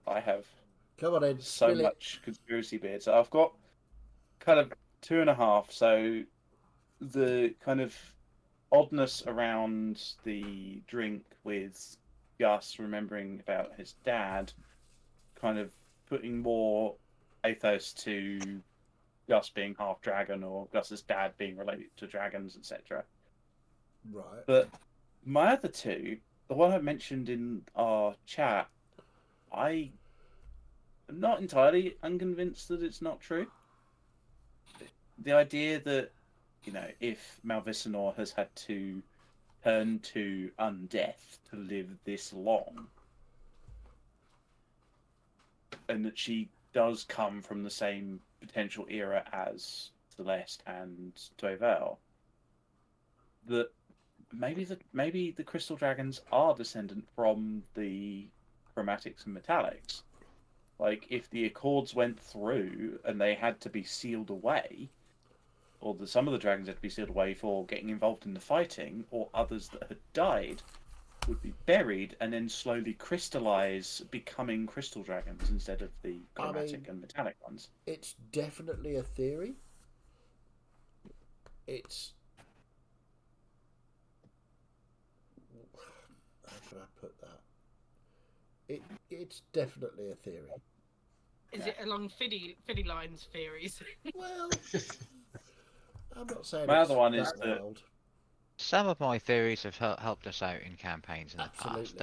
I have Come on then, so spill it. much conspiracy beer. So I've got kind of 2.5. So the kind of oddness around the drink with Gus remembering about his dad, kind of putting more ethos to Gus being half dragon or Gus's dad being related to dragons, etc. Right. But my other two, the one I mentioned in our chat, I am not entirely unconvinced that it's not true. The idea that, if Malvisinor has had to turn to undeath to live this long, and that she does come from the same potential era as Celeste and Toevel, that maybe the crystal dragons are descendant from the chromatics and metallics. Like, if the Accords went through and they had to be sealed away, or some of the dragons had to be sealed away for getting involved in the fighting, or others that had died would be buried and then slowly crystallize, becoming crystal dragons instead of the chromatic and metallic ones. It's definitely a theory. It's... How can I put that? It's definitely a theory. Is it along Fiddy lines theories? Well, I'm not saying My it's other one is that that wild. some of my theories have helped us out in campaigns in the past.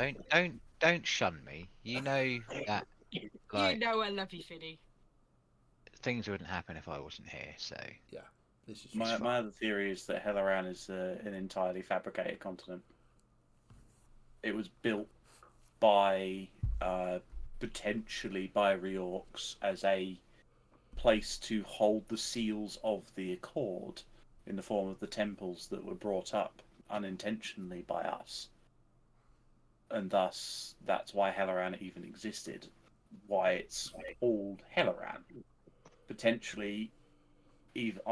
Don't shun me. You know that, like, You know I love you, Fiddy. things wouldn't happen if I wasn't here. So Yeah, this is my other theory is that Helloran is an entirely fabricated continent. It was built by potentially by Reorcs as a place to hold the seals of the Accord in the form of the temples that were brought up unintentionally by us. And thus, that's why Helloran even existed. Why it's called Helloran. Potentially,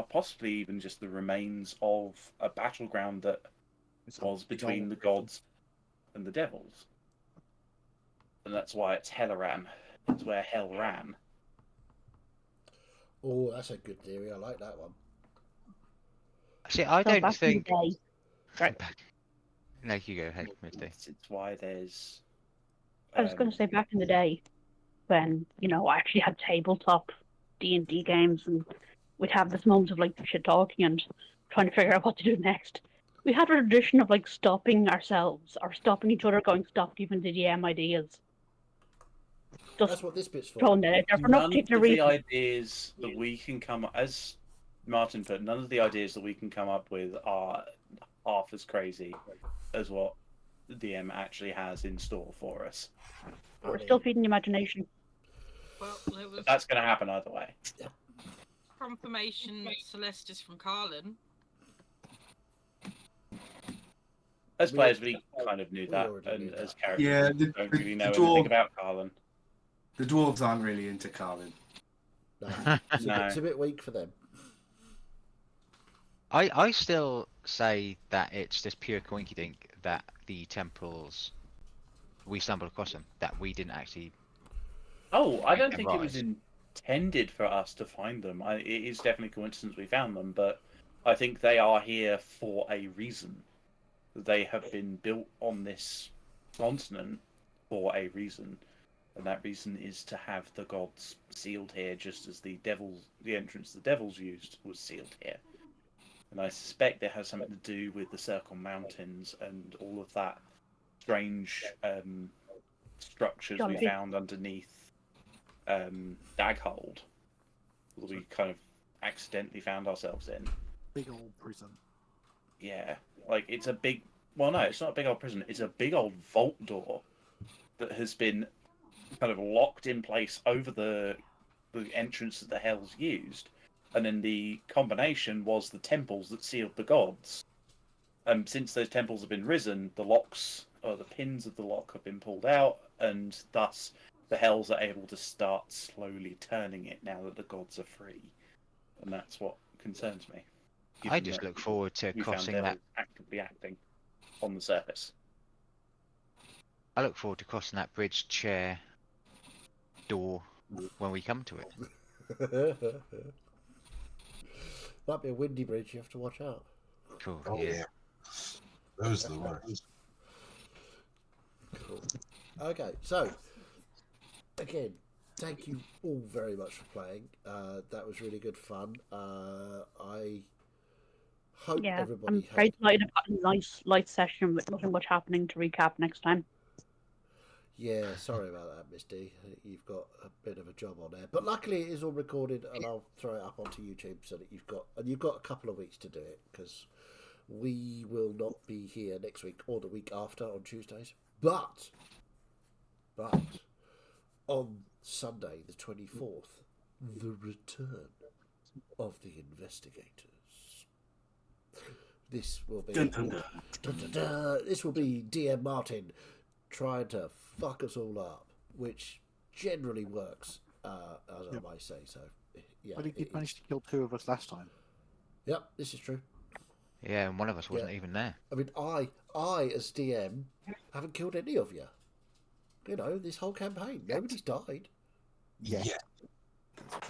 possibly even just the remains of a battleground that was between the gods and the devils. And that's why it's Helloran. It's where hell ran. Oh, that's a good theory. I like that one. see, I So don't back in the think. day. Right. No, you go ahead, Misty. It's why there's I was going to say back in the day when, I actually had tabletop D&D games and we'd have this moment of like shit talking and trying to figure out what to do next. We had a tradition of like stopping ourselves or stopping each other going, stop giving the DM ideas. Just That's what this bit's for. throwing that out there for no None particular of the reason. ideas that we can come up, as Martin put, none of the ideas that we can come up with are half as crazy as what the DM actually has in store for us. We're still feeding the imagination. Well, there was But that's going to happen either way. confirmation Celeste is from Carlin. As players, we kind of knew that, and as characters, Yeah, we don't really know the anything dwarf- about Carlin. The dwarves aren't really into Carlin. No, it's, No. it's a bit weak for them. I still say that it's just pure coincidence that the temples, we stumbled across them, that we didn't actually. Oh, I don't them think it was rise. intended for us to find them. It is definitely coincidence we found them, but I think they are here for a reason. They have been built on this continent for a reason, and that reason is to have the gods sealed here, just as the entrance the devils used was sealed here. And I suspect it has something to do with the Circle Mountains and all of that strange structures we Geology. found underneath Daghold that we kind of accidentally found ourselves in. Big old prison. Yeah, like it's a big. Well, no, it's not a big old prison. It's a big old vault door that has been kind of locked in place over the entrance that the Hells used, and then the combination was the temples that sealed the gods. And since those temples have been risen, the locks or the pins of the lock have been pulled out, and thus the Hells are able to start slowly turning it now that the gods are free, and that's what concerns me. I given just that look forward to we found crossing that. devils actively acting on the surface. I look forward to crossing that bridge chair door when we come to it. Might be a windy bridge. You have to watch out. Cool. Oh, yeah. yeah. Those are the worst. Cool. Okay, so again, thank you all very much for playing. That was really good fun. I hope Yeah, everybody I'm has. very delighted I've got a nice light session with nothing much happening to recap next time. Yeah, sorry about that, Miss D. You've got a bit of a job on there, but luckily it is all recorded, and I'll throw it up onto YouTube so that you've got a couple of weeks to do it, because we will not be here next week or the week after on Tuesdays. But on Sunday the 24th, the return of the investigators. This will be this will be DM Martin trying to fuck us all up, which generally works, as I might say. So, yeah. But he did manage to kill 2 of us last time. Yep, this is true. Yeah, and one of us wasn't even there. I mean, I as DM haven't killed any of you. You know, this whole campaign, nobody's died. Yeah.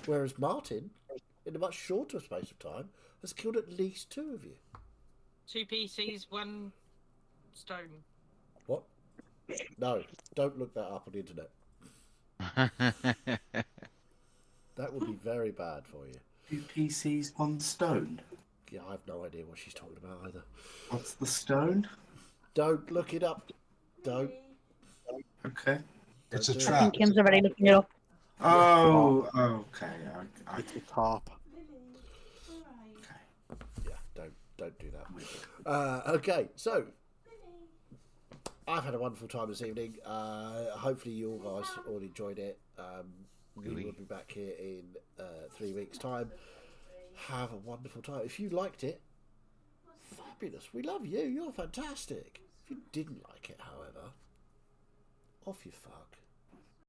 Whereas Martin, in a much shorter space of time, has killed at least 2 of you. 2 PCs, 1 stone. What? No, don't look that up on the internet. That would be very bad for you. 2 PCs, 1 stone. Yeah, I have no idea what she's talking about either. What's the stone? Don't look it up. Don't. Okay. It's a do it. I trap. think Kim's already looking it up. Oh, okay. It's a tarp. Yeah, don't do that. Okay, so I've had a wonderful time this evening. Hopefully you all guys all enjoyed it. We will be back here in 3 weeks' time. Have a wonderful time. If you liked it, fabulous. We love you. You're fantastic. If you didn't like it, however, off you fuck.